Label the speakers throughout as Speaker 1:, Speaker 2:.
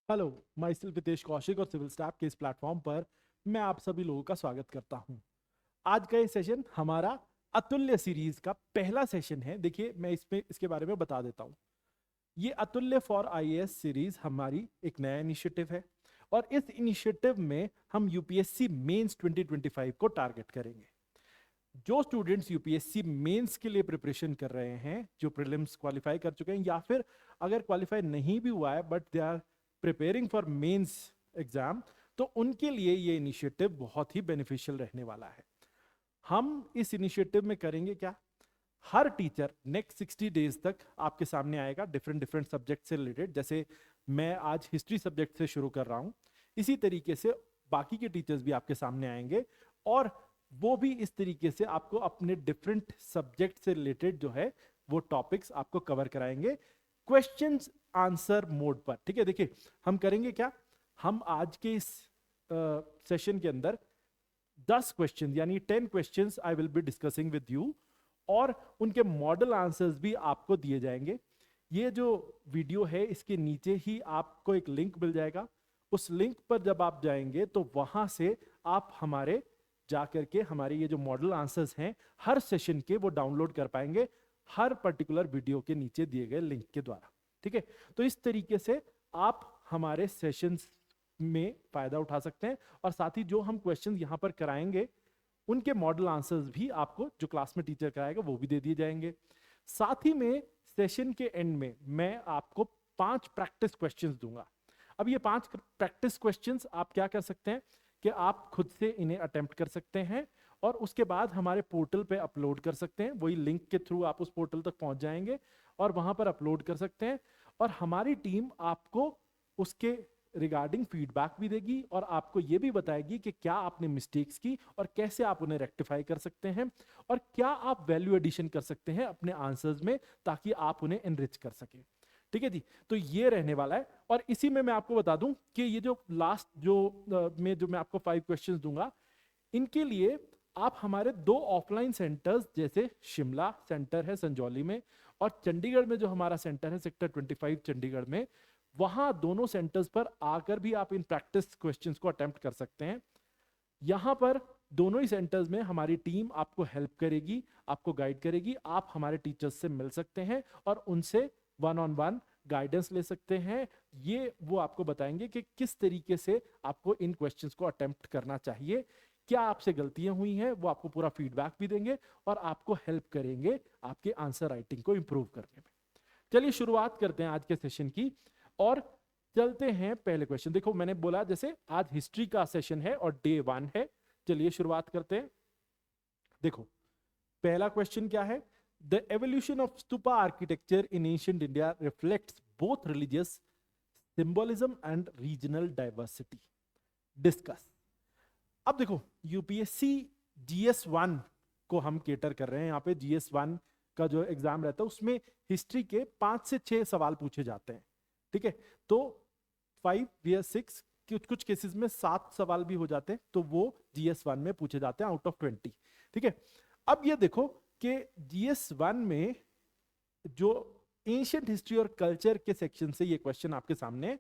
Speaker 1: Hello, मैं सिर्फ हितेश कौशिक और सिविल स्टाफ के इस प्लेटफॉर्म पर मैं आप सभी लोगों का स्वागत करता हूं। आज का ये सेशन हमारा अतुल्य सीरीज का पहला सेशन है। देखिए, मैं इसमें इसके बारे में बता देता हूं। ये अतुल्य फॉर आईएएस सीरीज हमारी एक नया इनिशिएटिव है और इस इनिशिएटिव में हम यूपीएससी मेंस 2025 को टारगेट करेंगे। जो स्टूडेंट्स यूपीएससी मेंस के लिए प्रिपरेशन कर रहे हैं, जो प्रीलिम्स क्वालिफाई कर चुके हैं या फिर अगर क्वालिफाई नहीं भी हुआ है but they are preparing for mains exam, तो उनके लिए ये इनिशिएटिव बहुत ही बेनिफिशियल रहने वाला है। हम इस इनिशिएटिव में करेंगे क्या? हर टीचर नेक्स्ट 60 डेज तक आपके सामने आएगा डिफरेंट डिफरेंट सब्जेक्ट से रिलेटेड। जैसे मैं आज हिस्ट्री सब्जेक्ट से शुरू कर रहा हूं, इसी तरीके से बाकी के टीचर्स भी आपके सामने आएंगे और वो भी इस तरीके से आपको अपने डिफरेंट सब्जेक्ट से रिलेटेड जो है वो टॉपिक्स आपको कवर कराएंगे क्वेश्चंस आंसर मोड पर। ठीक है, देखिए हम करेंगे क्या। हम आज के इस सेशन के अंदर 10 क्वेश्चन यानी 10 questions I will be discussing with you और उनके मॉडल आंसर्स भी आपको दिए जाएंगे। ये जो वीडियो है इसके नीचे ही आपको एक लिंक मिल जाएगा। उस लिंक पर जब आप जाएंगे तो वहां से आप हमारे जाकर के हमारे ये जो मॉडल आंसर्स हैं हर सेशन के वो डाउनलोड कर पाएंगे हर पर्टिकुलर वीडियो के नीचे दिए गए लिंक के द्वारा। ठीक है, तो इस तरीके से आप हमारे सेशंस में फायदा उठा सकते हैं और साथ ही जो हम क्वेश्चन यहां पर कराएंगे उनके मॉडल आंसर्स भी आपको जो क्लास में टीचर कराएगा वो भी दे दिए जाएंगे। साथ ही में सेशन के एंड में मैं आपको 5 प्रैक्टिस क्वेश्चंस दूंगा। अब ये 5 प्रैक्टिस क्वेश्चंस आप क्या कर सकते हैं कि आप खुद से इन्हें अटेम्प्ट कर सकते हैं और उसके बाद हमारे पोर्टल पे अपलोड कर सकते हैं। वही लिंक के थ्रू आप उस पोर्टल तक पहुंच जाएंगे और वहां पर अपलोड कर सकते हैं और हमारी टीम आपको उसके रिगार्डिंग फीडबैक भी देगी और आपको यह भी बताएगी कि क्या आपने मिस्टेक्स की और कैसे आप उन्हें रेक्टिफाई कर सकते हैं और क्या आप वैल्यू एडिशन कर सकते हैं अपने आंसर्स में ताकि आप उन्हें एनरिच कर सकें। ठीक है जी, तो ये रहने वाला है। और इसी में मैं आपको बता दूं कि ये जो लास्ट जो मैं आपको 5 क्वेश्चंस दूंगा, इनके लिए आप हमारे 2 ऑफलाइन सेंटर्स जैसे शिमला सेंटर है संजौली में और चंडीगढ़ में जो हमारा सेंटर है सेक्टर 25 चंडीगढ़ में, वहां दोनों सेंटर्स पर आकर भी आप इन प्रैक्टिस क्वेश्चंस को अटेम्प्ट कर सकते हैं। यहां पर दोनों ही सेंटर्स में हमारी टीम आपको हेल्प करेगी, आपको गाइड करेगी। आप हमारे टीचर्स से मिल सकते हैं और उनसे वन ऑन वन गाइडेंस ले सकते हैं। ये वो आपको बताएंगे कि किस तरीके से आपको इन क्वेश्चंस को अटेम्प्ट करना चाहिए, क्या आपसे गलतियां हुई हैं, वो आपको पूरा फीडबैक भी देंगे और आपको हेल्प करेंगे आपके आंसर राइटिंग को इंप्रूव करने में। चलिए शुरुआत करते हैं आज के सेशन की और चलते हैं पहले क्वेश्चन। देखो मैंने बोला जैसे आज हिस्ट्री का सेशन है और डे 1 है। चलिए शुरुआत करते हैं। देखो पहला क्वेश्चन क्या है? The evolution of stupa architecture in ancient India reflects both religious symbolism and regional diversity. Discuss. अब देखो यूपीएससी जीएस 1 को हम केटर कर रहे हैं। यहाँ पे जीएस 1 का जो एग्जाम रहता है उसमें हिस्ट्री के 5 से 6 सवाल पूछे जाते हैं। ठीक है, तो 5 या 6 कुछ कुछ केसेस में 7 सवाल भी हो जाते हैं, तो वो जीएस 1 में पूछे जाते हैं आउट ऑफ 20। ठीक है, अब ये देखो कि जीएस 1 में जो एंशिएंट हिस्ट्री और कल्चर के सेक्शन से ये क्वेश्चन आपके सामने,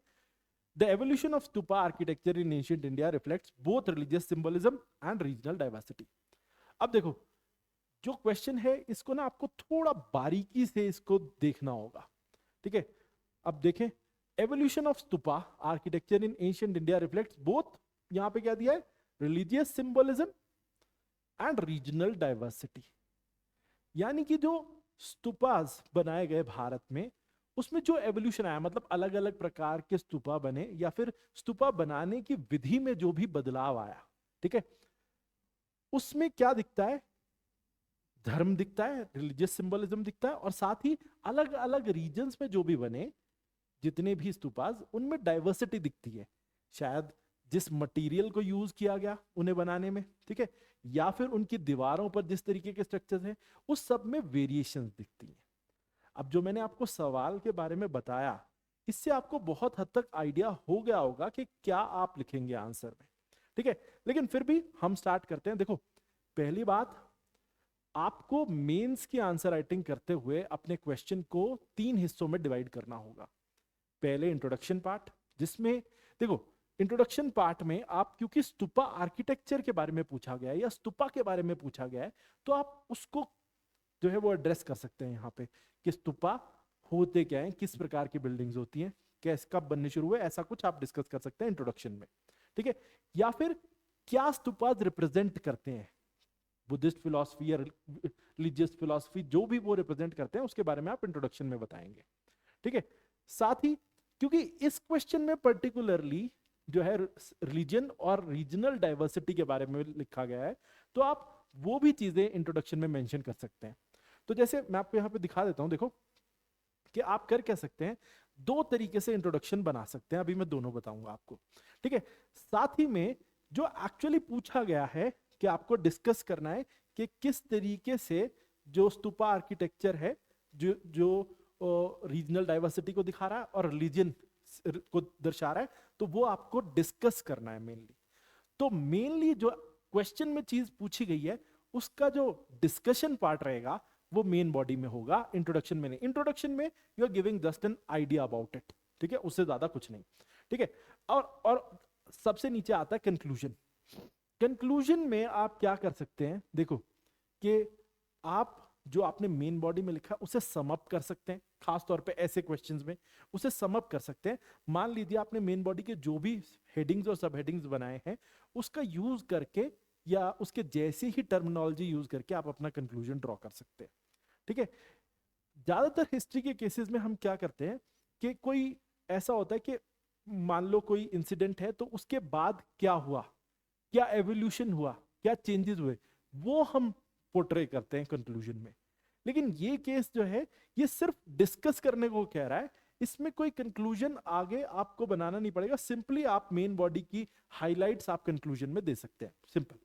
Speaker 1: the evolution of stupa architecture in ancient India reflects both religious symbolism and regional diversity. अब देखो जो क्वेश्चन है इसको ना आपको थोड़ा बारीकी से इसको देखना होगा। ठीक है, अब देखें, evolution of stupa architecture in ancient India reflects both, यहां पे क्या दिया है? Religious symbolism and regional diversity. यानी कि जो स्तूपास बनाए गए भारत में उसमें जो एवोल्यूशन आया, मतलब अलग अलग प्रकार के स्तूपा बने या फिर स्तूपा बनाने की विधि में जो भी बदलाव आया, ठीक है, उसमें क्या दिखता है? धर्म दिखता है, रिलीजियस सिंबलिज्म दिखता है और साथ ही अलग अलग रीजन्स में जो भी बने जितने भी स्तूपास उनमें डाइवर्सिटी दिखती है। शायद जिस मटेरियल को यूज किया गया उन्हें बनाने में, ठीक है, या फिर उनकी दीवारों पर जिस तरीके के स्ट्रक्चर्स हैं उस सब में वेरिएशंस दिखती हैं। अब जो मैंने आपको सवाल के बारे में बताया इससे आपको बहुत हद तक आइडिया हो गया होगा कि क्या आप लिखेंगे आंसर में। ठीक है, लेकिन फिर भी हम स्टार्ट करते हैं। देखो पहली बात, आपको मेंस की आंसर राइटिंग करते हुए अपने क्वेश्चन को 3 हिस्सों में डिवाइड करना होगा। पहले इंट्रोडक्शन पार्ट, जिसमें देखो इंट्रोडक्शन पार्ट में आप, क्योंकि स्तूपा आर्किटेक्चर के बारे में पूछा गया है या स्तूपा के बारे में पूछा गया है, तो आप उसको जो है वो एड्रेस कर सकते हैं यहाँ पे कि स्तूपा होते क्या है, किस प्रकार की बिल्डिंग्स होती हैं, कैसे कब बनने शुरू हुए, ऐसा कुछ आप डिस्कस कर सकते हैं इंट्रोडक्शन में। ठीक है, या फिर क्या स्तूपास रिप्रेजेंट करते हैं, बुद्धिस्ट फिलॉसफी या रिलीजियस फिलॉसफी, जो भी वो रिप्रेजेंट करते हैं उसके बारे में आप इंट्रोडक्शन में बताएंगे। ठीक है, साथ ही क्योंकि इस क्वेश्चन में पर्टिकुलरली जो है रिलीजन और रीजनल डाइवर्सिटी के बारे में लिखा गया है, तो आप वो भी चीजें इंट्रोडक्शन में मेंशन कर सकते हैं। तो जैसे मैं आपको यहाँ पे दिखा देता हूँ, देखो कि आप कर क्या सकते हैं, दो तरीके से इंट्रोडक्शन बना सकते हैं, अभी मैं दोनों बताऊंगा आपको। ठीक है, साथ ही में जो एक्चुअली पूछा गया है कि आपको डिस्कस करना है कि किस तरीके से जो स्तूपा आर्किटेक्चर है जो जो रीजनल डाइवर्सिटी को दिखा रहा है और रिलीजन को दर्शा रहा है, तो वो आपको डिस्कस करना है मेनली। तो मेनली जो क्वेश्चन में चीज पूछी गई है उसका जो डिस्कशन पार्ट रहेगा वो मेन बॉडी में होगा, इंट्रोडक्शन में नहीं। इंट्रोडक्शन में you are giving just an idea about it, ठीक है, उससे ज्यादा कुछ नहीं। ठीक है, और सबसे नीचे आता है कंक्लूजन। कंक्लूजन में आप क्या कर सकते हैं, देखो कि आप जो आपने मेन बॉडी में लिखा उसे सम अप कर सकते हैं, खास तौर पे ऐसे क्वेश्चंस में उसे सम अप कर सकते हैं। मान लीजिए आपने मेन बॉडी के जो भी हेडिंग्स और सब हेडिंग्स बनाए हैं उसका यूज करके या उसके जैसी ही टर्मिनोलॉजी यूज करके आप अपना कंक्लूजन ड्रॉ कर सकते हैं। ठीक है, ज्यादातर हिस्ट्री के केसेस में हम क्या करते हैं कि कोई ऐसा होता है कि मान लो कोई इंसिडेंट है तो उसके बाद क्या हुआ, क्या एवोल्यूशन हुआ, क्या चेंजेस हुए, वो हम पोर्ट्रे करते हैं कंक्लूजन में। लेकिन ये केस जो है ये सिर्फ डिस्कस करने को कह रहा है, इसमें कोई कंक्लूजन आगे आपको बनाना नहीं पड़ेगा, सिंपली आप मेन बॉडी की हाइलाइट्स आप कंक्लूजन में दे सकते हैं, सिंपल।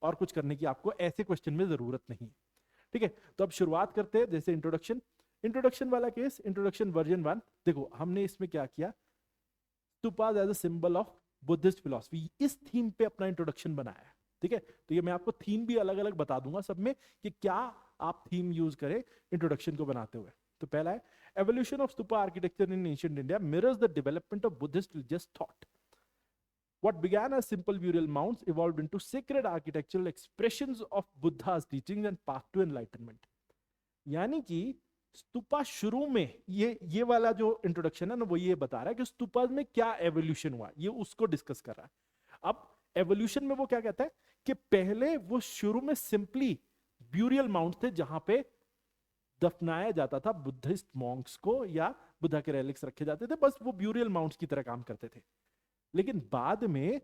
Speaker 1: और कुछ करने की आपको ऐसे क्वेश्चन में जरूरत नहीं है। ठीक है, तो अब शुरुआत करते हैं। जैसे इंट्रोडक्शन वाला केस, इंट्रोडक्शन वर्जन 1, देखो हमने इसमें क्या किया, stupas as a symbol of Buddhist philosophy, इस थीम पे अपना इंट्रोडक्शन बनाया है। ठीक है, तो ये मैं आपको थीम भी अलग अलग बता दूंगा सब में कि क्या आप थीम यूज करें इंट्रोडक्शन को बनाते हुए। तो पहला है evolution of stupa architecture in ancient India mirrors the development of Buddhist religious thought. What began as simple burial mounds evolved into sacred architectural expressions of Buddha's teachings and path to enlightenment। यानी कि स्तूपा शुरू में ये वाला जो introduction है ना वो ये बता रहा है कि स्तूपा में क्या एवोल्यूशन हुआ, ये उसको डिस्कस कर रहा है। अब एवोल्यूशन में वो क्या कहता है कि पहले वो शुरू में सिंपली ब्यूरियल माउंट थे जहां पे दफनाया जाता था बुद्धिस्ट मॉन्क्स को या बुद्धा के रेलिक्स रखे जाते थे, बस वो ब्यूरियल माउंट्स की तरह काम करते थे। लेकिन बाद में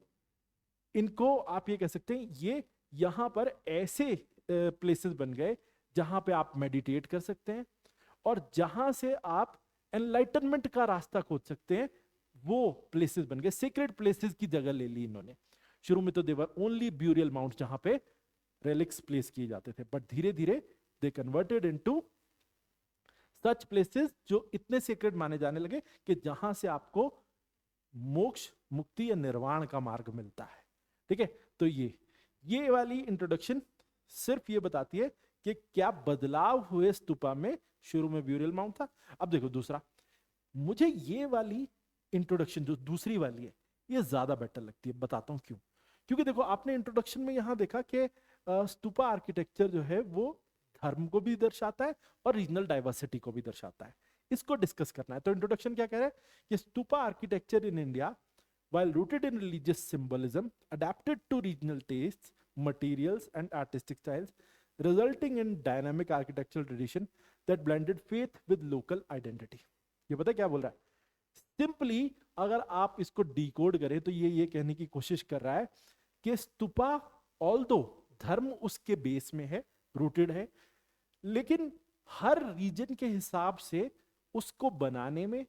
Speaker 1: इनको आप ये कह सकते हैं ये यहां पर ऐसे प्लेसेस बन गए जहां पे आप मेडिटेट कर सकते हैं और जहां से आप एनलाइटनमेंट का रास्ता खोज सकते हैं, वो प्लेसेस बन गए, सीक्रेट प्लेसेस की जगह ले ली इन्होंने। शुरू में तो देवर ओनली ब्यूरियल माउंट जहां पे रेलिक्स प्लेस किए जाते थे, बट धीरे धीरे they converted into such places जो इतने सीक्रेट माने जाने लगे कि जहां से आपको मोक्ष, मुक्ति या निर्वाण का मार्ग मिलता है। ठीक है, तो ये वाली इंट्रोडक्शन सिर्फ ये बताती है कि क्या बदलाव हुए स्तूपा में, शुरू में ब्यूरियल माउंट था। अब देखो दूसरा, मुझे ये वाली इंट्रोडक्शन जो दूसरी वाली है ये ज्यादा बेटर लगती है, बताता हूं क्यों। क्योंकि देखो आपने इंट्रोडक्शन में यहां देखा कि स्तूपा आर्किटेक्चर जो है वो धर्म को भी दर्शाता है और रीजनल डाइवर्सिटी को भी दर्शाता है, इसको डिस्कस करना है। तो इंट्रोडक्शन क्या कह रहा है कि stupa architecture in India while rooted in religious symbolism adapted to regional tastes, materials and artistic styles, resulting in dynamic architectural tradition that blended faith with local identity। ये पता क्या बोल रहा है, सिंपली अगर आप इसको डिकोड करें तो ये कहने की कोशिश कर रहा है कि स्तूपा ऑल्दो धर्म उसके बेस में है, रूटेड है, लेकिन हर रीजन के हिसाब से उसको बनाने में,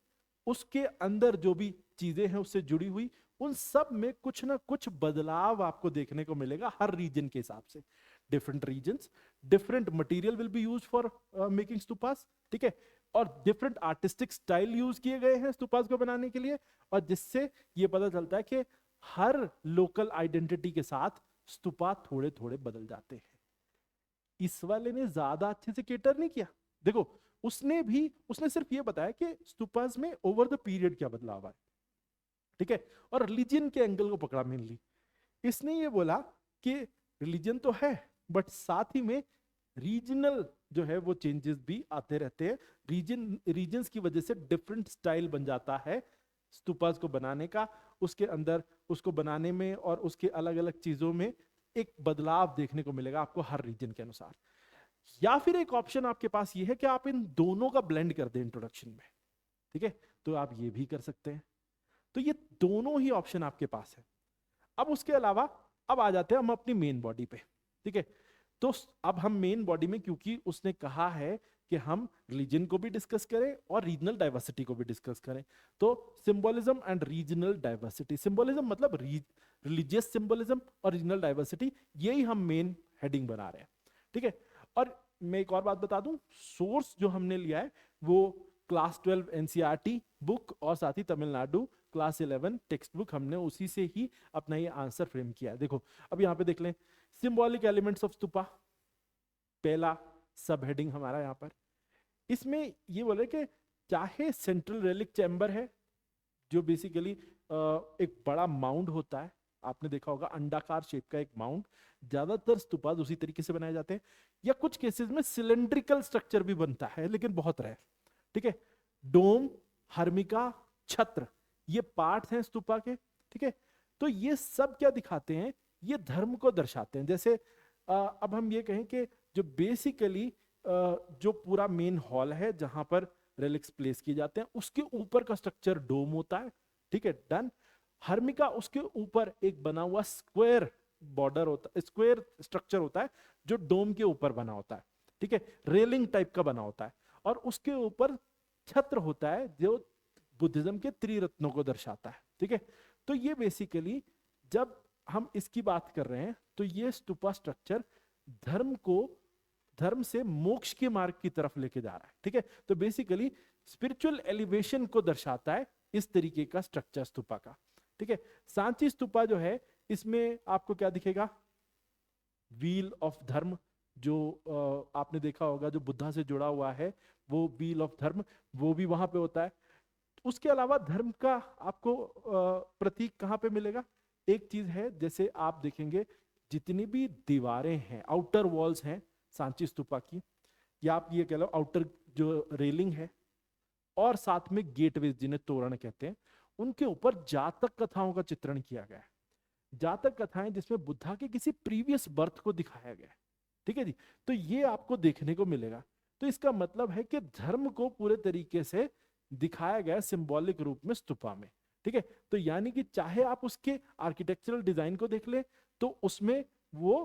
Speaker 1: उसके अंदर जो भी चीजें हैं उससे जुड़ी हुई, उन सब में कुछ ना कुछ बदलाव आपको देखने को मिलेगा हर रीजन के हिसाब से। Different regions, different material will be used for making stupas, ठीक है, और डिफरेंट आर्टिस्टिक स्टाइल यूज किए गए हैं स्तूपास को बनाने के लिए, और जिससे ये पता चलता है कि हर लोकल आइडेंटिटी के साथ स्तूपा थोड़े थोड़े बदल जाते हैं। इस वाले ने ज्यादा अच्छे से केटर नहीं किया। देखो उसने सिर्फ ये बताया कि स्तूपास में ओवर द पीरियड क्या बदलाव आए, ठीक है, और रिलीजन के एंगल को पकड़ा मेनली। इसने ये बोला कि रिलीजन तो है बट साथ ही में रीजनल जो है वो चेंजेस भी आते रहते हैं। रीजन्स की वजह से डिफरेंट स्टाइल बन जाता है स्तूपास को बनाने का, उसके अंदर उसको बनाने में और उसके अलग अलग चीजों में एक बदलाव देखने को मिलेगा आपको हर रीजन के अनुसार। या फिर एक ऑप्शन आपके पास ये है कि आप इन दोनों का ब्लेंड कर दें इंट्रोडक्शन में, ठीक है, तो आप ये भी कर सकते हैं। तो ये दोनों ही ऑप्शन आपके पास है। अब उसके अलावा अब आ जाते हैं हम अपनी मेन बॉडी पे, ठीक है। तो अब हम मेन बॉडी में, क्योंकि उसने कहा है कि हम रिलीजन को भी डिस्कस करें और रीजनल डाइवर्सिटी को भी डिस्कस करें, तो symbolism and regional diversity, symbolism मतलब रिलीजियस सिंबोलिज्म और रीजनल डाइवर्सिटी, यही हम मेन हेडिंग बना रहे हैं, ठीक है। और मैं एक और बात बता दूं, सोर्स जो हमने लिया है वो क्लास 12 एनसीईआरटी बुक और साथ ही तमिलनाडु क्लास 11 टेक्स्ट बुक, हमने उसी से ही अपना ये आंसर फ्रेम किया है। देखो अब यहाँ पे देख लें, सिंबॉलिक एलिमेंट्स ऑफ स्तूपा, पहला सब हेडिंग हमारा यहाँ पर। इसमें ये बोले कि चाहे सेंट्रल रेलिक चैम्बर है जो बेसिकली एक बड़ा माउंड होता है, आपने देखा होगा अंडाकार शेप का एक माउंड, ज्यादातर स्तूपा उसी तरीके से बनाए जाते हैं, या कुछ केसेस में सिलेंड्रिकल स्ट्रक्चर भी बनता है लेकिन बहुत रेयर, ठीक है। डोम, हर्मिका, छत्र, ये पार्ट्स हैं स्तूपा के, ठीक है। तो ये सब क्या दिखाते हैं, ये धर्म को दर्शाते हैं। जैसे अब हम ये कहें कि जो बेसिकली जो पूरा मेन हॉल है जहां पर रेलिक्स प्लेस किए जाते हैं, उसके ऊपर का स्ट्रक्चर डोम होता है, ठीक है, डन। हर्मिका, उसके ऊपर एक बना हुआ स्क्वायर बॉर्डर होता है, स्क्वायर स्ट्रक्चर होता है जो डोम के ऊपर बना होता है, ठीक है, रेलिंग टाइप का बना होता है। और उसके ऊपर छत्र होता है जो बुद्धिज्म के त्रिरत्नों को दर्शाता है, ठीक है। तो ये बेसिकली जब हम इसकी बात कर रहे हैं तो ये स्तूपा स्ट्रक्चर धर्म से मोक्ष के मार्ग की तरफ लेके जा रहा है, ठीक है। तो बेसिकली स्पिरिचुअल एलिवेशन को दर्शाता है इस तरीके का स्ट्रक्चर स्तूपा का, ठीक है। सांची स्तूपा जो है, इसमें आपको क्या दिखेगा, व्हील ऑफ धर्म, जो आपने देखा होगा जो बुद्धा से जुड़ा हुआ है, वो व्हील ऑफ धर्म वो भी वहां पे होता है। उसके अलावा धर्म का आपको प्रतीक कहां पे मिलेगा, एक चीज है, जैसे आप देखेंगे जितनी भी दीवारें हैं, आउटर वॉल्स हैं सांची स्तूपा की, या आप ये कह लो आउटर जो रेलिंग है, और साथ में गेटवे जिन्हें तोरण कहते हैं, उनके ऊपर जातक कथाओं का चित्रण किया गया है। जातक कथाएं जिसमें बुद्धा के किसी प्रीवियस बर्थ को दिखाया गया है, ठीक है जी। तो ये आपको देखने को मिलेगा। तो इसका मतलब है कि धर्म को पूरे तरीके से दिखाया गया सिंबॉलिक रूप में स्तूपा में, ठीक है। तो यानी कि चाहे आप उसके आर्किटेक्चरल डिजाइन को देख ले तो उसमें वो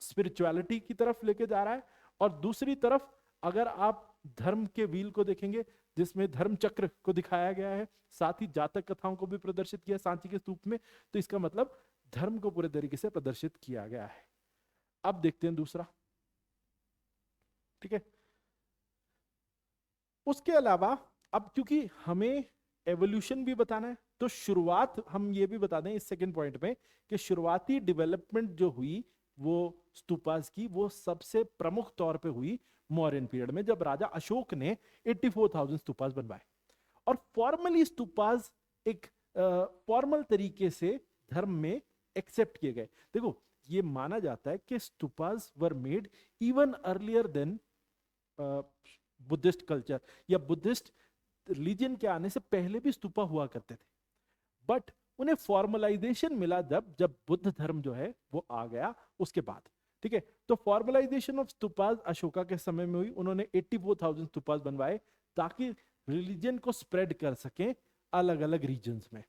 Speaker 1: स्पिरिचुअलिटी की तरफ लेके जा रहा है, और दूसरी तरफ अगर आप धर्म के व्हील को देखेंगे जिसमें धर्म चक्र को दिखाया गया है, साथ ही जातक कथाओं को भी प्रदर्शित किया सांची के स्तूप में, तो इसका मतलब धर्म को पूरे तरीके से प्रदर्शित किया गया है। अब देखते हैं दूसरा, ठीक है। उसके अलावा अब क्योंकि हमें एवोल्यूशन भी बताना है, तो शुरुआत हम ये भी बता दें इस सेकंड पॉइंट में कि शुरुआती डेवलपमेंट जो हुई वो स्तूपास की, वो सबसे प्रमुख तौर पे हुई मौर्यन पीरियड में, जब राजा अशोक ने 84,000 स्तूपास बनवाए। और फॉर्मली स्तूपास एक फॉर्मल तरीके से धर्म में एक्सेप्ट किए गए। देखो ये माना जाता है कि stupas were made even earlier than Buddhist culture, या बुद्धिस्ट रिलीजन के आने से पहले भी स्तूपा हुआ करते थे, बट उन्हें फॉर्मलाइजेशन मिला जब बुद्ध धर्म जो है वो आ गया उसके बाद, ठीक है। तो फॉर्मलाइजेशन ऑफ स्तूपास अशोका के समय में हुई, उन्होंने 84,000 स्तूपास बनवाए ताकि रिलीजन को स्प्रेड कर सके अलग अलग रीजन्स में।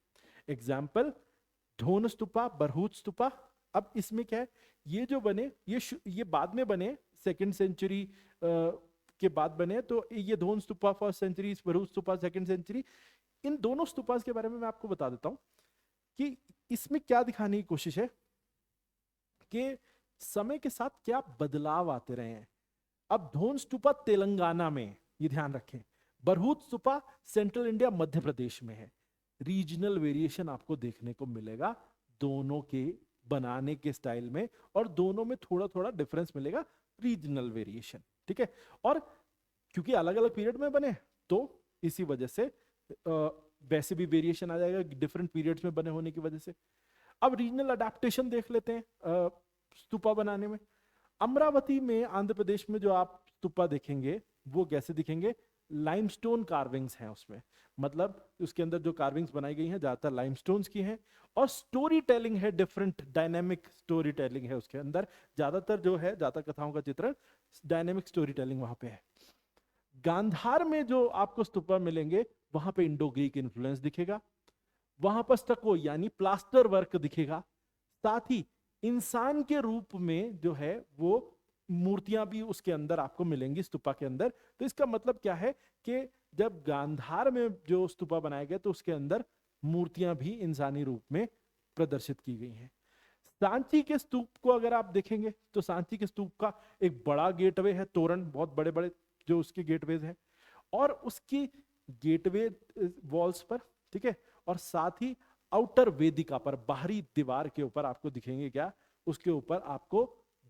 Speaker 1: एग्जाम्पल धोन स्तूपा, बरहूत स्तूपा। अब इसमें क्या है, ये जो बने ये बाद में बने, सेकेंड सेंचुरी के बाद बने, तो ये धोन stupa first century, Bharhut stupa second century. इन दोनों स्तूपास के बारे में मैं आपको बता देता हूं कि इसमें क्या दिखाने की कोशिश है कि समय के साथ क्या बदलाव आते रहे हैं। अब धोन स्तूपा तेलंगाना में, ये ध्यान रखें, बरहूत स्तूपा सेंट्रल इंडिया मध्य प्रदेश में है। रीजनल वेरिएशन आपको देखने को मिलेगा दोनों के बनाने के स्टाइल में, और दोनों में थोड़ा थोड़ा डिफरेंस मिलेगा, रीजनल वेरिएशन, ठीक है। और क्योंकि अलग अलग पीरियड में बने तो इसी वजह से वैसे भी वेरिएशन आ जाएगा डिफरेंट पीरियड्स में बने होने की वजह से। अब रीजनल अडेप्टेशन देख लेते हैं स्तूपा बनाने में। अमरावती में आंध्र प्रदेश में जो आप स्तूपा देखेंगे वो कैसे दिखेंगे, लाइमस्टोन कार्विंग्स हैं उसमें, मतलब उसके अंदर जो कार्विंग्स बनाई गई हैं ज्यादातर लाइमस्टोन्स की हैं, और स्टोरी टेलिंग है, डिफरेंट डायनेमिक स्टोरी टेलिंग है उसके अंदर, ज्यादातर जो है जातक कथाओं का चित्रण डायनेमिक स्टोरी टेलिंग वहां पे है। गांधार में जो आपको स्तूपा मिलेंगे वहां पे इंडो ग्रीक इन्फ्लुएंस दिखेगा, वहां पर स्टको यानी प्लास्टर वर्क दिखेगा, साथ ही इंसान के रूप में जो है वो मूर्तियां भी उसके अंदर आपको मिलेंगी स्तूपा के अंदर। तो इसका मतलब क्या है कि जब गांधार में जो स्तूपा बनाए गए तो उसके अंदर मूर्तियां भी इंसानी रूप में प्रदर्शित की गई हैं। सांची के स्तूप को अगर आप देखेंगे तो सांची के स्तूप का एक बड़ा गेटवे है, तोरण बहुत बड़े बड़े जो उसके गेटवेज हैं, और उसकी गेटवे वॉल्स पर, ठीक है, और साथ ही आउटर वेदिका पर बाहरी दीवार के ऊपर आपको दिखेंगे क्या, उसके ऊपर आपको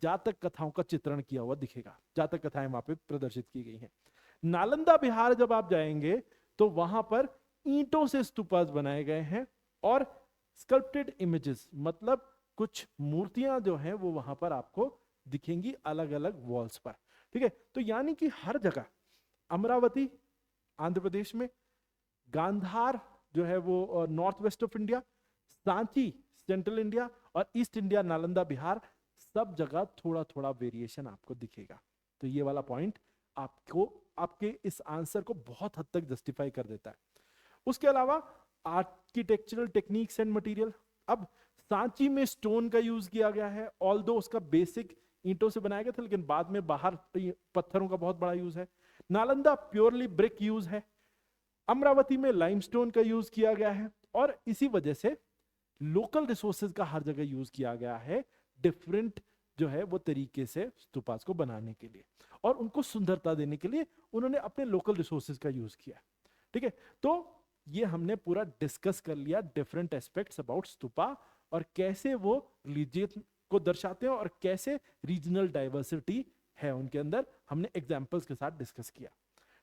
Speaker 1: जातक कथाओं का चित्रण किया हुआ दिखेगा, जातक कथाएं वहां पे प्रदर्शित की गई हैं। नालंदा बिहार जब आप जाएंगे तो वहां पर ईंटों से स्तूपास बनाए गए हैं और स्कल्प्टेड इमेजेस, मतलब कुछ मूर्तियां जो हैं वो वहां पर आपको दिखेंगी अलग अलग वॉल्स पर, ठीक है। तो यानी कि हर जगह अमरावती आंध्र प्रदेश में, गांधार जो है वो north west of India, Sanchi central India, और ईस्ट इंडिया नालंदा बिहार, सब जगह थोड़ा थोड़ा वेरिएशन आपको दिखेगा। तो ये वाला पॉइंट आपको आपके इस आंसर को बहुत हद तक जस्टिफाई कर देता है। उसके अलावा आर्किटेक्चरल टेक्निक्स एंड मटेरियल, अब सांची में स्टोन का यूज किया गया है, ऑल्दो उसका बेसिक ईंटों से बनाया गया था लेकिन बाद में बाहर पत्थरों का बहुत बड़ा यूज है। नालंदा प्योरली ब्रिक यूज है, अमरावती में लाइमस्टोन का यूज किया गया है, और इसी वजह से लोकल रिसोर्सेज का हर जगह यूज किया गया है डिफरेंट जो है वो तरीके से स्तूपास को बनाने के लिए, और उनको सुंदरता देने के लिए उन्होंने अपने लोकल रिसोर्सेज का यूज किया, ठीक है। तो ये हमने पूरा डिस्कस कर लिया डिफरेंट एस्पेक्ट्स अबाउट स्तूपा, और कैसे वो रिलीजन को दर्शाते हैं और कैसे रीजनल डाइवर्सिटी है उनके अंदर, हमने एग्जांपल्स के साथ डिस्कस किया,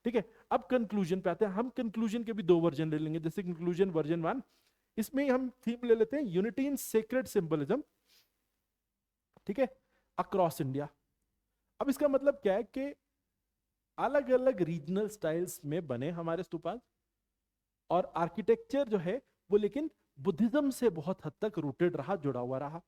Speaker 1: ठीक है। अब कंक्लूजन पे आते हैं। हम कंक्लूजन के भी दो वर्जन ले लेंगे, जैसे कंक्लूजन वर्जन 1, इसमें हम थीम ले लेते हैं यूनिटी इन सेक्रेड सिंबलिज्म, ठीक है, अक्रॉस इंडिया। अब इसका मतलब क्या है कि अलग अलग रीजनल स्टाइल्स में बने हमारे स्तूपास, और आर्किटेक्चर जो है वो लेकिन बुद्धिज्म से बहुत हद तक रूटेड रहा, जुड़ा हुआ रहा,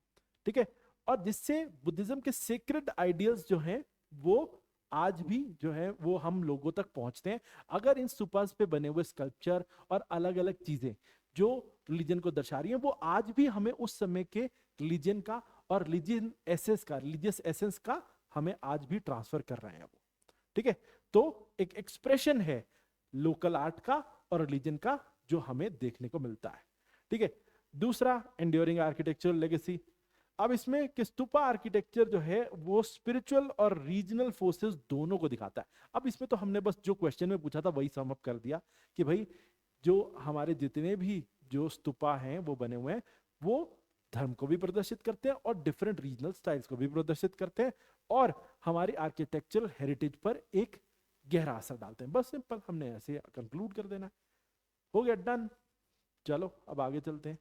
Speaker 1: ठीक है, और जिससे बुद्धिज्म के सेक्रेड आइडियल्स जो हैं वो आज भी जो है वो हम लोगों तक पहुंचते हैं। अगर इन स्तूपास पे बने हुए स्कल्पचर और अलग अलग चीजें जो रिलीजन को दर्शा रही हैं वो आज भी हमें उस समय के रिलीजन का और रिलीजन एसेंस का, रिलीजियस एसेंस का हमें आज भी ट्रांसफर कर रहे हैं वो, ठीक है। तो एक एक्सप्रेशन है लोकल आर्ट का और रिलीजन का जो हमें देखने को मिलता है, ठीक है। दूसरा, एंड्योरिंग आर्किटेक्चरल लेगेसी। अब इसमें कि स्तूपा आर्किटेक्चर जो है वो स्पिरिचुअल और रीजनल फोर्सेस दोनों को दिखाता है। अब इसमें तो हमने बस जो क्वेश्चन में पूछा था वही सम अप कर दिया कि भाई जो हमारे जितने भी जो स्तूपा हैं वो बने हुए हैं वो धर्म को भी प्रदर्शित करते हैं और डिफरेंट रीजनल स्टाइल्स को भी प्रदर्शित करते हैं और हमारी आर्किटेक्चरल हेरिटेज पर एक गहरा असर डालते हैं। बस सिंपल हमने ऐसे कंक्लूड कर देना है। हो गया, डन। चलो अब आगे चलते हैं।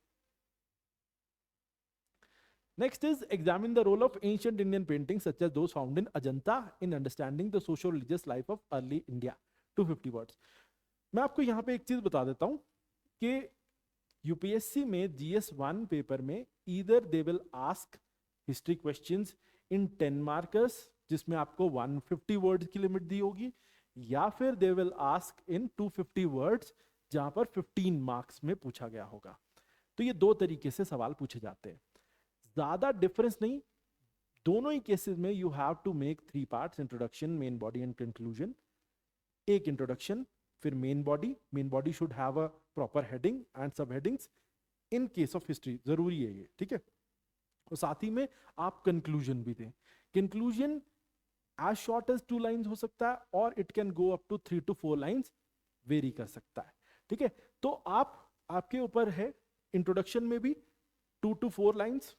Speaker 1: Next is examine the role of ancient Indian paintings such as those found in Ajanta in understanding the socio-religious life of early India. 250 words. मैं आपको यहाँ पे एक चीज बता देता हूँ कि यूपीएससी में GS1 पेपर में either they will ask history questions in 10 markers जिसमें आपको 150 वर्ड्स की लिमिट दी होगी, या फिर they will ask in 250 words जहां पर 15 मार्क्स में पूछा गया होगा। तो ये दो तरीके से सवाल पूछे जाते हैं, ज्यादा डिफरेंस नहीं। दोनों ही केसेस में you have to make 3 parts, introduction, main body and conclusion. एक इंट्रोडक्शन, फिर main body. Main body should have a proper heading and sub headings. In case of history जरूरी है ये, ठीक है। और साथ ही में आप कंक्लूजन भी दें। Conclusion as short as 2 lines हो सकता है और it can go up to 3 to 4 lines, vary कर सकता है, ठीक है। तो आपके ऊपर है, इंट्रोडक्शन में भी 2 to 4 लाइंस,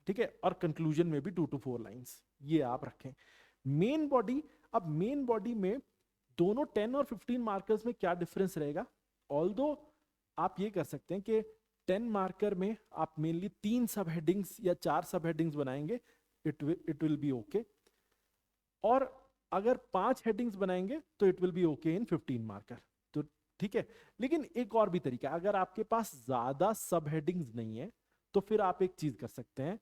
Speaker 1: ठीक है, और कंक्लूजन में भी 2 to 4 लाइंस, ये आप रखें। मेन बॉडी, अब मेन बॉडी में दोनों 10 और 15 मार्कर्स में क्या डिफरेंस रहेगा, ऑल्दो आप ये कर सकते हैं कि 10 मार्कर में आप मेनली 3 सब हेडिंग्स या 4 सब हेडिंग्स बनाएंगे, इट विल बी ओके। और अगर 5 हेडिंग्स बनाएंगे तो it will be okay in 15 marker. तो ठीक है, लेकिन एक और भी तरीका, अगर आपके पास ज्यादा सब हेडिंग्स नहीं है तो फिर आप एक चीज कर सकते हैं,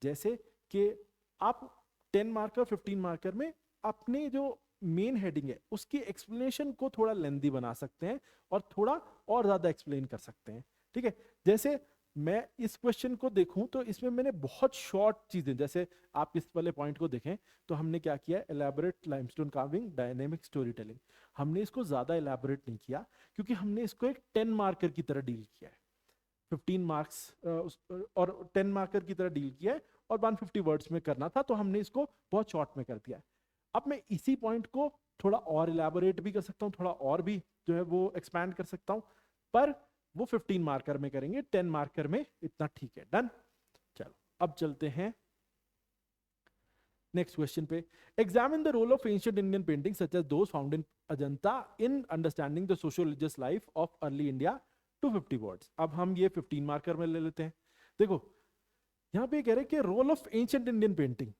Speaker 1: जैसे कि आप 10 मार्कर 15 मार्कर में अपने जो मेन हेडिंग है उसकी एक्सप्लेनेशन को थोड़ा लेंदी बना सकते हैं और थोड़ा और ज्यादा एक्सप्लेन कर सकते हैं। ठीक है, जैसे मैं इस क्वेश्चन को देखूं तो इसमें मैंने बहुत शॉर्ट चीजें, जैसे आप इस वाले पॉइंट को देखें तो हमने क्या किया, elaborate limestone carving dynamic story telling. हमने इसको ज्यादा एलैबोरेट नहीं किया क्योंकि हमने इसको एक 10 मार्कर की तरह डील किया है, 15 मार्क्स और 10 मार्कर की तरह डील किया है और 150 वर्ड्स में करना था, तो हमने इसको बहुत शॉर्ट में कर दिया है। अब मैं इसी पॉइंट को थोड़ा और इलैबोरेट भी कर सकता हूँ, थोड़ा और भी जो है वो एक्सपैंड कर सकता हूँ, पर वो 15 मार्कर में करेंगे, 10 मार्कर में इतना ठीक है। डन। चलो अब चलते हैं नेक्स्ट क्वेश्चन पे। Examine the role of ancient Indian painting such as those found in Ajanta in understanding the social religious life of early India, 250 words. अब हम ये 15 मार्कर में ले लेते हैं। देखो यहां पे कह रहे हैं कि role of ancient Indian painting,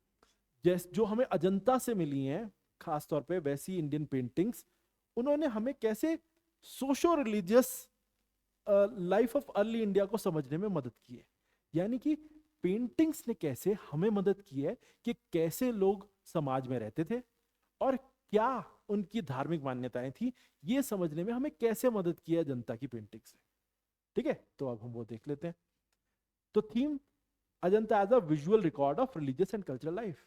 Speaker 1: जैसे जो हमें अजंता से मिली हैं खासतौर पे वैसी इंडियन पेंटिंग्स, उन्होंने हमें कैसे socio religious life of early India को समझने में मदद की है। यानी कि पेंटिंग्स ने कैसे हमें मदद की है कि कैसे लोग समाज में रहते थे और क्या उनकी धार्मिक मान्यताएं थी, ये समझने में हमें कैसे मदद की है जनता की पेंटिंग्स ने। ठीक है, तो अब हम वो देख लेते हैं। तो theme Ajanta as a visual record of religious and cultural life.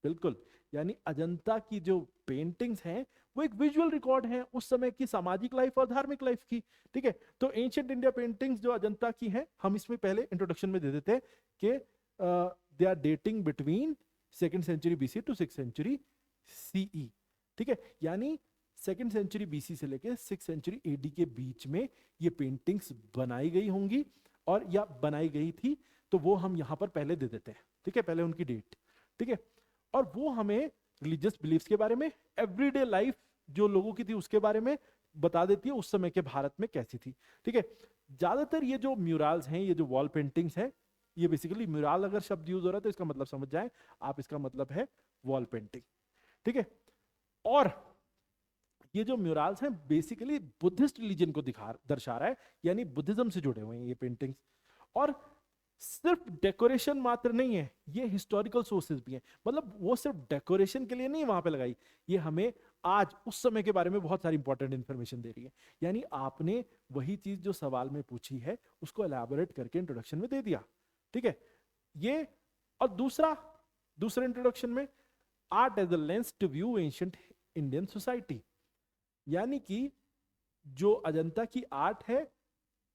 Speaker 1: बिल्कुल, यानी अजंता की जो पेंटिंग्स हैं वो एक विजुअल रिकॉर्ड है उस समय की सामाजिक लाइफ और धार्मिक लाइफ की। ठीक है, तो एंशिएंट इंडिया पेंटिंग्स जो अजंता की हैं, हम इसमें पहले इंट्रोडक्शन में दे देते हैं कि they are dating between 2nd century BC to 6th century CE. ठीक है, यानी 2nd सेंचुरी बीसी से लेकर 6th सेंचुरी एडी के बीच में ये पेंटिंग्स बनाई गई होंगी और या बनाई गई थी, तो वो हम यहां पर पहले दे देते हैं। ठीक है, पहले उनकी डेट। ठीक है, और वो हमें रिलीजियस बिलीफ्स के बारे में, एवरीडे लाइफ जो लोगों की थी उसके बारे में बता देती है, उस समय के भारत में कैसी थी। ठीक है, ज्यादातर ये जो म्यूरल्स हैं, ये जो वॉल पेंटिंग्स हैं, ये बेसिकली म्यूरल अगर शब्द यूज हो रहा है तो इसका मतलब समझ जाए आप, इसका मतलब है वॉल पेंटिंग। ठीक है, और ये जो म्यूरल्स हैं बेसिकली बुद्धिस्ट रिलीजन को दर्शा रहा है, यानी बुद्धिज्म से जुड़े हुए हैं ये पेंटिंग्स। और सिर्फ डेकोरेशन मात्र नहीं है, ये हिस्टोरिकल सोर्सेज भी हैं। मतलब वो सिर्फ डेकोरेशन के लिए नहीं वहां पे लगाई, ये हमें आज उस समय के बारे में बहुत सारी इंपॉर्टेंट इंफॉर्मेशन दे रही है। यानी आपने वही चीज जो सवाल में पूछी है उसको एलैबोरेट करके इंट्रोडक्शन में दे दिया। ठीक है, ये। और दूसरा इंट्रोडक्शन में art as a lens to view ancient Indian society, यानी कि जो अजंता की आर्ट है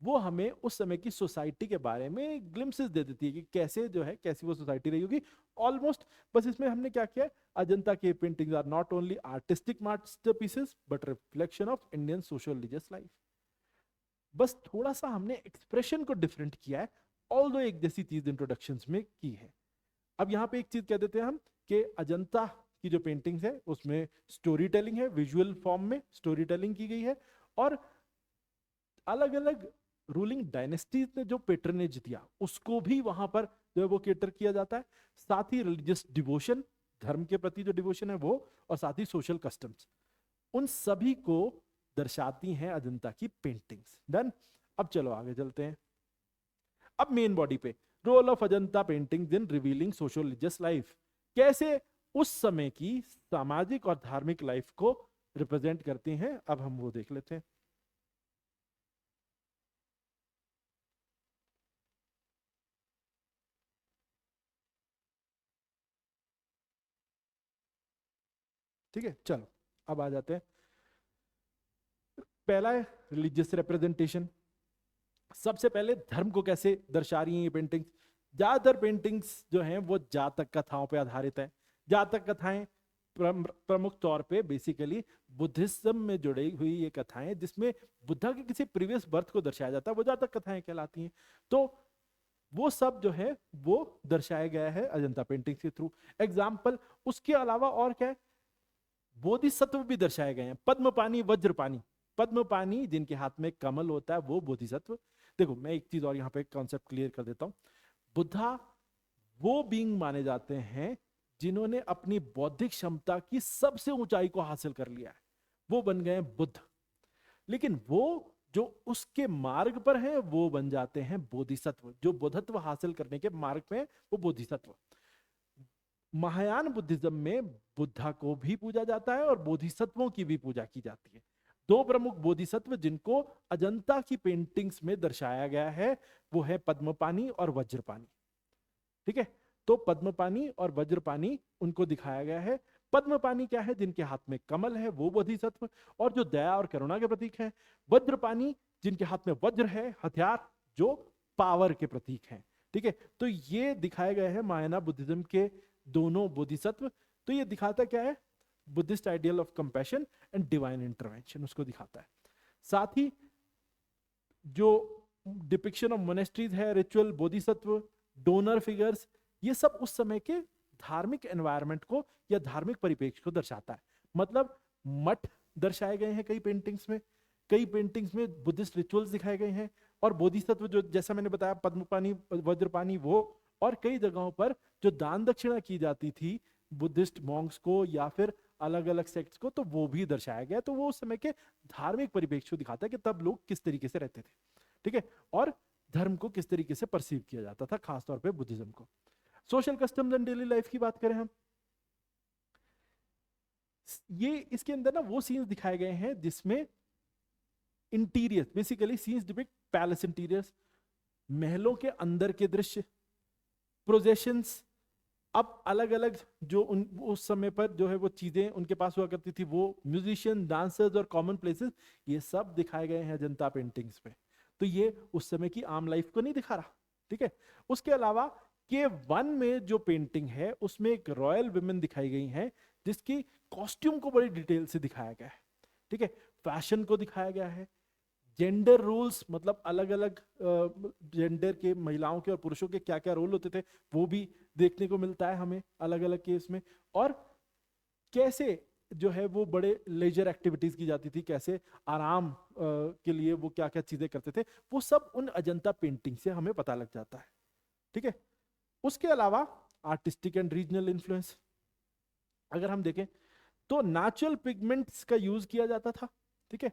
Speaker 1: वो हमें उस समय की सोसाइटी के बारे में ग्लिम्पसेस दे देती है कि कैसे जो है कैसी वो सोसाइटी रही होगी ऑलमोस्ट। बस इसमें हमने क्या किया, अजंता के paintings are not only artistic masterpieces but reflection of Indian social religious life. बस थोड़ा सा हमने एक्सप्रेशन को डिफरेंट किया है, ऑल्दो एक जैसी चीज इंट्रोडक्शंस में की है। अब यहाँ पे एक चीज कह देते हैं हम कि अजंता की जो पेंटिंग्स है उसमें स्टोरी टेलिंग है, विजुअल फॉर्म में स्टोरी टेलिंग की गई है, और अलग अलग रूलिंग डायनेस्टीज ने जो पेट्रनेज दिया उसको भी वहां पर जो है वो केटर किया जाता है। साथ ही रिलीजियस डिवोशन, धर्म के प्रति जो डिवोशन है वो, और साथ ही सोशल कस्टम्स, उन सभी को दर्शाती हैं अजंता की पेंटिंग्स। डन। अब चलो आगे चलते हैं। अब मेन बॉडी पे role of Ajanta paintings in revealing social religious life, कैसे उस समय की सामाजिक और धार्मिक लाइफ को रिप्रेजेंट करते हैं, अब हम वो देख लेते हैं। ठीक है, चलो अब आ जाते हैं। पहला है रिलीजियस रिप्रेजेंटेशन। सबसे पहले धर्म को कैसे दर्शा रही हैं ये पेंटिंग्स। ज्यादातर पेंटिंग्स जो हैं वो जातक कथाओं पे आधारित है। जातक कथाएं प्रमुख तौर पे बेसिकली बुद्धिज्म में जुड़ी हुई ये कथाएं, जिसमें बुद्धा के किसी प्रीवियस बर्थ को दर्शाया जाता है, वो जातक कथाएं कहलाती हैं। तो वो सब जो है वो दर्शाया गया है अजंता पेंटिंग्स के थ्रू। एग्जाम्पल उसके अलावा और क्या है, बोधिसत्व भी दर्शाए गए हैं, पद्मपानी वज्रपानी। पद्मपानी जिनके हाथ में कमल होता है वो बोधिसत्व। देखो मैं एक चीज और यहाँ पे कॉन्सेप्ट क्लियर कर देता हूँ। बुद्धा वो बीइंग माने जाते हैं जिन्होंने अपनी बौद्धिक क्षमता की सबसे ऊंचाई को हासिल कर लिया है, वो बन गए बुद्ध। लेकिन वो जो उसके मार्ग पर है वो बन जाते हैं बोधिसत्व, जो बुद्धत्व हासिल करने के मार्ग में वो बोधिसत्व। महायान बुद्धिज्म में बुद्धा को भी पूजा जाता है और बोधिसत्वों की भी पूजा की जाती है। दो प्रमुख बोधिसत्व जिनको अजंता की पेंटिंग्स में दर्शाया गया है वो है पद्मपानी और वज्रपानी। ठीक है, तो पद्मपानी और वज्रपानी उनको दिखाया गया है। पद्मपानी क्या है? जिनके हाथ में कमल है वो बोधिसत्व और जो दया और करुणा के प्रतीक है। वज्रपानी जिनके हाथ में वज्र है, हथियार, जो पावर के प्रतीक हैं। ठीक है, तो ये दिखाए गए हैं महायान बुद्धिज्म के दोनों बोधिसत्व। तो ये दिखाता क्या है? Buddhist ideal of compassion and divine intervention उसको दिखाता है। साथ ही जो डिपिक्शन ऑफ मोनेस्ट्रीज है, रिचुअल, बोधिसत्व, डोनर फिगर्स, ये सब उस समय के धार्मिक एनवायरनमेंट को या धार्मिक परिप्रेक्ष्य को दर्शाता है। मतलब मठ दर्शाए गए हैं कई पेंटिंग्स में, कई पेंटिंग्स में बुद्धिस्ट रिचुअल्स दिखाए गए हैं, और बोधिसत्व जो जैसा मैंने बताया पद्मपानी वज्रपानी वो, और कई जगहों पर जो दान दक्षिणा की जाती थी बुद्धिस्ट मॉन्क्स को या फिर अलग अलग सेक्ट्स को, तो वो भी दर्शाया गया। तो वो उस समय के धार्मिक परिप्रेक्ष्य को दिखाता है कि तब लोग किस तरीके से रहते थे। ठीक है, और धर्म को किस तरीके से परसीव किया जाता था, खासतौर पे बुद्धिज्म को। Social customs and daily life की बात करें हम, ये इसके अंदर ना वो सीन्स दिखाए गए हैं जिसमें interior, basically scenes depict palace interiors, महलों के अंदर के दृश्य, प्रोजेशंस। अब अलग अलग जो उस समय पर जो है वो चीजें उनके पास हुआ करती थी, वो म्यूजिशियन, डांसर्स और कॉमन प्लेसेस, ये सब दिखाए गए हैं अजंता पेंटिंग्स पे। तो ये उस समय की आम लाइफ को नहीं दिखा रहा। ठीक है, उसके अलावा K1 में जो पेंटिंग है उसमें एक रॉयल विमेन दिखाई गई है जिसकी कॉस्ट्यूम को बड़ी डिटेल से दिखाया गया है। ठीक है, फैशन को दिखाया गया है, जेंडर रूल्स, मतलब अलग अलग जेंडर के, महिलाओं के और पुरुषों के क्या क्या रोल होते थे वो भी देखने को मिलता है हमें अलग अलग केस में। और कैसे जो है वो बड़े लेजर एक्टिविटीज की जाती थी, कैसे आराम के लिए वो क्या क्या चीजें करते थे, वो सब उन अजंता पेंटिंग से हमें पता लग जाता है। ठीक है, उसके अलावा आर्टिस्टिक एंड रीजनल इन्फ्लुएंस अगर हम देखें तो नेचुरल पिगमेंट्स का यूज किया जाता था। ठीक है,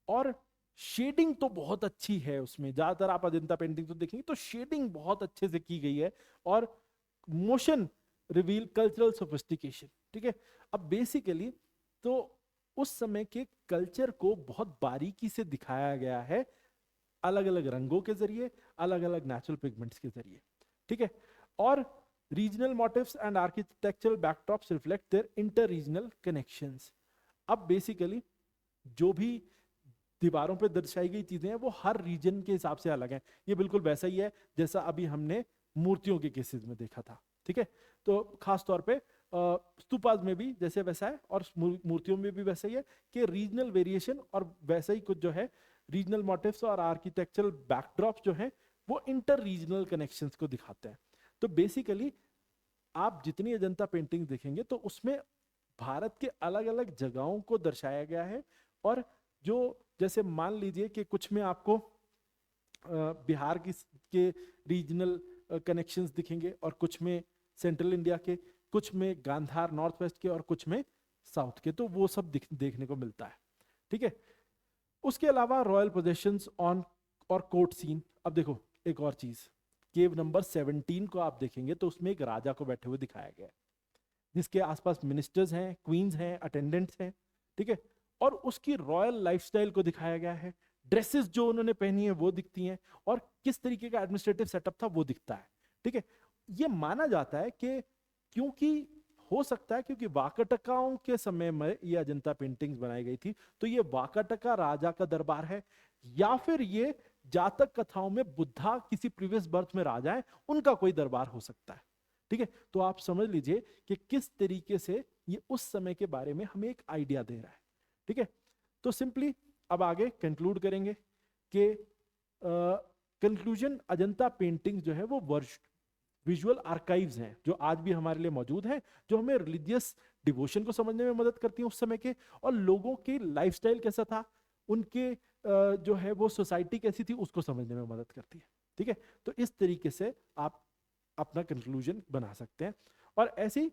Speaker 1: और शेडिंग तो बहुत अच्छी है उसमें, ज्यादातर आप अजंता पेंटिंग तो देखेंगे तो शेडिंग बहुत अच्छे से की गई है, और मोशन रिवील कल्चरल सोफिस्टिकेशन। ठीक है, अब बेसिकली तो उस समय के कल्चर को बहुत बारीकी से दिखाया गया है अलग अलग रंगों के जरिए, अलग अलग नेचुरल पिगमेंट्स के जरिए। ठीक है, और regional motifs and architectural backdrops reflect their inter regional connections. अब बेसिकली जो भी दीवारों पे दर्शाई गई चीजें हैं वो हर रीजन के हिसाब से अलग हैं। ये बिल्कुल वैसा ही है जैसा अभी हमने मूर्तियों के केसेस में देखा था। ठीक है, तो खास तौर पे स्तूपास में भी जैसे वैसा है और मूर्तियों में भी वैसा ही है कि रीजनल वेरिएशन और वैसा ही कुछ जो है रीजनल मोटिव्स और आर्किटेक्चरल बैकड्रॉप्स जो हैं वो इंटर रीजनल कनेक्शंस को दिखाते हैं। तो बेसिकली आप जितनी अजंता पेंटिंग देखेंगे तो उसमें भारत के अलग अलग जगहों को दर्शाया गया है, और जो जैसे मान लीजिए कि कुछ में आपको बिहार के रीजनल कनेक्शंस दिखेंगे और कुछ में सेंट्रल इंडिया के, कुछ में गांधार नॉर्थ वेस्ट के और कुछ में साउथ के, तो वो सब देखने को मिलता है। ठीक है, उसके अलावा रॉयल पोजेशंस ऑन और कोर्ट सीन। अब देखो एक और चीज, केव नंबर 17 को आप देखेंगे तो उसमें एक राजा को बैठे हुए दिखाया गया है जिसके आसपास मिनिस्टर्स हैं, क्वींस हैं, अटेंडेंट्स हैं। ठीक है, और उसकी रॉयल लाइफस्टाइल को दिखाया गया है, ड्रेसेस जो उन्होंने पहनी है वो दिखती हैं, और किस तरीके का एडमिनिस्ट्रेटिव सेटअप था वो दिखता है। ठीक है, ये माना जाता है कि क्योंकि हो सकता है क्योंकि वाकाटकाओं के समय में ये अजंता पेंटिंग्स बनाई गई थी, तो ये वाकाटका राजा का दरबार है, या फिर ये जातक कथाओं में बुद्धा किसी प्रीवियस बर्थ में राजा है उनका कोई दरबार हो सकता है। ठीक है, तो आप समझ लीजिए कि किस तरीके से ये उस समय के बारे में हमें एक आइडिया दे रहा है। ठीक है, तो सिंपली अब आगे कंक्लूड करेंगे कि कंक्लूजन, अजंता पेंटिंग्स जो है वो विजुअल आर्काइव्स हैं जो आज भी हमारे लिए मौजूद हैं, जो हमें रिलीजियस डिवोशन को समझने में मदद करती हैं उस समय के, और लोगों की लाइफस्टाइल कैसा था, उनके जो है वो सोसाइटी कैसी थी उसको समझने में मदद करती है। ठीक है, तो इस तरीके से आप अपना कंक्लूजन बना सकते हैं। और ऐसे ही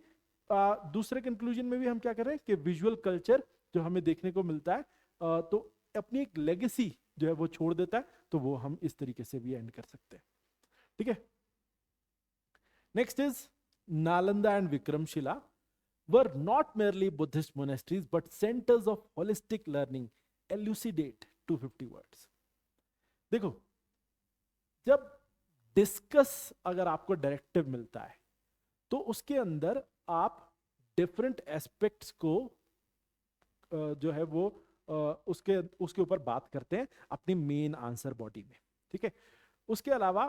Speaker 1: दूसरे कंक्लूजन में भी हम क्या कर रहे हैं कि विजुअल कल्चर जो हमें देखने को मिलता है तो अपनी एक लेगेसी जो है वो छोड़ देता है, तो वो हम इस तरीके से भी एंड कर सकते हैं। ठीक है, next is Nalanda and Vikramshila were not merely Buddhist monasteries but centers of holistic learning. Elucidate 250 words. देखो, जब डिस्कस अगर आपको डायरेक्टिव मिलता है तो उसके अंदर आप डिफरेंट एस्पेक्ट्स को जो है वो उसके उसके ऊपर बात करते हैं अपनी मेन आंसर बॉडी में। ठीक है, उसके अलावा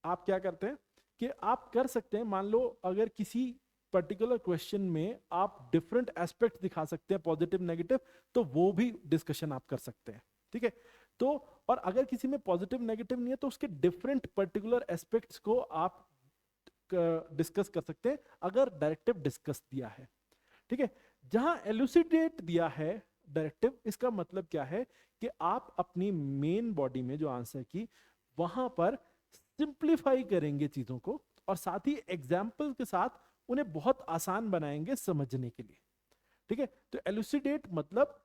Speaker 1: आप क्या करते हैं कि आप कर सकते हैं, मान लो अगर किसी पर्टिकुलर क्वेश्चन में आप डिफरेंट एस्पेक्ट दिखा सकते हैं पॉजिटिव नेगेटिव, तो वो भी डिस्कशन आप कर सकते हैं। ठीक है, तो और अगर किसी में पॉजिटिव नेगेटिव नहीं है तो उसके डिफरेंट पर्टिकुलर एस्पेक्ट्स को आप डिस्कस कर सकते हैं अगर डायरेक्टिव डिस्कस दिया है। ठीक है, जहां एलुसिडेट दिया है डायरेक्टिव, इसका मतलब क्या है कि आप अपनी मेन बॉडी में जो आंसर की वहां पर सिंप्लीफाई करेंगे चीजों को और साथ ही एग्जाम्पल के साथ उन्हें बहुत आसान बनाएंगे समझने के लिए। ठीक है, तो एलुसिडेट मतलब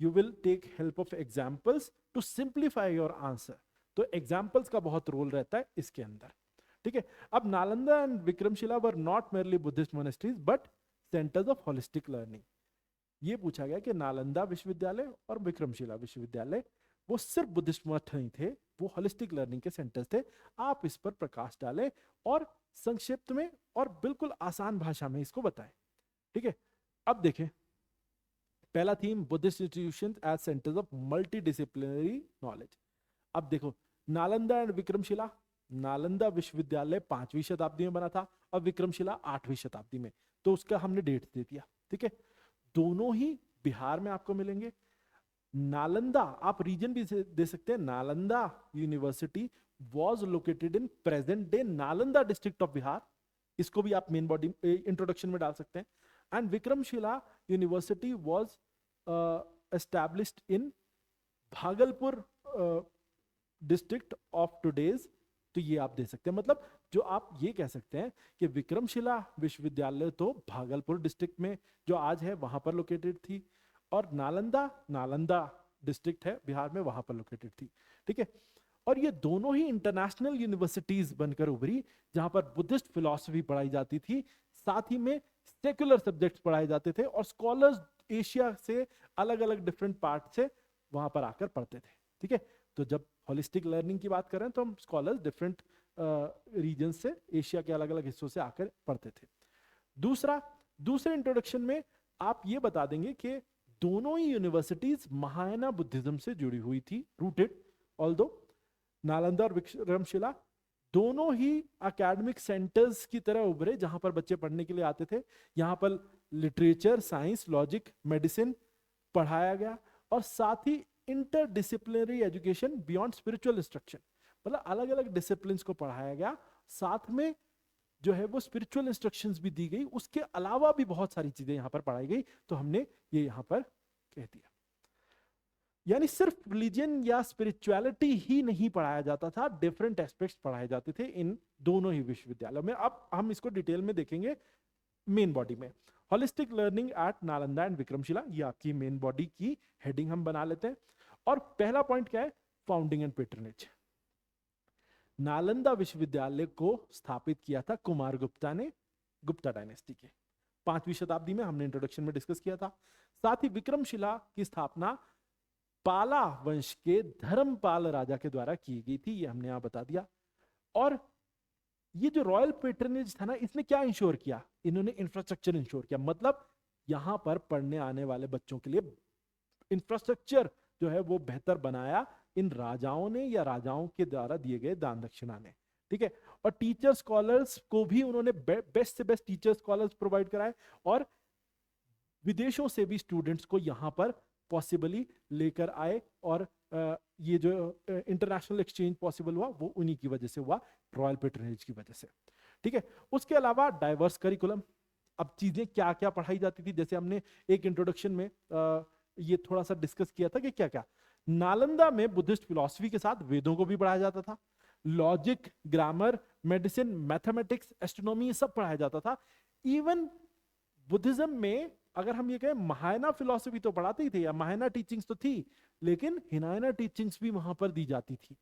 Speaker 1: you will take help of examples to simplify your answer. तो एग्जाम्पल्स का बहुत रोल रहता है इसके अंदर। ठीक है, अब Nalanda and Vikramshila were not merely Buddhist monasteries but centres of holistic learning. ये पूछा गया कि नालंदा विश्वविद्यालय और विक्रमशिला विश्वविद्यालय वो सिर्फ बुद्धिस्ट मठ नहीं थे, वो होलिस्टिक लर्निंग के सेंटर्स थे। आप इस पर प्रकाश डालें और संक्षिप्त में और बिल्कुल आसान भाषा में इसको बताएं। ठीक है, अब देखें पहला theme, Buddhist institutions as centres of multi disciplinary knowledge. अब देखो, नालंदा एंड विक्रमशिला, नालंदा विश्वविद्यालय 5वीं शताब्दी में बना था और विक्रमशिला 8वीं शताब्दी में, तो उसका हमने डेट दे दिया। ठीक है, दोनों ही बिहार में आपको मिलेंगे। नालंदा आप रीजन भी दे सकते हैं, Nalanda university was located in present day Nalanda district of Bihar, इसको भी आप मेन बॉडी इंट्रोडक्शन में डाल सकते हैं। And Vikramshila university was established in Bhagalpur district of today's, तो ये आप दे सकते हैं। मतलब जो आप ये कह सकते हैं कि विक्रमशिला विश्वविद्यालय तो भागलपुर डिस्ट्रिक्ट में जो आज है वहां पर लोकेटेड थी, और नालंदा, नालंदा डिस्ट्रिक्ट है बिहार में, वहां पर लोकेटेड थी। ठीक है, और ये दोनों ही इंटरनेशनल यूनिवर्सिटीज बनकर उभरी जहां पर बुद्धिस्ट फिलॉसफी पढ़ाई जाती थी, साथ ही में सेक्युलर सब्जेक्ट्स पढ़ाए जाते थे और स्कॉलर्स एशिया से अलग अलग डिफरेंट पार्ट से वहां पर आकर पढ़ते थे। ठीक है, तो जब होलिस्टिक लर्निंग की बात करें तो हम स्कॉलर्स डिफरेंट रीजन से, एशिया के अलग अलग हिस्सों से आकर पढ़ते थे। दूसरे इंट्रोडक्शन में आप ये बता देंगे कि दोनों ही यूनिवर्सिटीज महायाना बुद्धिज्म से जुड़ी हुई थी, रूटेड, ऑल्दो नालंदा और विक्रमशिला दोनों ही एकेडमिक सेंटर्स की तरह उभरे जहां पर बच्चे पढ़ने के लिए आते थे। यहां पर लिटरेचर, साइंस, लॉजिक, मेडिसिन पढ़ाया गया और साथ ही interdisciplinary education beyond spiritual instruction, मतलब अलग अलग डिसिप्लिन को पढ़ाया गया, साथ में जो है वो स्पिरिचुअल इंस्ट्रक्शंस भी दी गई, उसके अलावा भी बहुत सारी चीजें यहां पर पढ़ाई गई। तो हमने ये यहां पर कह दिया, यानी सिर्फ रिलीजन या स्पिरिचुअलिटी ही नहीं पढ़ाया जाता था, डिफरेंट एस्पेक्ट्स पढ़ाए जाते थे इन दोनों ही विश्वविद्यालयों में। अब हम इसको डिटेल में देखेंगे मेन बॉडी में। Holistic learning at Nalanda and Vikramshila, ये आपकी मेन बॉडी की हेडिंग हम बना लेते हैं। और पहला पॉइंट क्या है, फाउंडिंग एंड पेट्रनेज। नालंदा विश्वविद्यालय को स्थापित किया था कुमार गुप्ता ने, गुप्ता डायनेस्टी के 5वीं शताब्दी में, हमने इंट्रोडक्शन में डिस्कस किया था। साथ ही विक्रमशिला की स्थापना पाला वंश के धर्मपाल राजा के द्वारा की गई थी, ये हमने यहां बता दिया। और ये जो रॉयल पेट्रनेज था ना, इसने क्या इंश्योर किया, इन्होंने इंफ्रास्ट्रक्चर इंश्योर किया, मतलब यहां पर पढ़ने आने वाले बच्चों के लिए इंफ्रास्ट्रक्चर जो है वो बेहतर बनाया इन राजाओं ने या राजाओं के द्वारा दिए गए दान दक्षिणा ने। ठीक है, और टीचर स्कॉलर्स को भी उन्होंने बेस्ट से बेस्ट टीचर स्कॉलर्स प्रोवाइड कराए और विदेशों से भी स्टूडेंट्स को यहां पर पॉसिबली लेकर आए, और ये जो इंटरनेशनल एक्सचेंज पॉसिबल हुआ वो उन्हीं की वजह से हुआ, रॉयल पेट्रनेज की वजह से। ठीक है, उसके अलावा डाइवर्स करिकुलम। अब चीजें क्या क्या पढ़ाई जाती थी, जैसे हमने एक इंट्रोडक्शन में ये थोड़ा सा डिस्कस किया था कि क्या क्या नालंदा में बुद्धिस्ट फिलॉसफी के साथ वेदों को भी पढ़ाया जाता था, logic, grammar, medicine, mathematics, astronomy, ये सब पढ़ाया जाता था। इवन बुद्धिज्म में अगर हम ये कहें महायाना फिलॉसफी तो पढ़ाते ही थे, या महायाना टीचिंग्स तो थी, लेकिन हिनायना टीचिंग्स भी वहां पर दी जाती थी।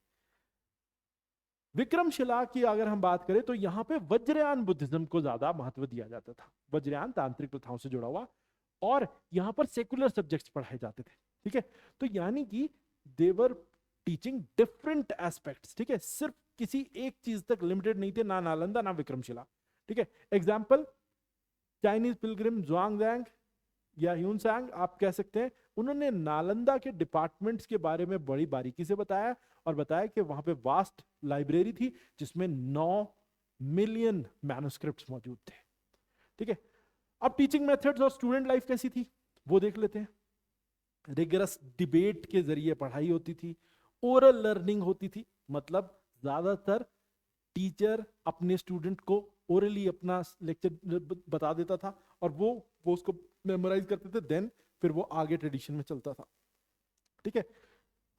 Speaker 1: विक्रमशिला की अगर हम बात करें तो यहाँ पे वज्रयान बुद्धिज्म को ज्यादा महत्व दिया जाता था। वज्रयान तांत्रिक प्रथाओं से जुड़ा हुआ, और यहाँ पर सेकुलर सब्जेक्ट्स पढ़ाए जाते थे। ठीक है, तो यानी कि देवर टीचिंग डिफरेंट एस्पेक्ट्स। ठीक है, सिर्फ किसी एक चीज तक लिमिटेड नहीं थे, ना नालंदा ना विक्रमशिला। ठीक है, एग्जाम्पल चाइनीज पिलग्रिम ज़ुआंगज़ैंग या ह्यूनसांग आप कह सकते हैं, उन्होंने नालंदा के डिपार्टमेंट्स के बारे में बड़ी बारीकी से बताया, और बताया कि वहां पे वास्ट लाइब्रेरी थी जिसमें 9 मिलियन मैन्युस्क्रिप्ट्स मौजूद थे। ठीक है, अब टीचिंग मेथड्स और स्टूडेंट लाइफ कैसी थी वो देख लेते हैं। रिगरस डिबेट के जरिए पढ़ाई होती थी, ओरल लर्निंग होती थी, मतलब ज्यादातर टीचर अपने स्टूडेंट को ओरली अपना लेक्चर बता देता था और वो उसको मेमोराइज करते थे, देन फिर वो आगे ट्रेडिशन में चलता था। ठीक है,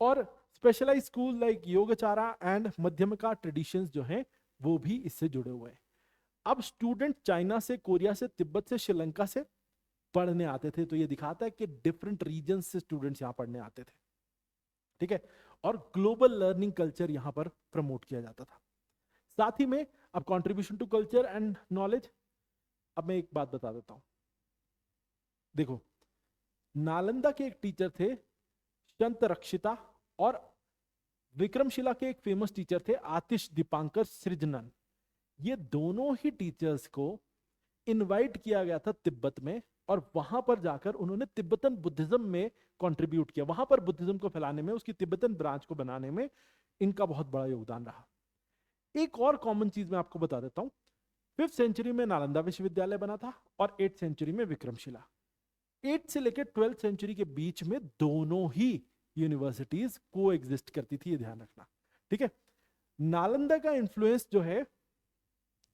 Speaker 1: और specialise school like Yogachara and Madhyamaka traditions जो हैं वो भी इससे जुड़े हुए हैं। अब स्टूडेंट चाइना से, कोरिया से, तिब्बत से, श्रीलंका से पढ़ने आते थे, तो ये दिखाता है कि डिफरेंट रीजन से स्टूडेंट्स यहाँ पढ़ने आते थे। ठीक है, और ग्लोबल लर्निंग कल्चर यहाँ पर प्रमोट किया जाता था। साथ ही में अब contribution to culture and knowledge, अब मैं एक बात बता देता हूं। देखो, नालंदा के एक टीचर थे संत रक्षिता, और विक्रमशिला के एक फेमस टीचर थे आतिश दीपांकर सृजनन। ये दोनों ही टीचर्स को इनवाइट किया गया था तिब्बत में, और वहां पर जाकर उन्होंने तिब्बतन बुद्धिज्म में कंट्रीब्यूट किया। वहां पर बुद्धिज्म को फैलाने में, उसकी तिब्बतन ब्रांच को बनाने में इनका बहुत बड़ा योगदान रहा। एक और कॉमन चीज मैं आपको बता देता हूं, 5th सेंचुरी में नालंदा विश्वविद्यालय बना था और 8th सेंचुरी में विक्रमशिला। 8th से लेकर 12th सेंचुरी के बीच में दोनों ही यूनिवर्सिटीज को एग्जिस्ट करती थी, ये ध्यान रखना। ठीक है, नालंदा का इन्फ्लुएंस जो है,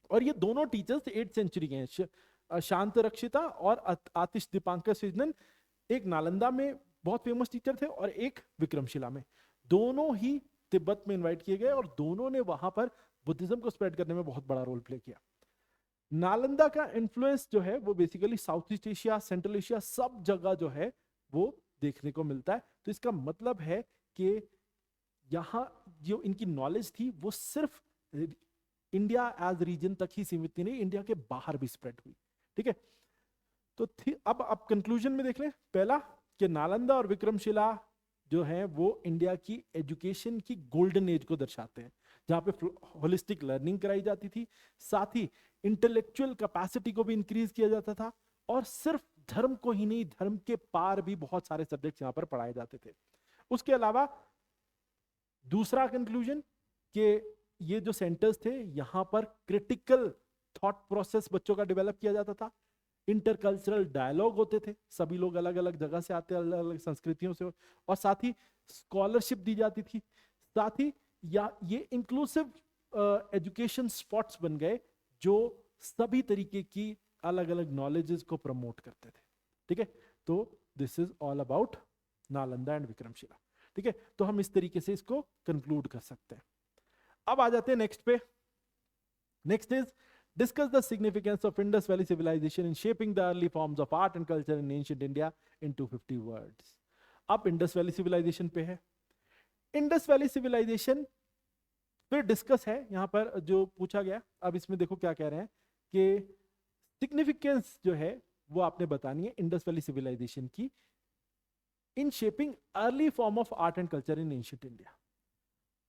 Speaker 1: और ये दोनों टीचर्स 8th सेंचुरी के हैं, शांत रक्षिता और आतिश दीपांकर सृजनन, एक नालंदा में बहुत फेमस टीचर थे और एक विक्रमशिला में। दोनों ही तिब्बत में इनवाइट किए गए और दोनों ने वहां पर बुद्धिज्म को स्प्रेड करने में बहुत बड़ा रोल प्ले किया। नालंदा का इन्फ्लुएंस जो है वो basically south east Asia, central Asia, सब जगह जो है वो देखने को मिलता है। तो इसका मतलब है कि यहाँ जो इनकी नॉलेज थी वो सिर्फ इंडिया एज रीजन तक ही सीमित नहीं, इंडिया के बाहर भी स्प्रेड हुई। ठीक है, तो अब आप कंक्लूजन में देख लें। पहला कि नालंदा और विक्रमशिला जो है वो इंडिया की एजुकेशन की गोल्डन एज को दर्शाते हैं, जहां पे होलिस्टिक लर्निंग कराई जाती थी, साथ ही इंटेलेक्चुअल कैपेसिटी को भी इंक्रीज किया जाता था, और सिर्फ धर्म को ही नहीं, धर्म के पार भी बहुत सारे सब्जेक्ट्स यहां पर पढ़ाए जाते थे। उसके अलावा दूसरा कंक्लूजन कि ये जो सेंटर्स थे यहां पर क्रिटिकल थॉट प्रोसेस बच्चों का डेवलप किया जाता था, इंटरकल्चरल डायलॉग होते थे, सभी लोग अलग अलग जगह से आते, अलग अलग संस्कृतियों से, और साथ ही स्कॉलरशिप दी जाती थी। साथ ही या ये इंक्लूसिव एजुकेशन स्पॉट्स बन गए जो सभी तरीके की अलग अलग नॉलेजेस को प्रमोट करते थे। ठीक है, तो this is all about Nalanda and Vikramshila. ठीक है, तो हम इस तरीके से इसको कंक्लूड कर सकते हैं। अब आ जाते हैं नेक्स्ट पे। Next is discuss the significance of Indus Valley civilization in shaping the early forms of art and culture in ancient India in 250 words. अब इंडस वैली सिविलाइजेशन पे है। इंडस वैली सिविलाइजेशन फिर डिस्कस है यहाँ पर जो पूछा गया। अब इसमें देखो क्या कह रहे हैं कि सिग्निफिकेंस जो है वो आपने बतानी है इंडस वैली सिविलाइजेशन की in shaping early form of art and culture in ancient India.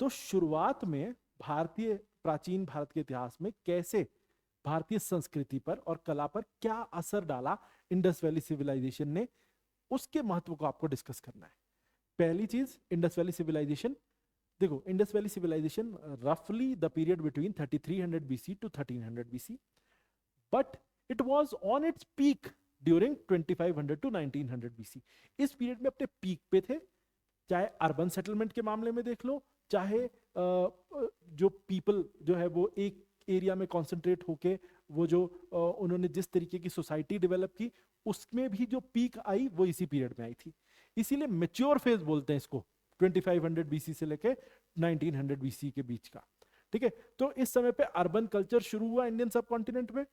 Speaker 1: तो शुरुआत में भारतीय प्राचीन भारत के इतिहास में कैसे भारतीय संस्कृति पर और कला पर क्या असर डाला इंडस वैली सिविलाइजेशन ने, उसके महत्व को आपको डिस्कस करना है। पहली चीज, इंडस वैली सिविलाइजेशन। देखो, इंडस वैली सिविलाइजेशन रफली the period between 3300 BC to 1300 BC, but it was on its peak during 2500 to 1900 BC। इस पीरियड में अपने पीक पे थे, चाहे अर्बन सेटलमेंट के मामले में देख लो, चाहे जो पीपल जो है वो एक एरिया में कॉन्सेंट्रेट होके वो जो उन्होंने जिस तरीके की सोसाइटी डेवलप की, उसमें भी जो पीक आई वो इसी पीरियड में आई थी। इसीलिए मैच्योर फेज बोलते हैं इसको, 2500 बीसी से लेके 1900 बीसी के बीच का। ठीक है, तो इस समय पे अर्बन कल्चर शुरू हुआ इंडियन सब कॉन्टिनेंट में।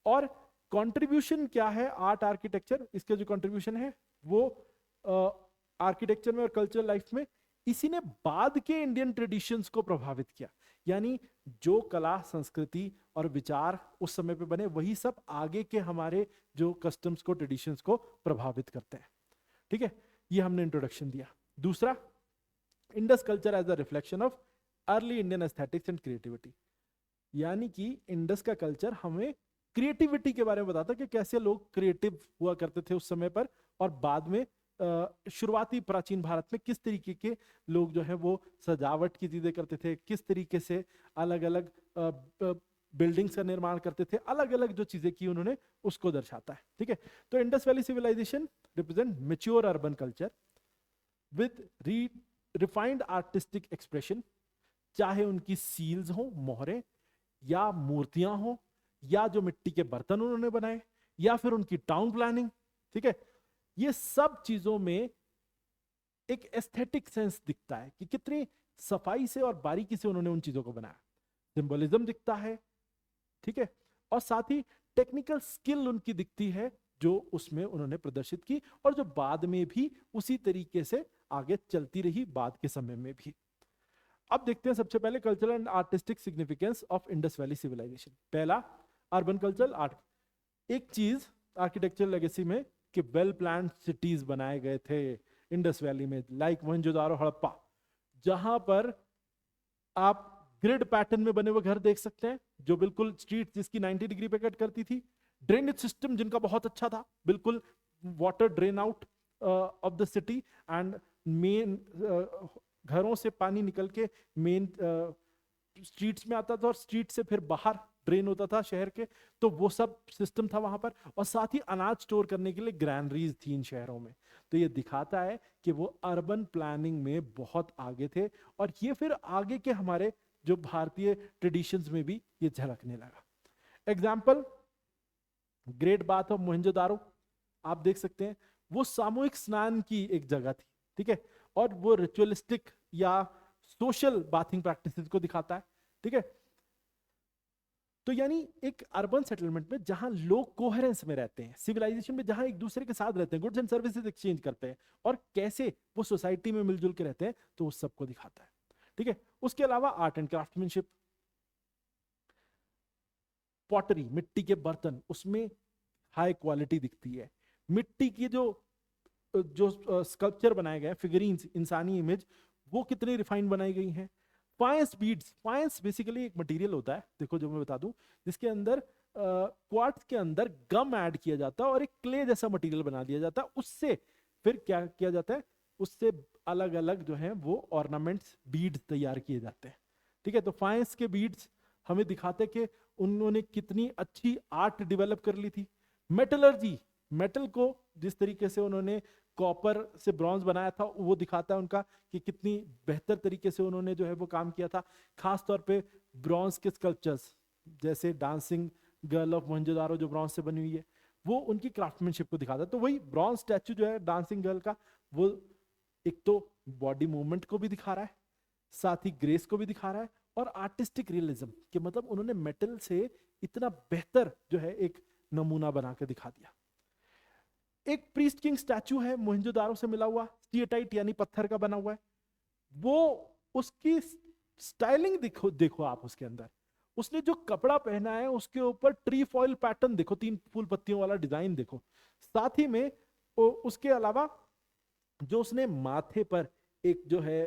Speaker 1: और कंट्रीब्यूशन क्या है आर्ट आर्किटेक्चर, इसके जो कंट्रीब्यूशन है वो आर्किटेक्चर में और कल्चरल लाइफ में इसी ने बाद के इंडियन ट्रेडिशंस को प्रभावित किया। यानी जो कला संस्कृति और विचार उस समय पे बने वही सब आगे के हमारे जो कस्टम्स को ट्रेडिशंस को प्रभावित करते हैं। ठीक है, ये हमने इंट्रोडक्शन दिया। दूसरा, Indus culture as a reflection of early Indian aesthetics and creativity. यानी कि इंडस का कल्चर हमें क्रिएटिविटी के बारे में बताता कि कैसे लोग क्रिएटिव हुआ करते थे उस समय पर, और बाद में शुरुआती प्राचीन भारत में किस तरीके के लोग जो है वो सजावट की चीजें करते थे, किस तरीके से अलग अलग बिल्डिंग्स का निर्माण करते थे, अलग अलग जो चीजें की उन्होंने, उसको दर्शाता है। ठीक है, तो Indus Valley civilisation represent mature urban culture with refined artistic expression, चाहे उनकी सील्स हो, मोहरें, या मूर्तियां हो, या जो मिट्टी के बर्तन उन्होंने बनाए, या फिर उनकी टाउन प्लानिंग। ठीक है, ये सब चीजों में एक एस्थेटिक सेंस दिखता है कि कितनी सफाई से और बारीकी से उन्होंने उन चीजों को बनाया। सिंबलिज्म दिखता है, ठीक है, और साथ ही टेक्निकल स्किल उनकी दिखती है जो उसमें उन्होंने प्रदर्शित की, और जो बाद में भी उसी तरीके से आगे चलती रही बाद के समय में भी। अब देखते हैं सबसे पहले cultural and artistic significance of Indus Valley civilisation. पहला, अर्बन कल्चरल आर्ट। एक चीज आर्किटेक्चरल लेगेसी में कि वेल प्लान्ड सिटीज बनाए गए थे इंडस वैली में, लाइक मोहनजोदारो, हड़प्पा, जहां पर आप ग्रिड पैटर्न में बने हुए घर देख सकते हैं, जो बिल्कुल स्ट्रीट जिसकी 90 डिग्री पे कट करती थी, ड्रेनेज सिस्टम जिनका बहुत अच्छा था, बिल्कुल water drain out of the city, and main घरों से पानी निकल के मेन स्ट्रीट्स में आता था और स्ट्रीट से फिर बाहर ड्रेन होता था शहर के, तो वो सब सिस्टम था वहां पर। और साथ ही अनाज स्टोर करने के लिए ग्रैनरीज थी इन शहरों में। तो ये दिखाता है कि वो अर्बन प्लानिंग में बहुत आगे थे, और ये फिर आगे के हमारे जो भारतीय ट्रेडिशंस में भी ये झलकने लगा। Example, great bath of Mohenjodaro आप देख सकते हैं, वो सामूहिक स्नान की एक जगह थी। ठीक है, और वो रिचुअलिस्टिक या सोशल बाथिंग प्रैक्टिसेस को दिखाता है। ठीक है, तो यानी एक अर्बन सेटलमेंट में जहां लोग कोहेरेंस में रहते हैं, सिविलाइजेशन में जहां एक दूसरे के साथ रहते हैं, गुड्स एंड सर्विसेज एक्सचेंज करते हैं, और कैसे वो सोसाइटी में मिलजुल के रहते हैं, तो उस सबको दिखाता है। ठीक है, उसके अलावा आर्ट एंड क्राफ्टमैनशिप, पॉटरी, मिट्टी के बर्तन, उसमें हाई क्वालिटी दिखती है। मिट्टी की जो स्कल्पचर बनाए गए, फिगरीन्स, इंसानी इमेज, वो कितनी रिफाइंड बनाई गई हैं। फाइंस बीड्स, फाइंस बेसिकली एक मटेरियल होता है, देखो जो मैं बता दूं, जिसके अंदर क्वार्ट्ज के अंदर गम ऐड किया जाता है और एक क्ले जैसा मटेरियल बना दिया जाता है। उससे फिर क्या किया जाता है, उससे अलग अलग जो है वो ऑर्नामेंट्स, बीड्स तैयार किए जाते हैं। ठीक है, तो फाइंस के बीड्स हमें दिखाते कि उन्होंने कितनी अच्छी आर्ट डेवलप कर ली थी। मेटलर्जी, मेटल को जिस तरीके से उन्होंने कॉपर से ब्रॉन्ज बनाया था, वो दिखाता है उनका कि कितनी बेहतर तरीके से उन्होंने जो है वो काम किया था। खास तौर पे ब्रॉन्ज के स्कल्पचर्स, जैसे डांसिंग गर्ल ऑफ मोहनजोदारो जो ब्रॉन्ज से बनी हुई है, वो उनकी क्राफ्टमैनशिप को दिखाता है। तो वही ब्रॉन्ज स्टैचू जो है डांसिंग गर्ल का, वो एक तो बॉडी मूवमेंट को भी दिखा रहा है, साथ ही ग्रेस को भी दिखा रहा है, और आर्टिस्टिक रियलिज्म कि मतलब उन्होंने मेटल से इतना बेहतर जो है एक नमूना बना के दिखा दिया। एक प्रीस्ट किंग स्टैचू है मोहनजोदारो से मिला हुआ, स्टीएटाइट यानी पत्थर का बना हुआ है। वो उसकी स्टाइलिंग देखो आप उसके अंदर, उसने जो कपड़ा पहना है उसके ऊपर ट्री फॉइल पैटर्न देखो, 3 फूल पत्तियों वाला डिजाइन देखो। साथ ही में उसके अलावा जो उसने माथे पर एक जो है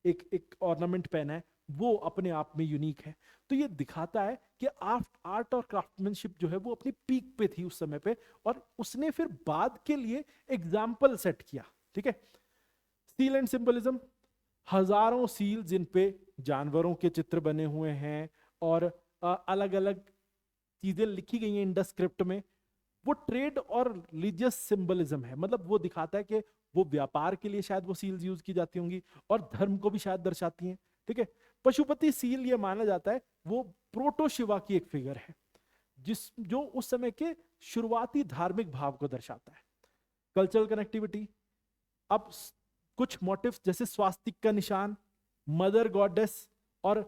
Speaker 1: एक ऑर्नामेंट पहना है, वो अपने आप में यूनिक है। तो ये दिखाता है कि आर्ट और क्राफ्टमैनशिप जो है वो अपनी पीक पे थी उस समय पे, और उसने फिर बाद के लिए एग्जाम्पल सेट किया। ठीक है, सील एंड सिंबलिज्म, हजारों सील जिन पे जानवरों के चित्र बने हुए हैं और अलग अलग चीजें लिखी गई हैं इंडस स्क्रिप्ट में, वो ट्रेड और रिलीजियस सिंबलिज्म है। मतलब वो दिखाता है कि वो व्यापार के लिए शायद वो सील्स यूज की जाती होंगी, और धर्म को भी शायद दर्शाती हैं। ठीक है, पशुपति सील ये माना जाता है वो प्रोटो शिवा की एक फिगर है, जो उस समय के शुरुआती धार्मिक भाव को दर्शाता है। कल्चरल कनेक्टिविटी, अब कुछ मोटिव्स जैसे स्वास्तिक का निशान, मदर गॉडेस और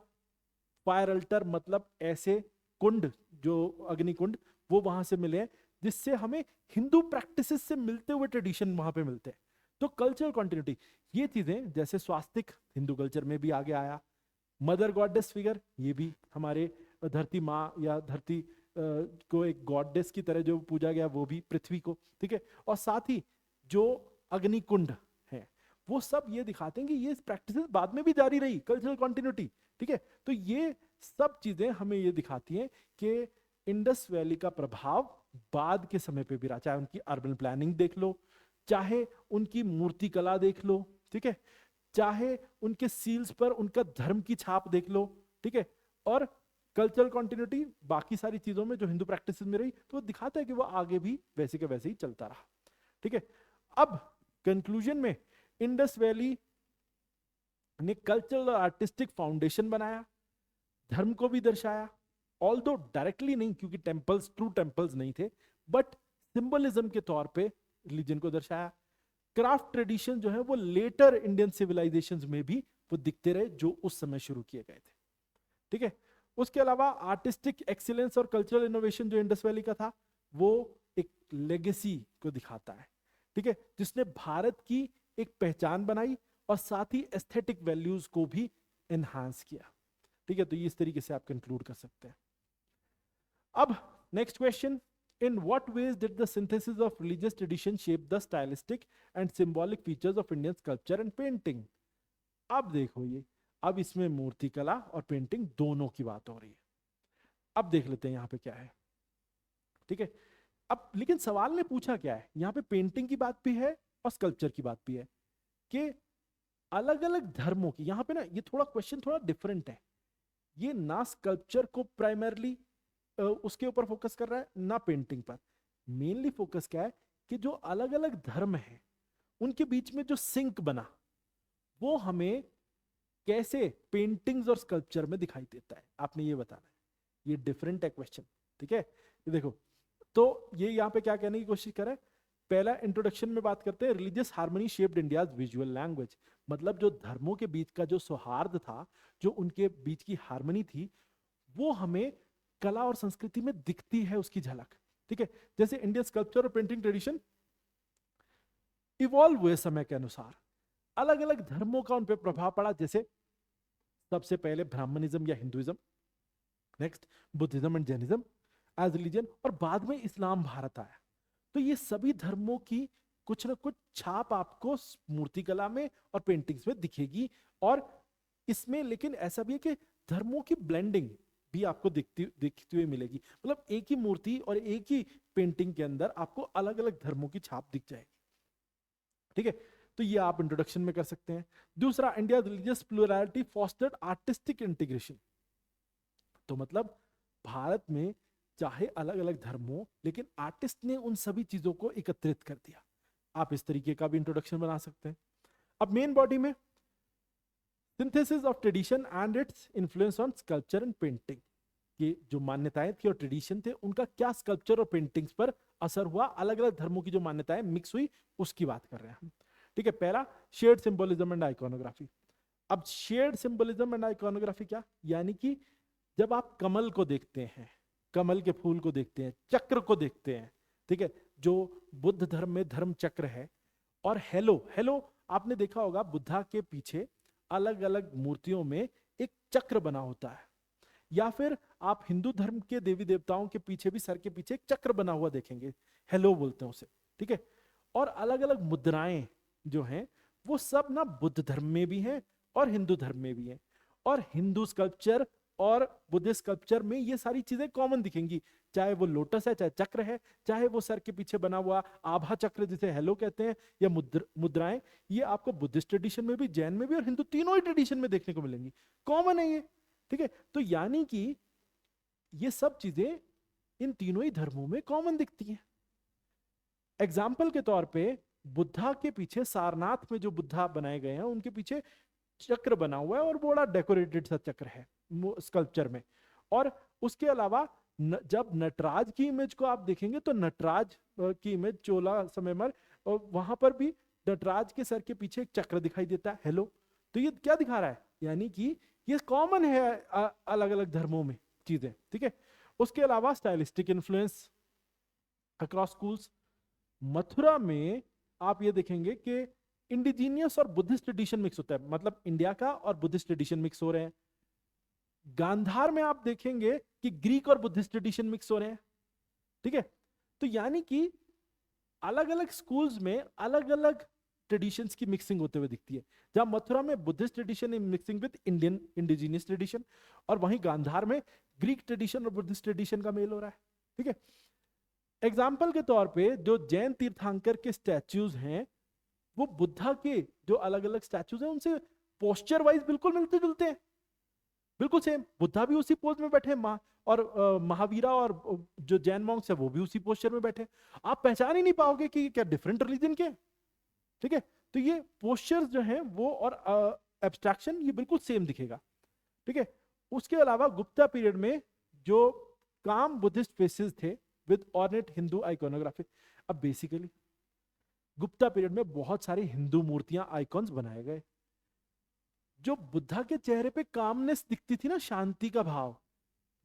Speaker 1: फायर अल्टर, मतलब ऐसे कुंड जो अग्नि कुंड वो वहां से मिले हैं, जिससे हमें हिंदू प्रैक्टिसेस से मिलते हुए ट्रेडिशन वहां पे मिलते हैं। तो कल्चरल कंटिन्यूटी, ये चीजें जैसे स्वास्तिक हिंदू कल्चर में भी आगे आया, मदर गॉडेस फिगर ये भी हमारे धरती माँ या धरती को एक गॉडेस की तरह जो पूजा गया वो भी पृथ्वी को, ठीक है। और साथ ही जो अग्निकुंड है वो सब ये दिखाते हैं कि ये प्रैक्टिसेस बाद में भी जारी रही, कल्चरल कंटिन्यूटी, ठीक है। तो ये सब चीजें हमें ये दिखाती हैं कि इंडस वैली का प्रभाव बाद के समय पे भी रहा, चाहे उनकी अर्बन प्लानिंग देख लो, चाहे उनकी मूर्ति कला देख लो, ठीक है, चाहे उनके सील्स पर उनका धर्म की छाप देख लो, ठीक है। और कल्चरल कंटिन्यूटी बाकी सारी चीजों में जो हिंदू प्रैक्टिसेस में रही, तो वो दिखाता है कि वो आगे भी वैसे के वैसे ही चलता रहा, ठीक है। अब कंक्लूजन में इंडस वैली ने कल्चरल और आर्टिस्टिक फाउंडेशन बनाया, धर्म को भी दर्शाया, ऑल्दो डायरेक्टली नहीं क्योंकि टेम्पल्स ट्रू टेम्पल्स नहीं थे, बट सिंबलिज्म के तौर पे रिलीजन को दर्शाया। क्राफ्ट ट्रेडिशन जो है वो लेटर इंडियन सिविलाइजेशंस में भी वो दिखते रहे जो उस समय शुरू किए गए थे, ठीक है। उसके अलावा आर्टिस्टिक एक्सीलेंस और कल्चरल इनोवेशन जो इंडस वैली का था वो एक लेगेसी को दिखाता है, ठीक है, जिसने भारत की एक पहचान बनाई और साथ ही एस्थेटिक वैल्यूज को भी एनहांस किया, ठीक है। तो इस तरीके से आप कंक्लूड कर सकते हैं। अब next question, in what ways did the synthesis of religious tradition shape the stylistic and symbolic features of Indian sculpture and painting? अब देखो ये, अब इसमें मूर्ति कला और पेंटिंग दोनों की बात हो रही है। अब देख लेते हैं यहाँ पे क्या है, ठीक है। अब लेकिन सवाल ने पूछा क्या है, यहाँ पे पेंटिंग की बात भी है और स्कल्पचर की बात भी है कि अलग अलग धर्मों की, यहाँ पे ना ये थोड़ा क्वेश्चन थोड़ा डिफरेंट है, ये ना स्कल्पचर को प्राइमरली उसके ऊपर फोकस कर रहा है ना पेंटिंग पर, मेनली फोकस क्या है कि जो अलग अलग धर्म है उनके बीच में जो सिंक बना वो हमें कैसे पेंटिंग्स और स्कल्पचर में दिखाई देता है, आपने ये बताना है। ये डिफरेंट है क्वेश्चन, ठीक है। ये देखो, तो ये यहाँ पे क्या कहने की कोशिश कर रहा है, पहला इंट्रोडक्शन में बात करते हैं, religious harmony shaped India's visual language, मतलब जो धर्मों के बीच का जो सौहार्द था, जो उनके बीच की हार्मनी थी, वो हमें कला और संस्कृति में दिखती है उसकी झलक, ठीक है। जैसे इंडियन स्कल्पचर और पेंटिंग ट्रेडिशन इवॉल्व हुए समय के अनुसार, अलग अलग धर्मों का उन पर प्रभाव पड़ा, जैसे सबसे पहले ब्राह्मणिज्म या Hinduism, next Buddhism and Jainism as religion, और बाद में इस्लाम भारत आया। तो ये सभी धर्मों की कुछ ना कुछ छाप आपको मूर्तिकला में और पेंटिंग्स में दिखेगी, और इसमें लेकिन ऐसा भी है कि धर्मों की ब्लेंडिंग भी आपको दिखती हुई मिलेगी, मतलब एक ही मूर्ति और एक ही पेंटिंग के अंदर आपको अलग अलग धर्मों की छाप दिख जाएगी, ठीक है। तो ये आप इंट्रोडक्शन में कर सकते हैं। दूसरा, इंडिया रिलीजियस प्लुरैलिटी फॉस्टर्ड आर्टिस्टिक इंटीग्रेशन, तो मतलब भारत में चाहे अलग अलग धर्म हो लेकिन आर्टिस्ट ने उन सभी चीजों को एकत्रित कर दिया, आप इस तरीके का भी इंट्रोडक्शन बना सकते हैं। अब मेन बॉडी में synthesis of tradition and its influence on sculpture and painting, कि जो मान्यताएं थी और ट्रेडिशन थे उनका क्या स्कल्पचर और पेंटिंग्स पर असर हुआ, अलग अलग धर्मों की जो मान्यताएं मिक्स हुई उसकी बात कर रहे हैं हम, ठीक है। पहला, शेयर्ड सिंबोलिज्म एंड आइकॉनोग्राफी। अब शेयर्ड सिंबोलिज्म एंड आइकॉनोग्राफी क्या, यानी कि जब आप कमल को देखते हैं, कमल के फूल को देखते हैं, चक्र को देखते हैं, ठीक है, जो बुद्ध धर्म में धर्म चक्र है, और हेलो आपने देखा होगा बुद्धा के पीछे अलग अलग मूर्तियों में एक चक्र बना होता है, या फिर आप हिंदू धर्म के देवी देवताओं के पीछे भी सर के पीछे एक चक्र बना हुआ देखेंगे, हेलो बोलते हैं उसे, ठीक है। और अलग अलग मुद्राएं जो हैं वो सब ना बुद्ध धर्म में भी हैं और हिंदू धर्म में भी हैं, और हिंदू स्कल्पचर और बुद्धिस्ट स्कल्पचर में ये सारी चीजें कॉमन दिखेंगी, चाहे वो लोटस है, चाहे चक्र है, चाहे वो सर के पीछे बना हुआ आभा चक्र जिसे हेलो कहते हैं, या मुद्राएं, ये आपको बुद्धिस्ट ट्रेडिशन में भी, जैन में भी और हिंदू तीनों ही ट्रेडिशन में देखने को मिलेंगी, कॉमन है ये, ठीक है। तो यानी कि ये सब चीजें इन तीनों ही धर्मों में कॉमन दिखती हैं। एग्जाम्पल के तौर पे बुद्धा के पीछे, सारनाथ में जो बुद्धा बनाए गए हैं उनके पीछे चक्र बना हुआ है और बड़ा डेकोरेटेड सा चक्र है स्कल्पचर में। और उसके अलावा जब नटराज की इमेज को आप देखेंगे तो नटराज की इमेज चोला संगमरमर, और वहां पर भी नटराज के सर के पीछे एक चक्र दिखाई देता है, हेलो। तो ये क्या दिखा रहा है, यानी कि ये कॉमन है अलग अलग धर्मों में चीजें, ठीक है। उसके अलावा stylistic influence across schools. Mathura में आप ये देखेंगे कि इंडिजीनियस और बुद्धिस्ट ट्रेडिशन मिक्स होता है, मतलब इंडिया का और बुद्धिस्ट ट्रेडिशन मिक्स हो रहे हैं। गांधार में आप देखेंगे कि ग्रीक और बुद्धिस्ट ट्रेडिशन मिक्स हो रहे हैं, ठीक है। तो यानी कि अलग अलग स्कूल्स में अलग अलग ट्रेडिशंस की मिक्सिंग होते हुए दिखती है, जहां मथुरा में Buddhist tradition in mixing with Indian indigenous tradition, और वहीं गांधार में ग्रीक ट्रेडिशन और बुद्धिस्ट ट्रेडिशन का मेल हो रहा है, ठीक है। एग्जाम्पल के तौर पे जो जैन तीर्थंकर के स्टैच्यूज हैं, वो बुद्धा के जो अलग अलग स्टैच्यूज हैं उनसे पोस्चर वाइज बिल्कुल मिलते जुलते हैं, बिल्कुल सेम। बुद्धा भी उसी पोज में बैठे, और महावीरा और जो जैन मॉन्क्स है वो भी उसी पोस्चर में बैठे। आप पहचान ही नहीं पाओगे कि क्या डिफरेंट रिलीजन के, ठीक है। तो ये पोस्चर्स जो हैं वो और एब्स्ट्रैक्शन ये बिल्कुल सेम दिखेगा, ठीक है। उसके अलावा गुप्ता पीरियड में जो काम बुद्धिस्ट फेसेस थे विद ऑर्नेट हिंदू आइकोनोग्राफी। अब बेसिकली गुप्ता पीरियड में बहुत सारी हिंदू मूर्तियां, आइकॉन्स बनाए गए। जो बुद्धा के चेहरे पे कामनेस दिखती थी ना, शांति का भाव,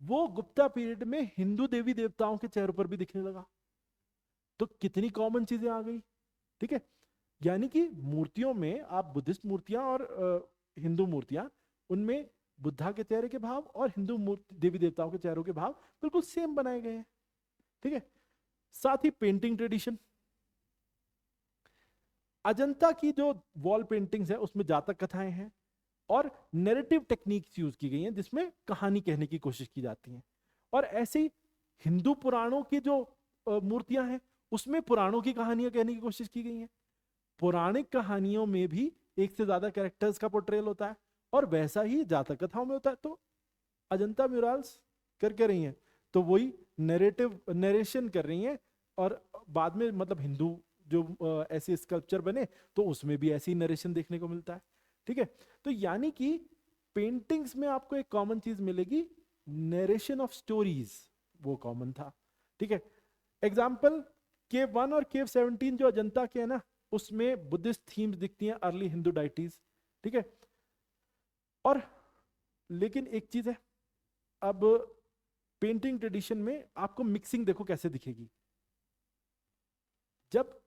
Speaker 1: वो गुप्ता पीरियड में हिंदू देवी देवताओं के चेहरों पर भी दिखने लगा। तो कितनी कॉमन चीजें आ गई, ठीक है। यानी कि मूर्तियों में आप बुद्धिस्ट मूर्तियां और हिंदू मूर्तियां, उनमें बुद्धा के चेहरे के भाव और हिंदू मूर्ति देवी देवताओं के चेहरों के भाव बिल्कुल सेम बनाए गए हैं, ठीक है। साथ ही पेंटिंग ट्रेडिशन, अजंता की जो वॉल पेंटिंग्स है उसमें जातक कथाएं हैं और नैरेटिव टेक्निक्स यूज की गई हैं, जिसमें कहानी कहने की कोशिश की जाती है। और ऐसे ही हिंदू पुराणों की जो मूर्तियां हैं उसमें पुराणों की कहानियां कहने की कोशिश की गई हैं। पौराणिक कहानियों में भी एक से ज्यादा कैरेक्टर्स का पोर्ट्रेल होता है, और वैसा ही जातक कथाओं में होता है। तो अजंता म्यूरल्स कर रही हैं तो वही नैरेटिव नरेशन कर रही हैं, और बाद में मतलब हिंदू जो ऐसे स्कल्पचर बने तो उसमें भी ऐसी नरेशन देखने को मिलता है, ठीक है। तो यानी कि पेंटिंग्स में आपको एक कॉमन चीज मिलेगी, नरेशन ऑफ स्टोरीज, वो कॉमन था, ठीक है। एग्जाम्पल केव 1 और केव 17 जो अजंता के है ना, उसमें बुद्धिस्ट थीम्स दिखती हैं, अर्ली हिंदू डाइटीज, ठीक है। और लेकिन एक चीज है, अब पेंटिंग ट्रेडिशन में आपको मिक्सिंग देखो कैसे दिखेगी। जब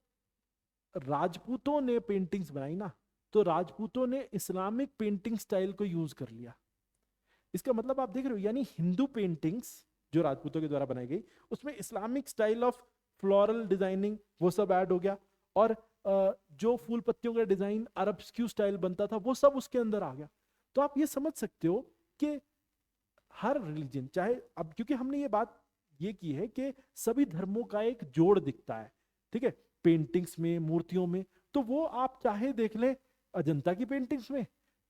Speaker 1: राजपूतों ने पेंटिंग्स बनाई ना, तो राजपूतों ने इस्लामिक पेंटिंग स्टाइल को यूज कर लिया। इसका मतलब आप देख रहे हो, यानी हिंदू पेंटिंग्स जो राजपूतों के द्वारा बनाई गई, उसमें Islamic style of floral designing वो सब ऐड हो गया, और जो फूल पत्तियों का डिजाइन अरब्स्क्यू स्टाइल बनता था वो सब उसके अंदर आ गया। तो आप ये समझ सकते हो कि हर रिलीजन, चाहे अब क्योंकि हमने ये बात ये की है कि सभी धर्मों का एक जोड़ दिखता है, ठीक है, पेंटिंग्स में, मूर्तियों में। तो वो आप चाहे देख लें अजंता की पेंटिंग्स में,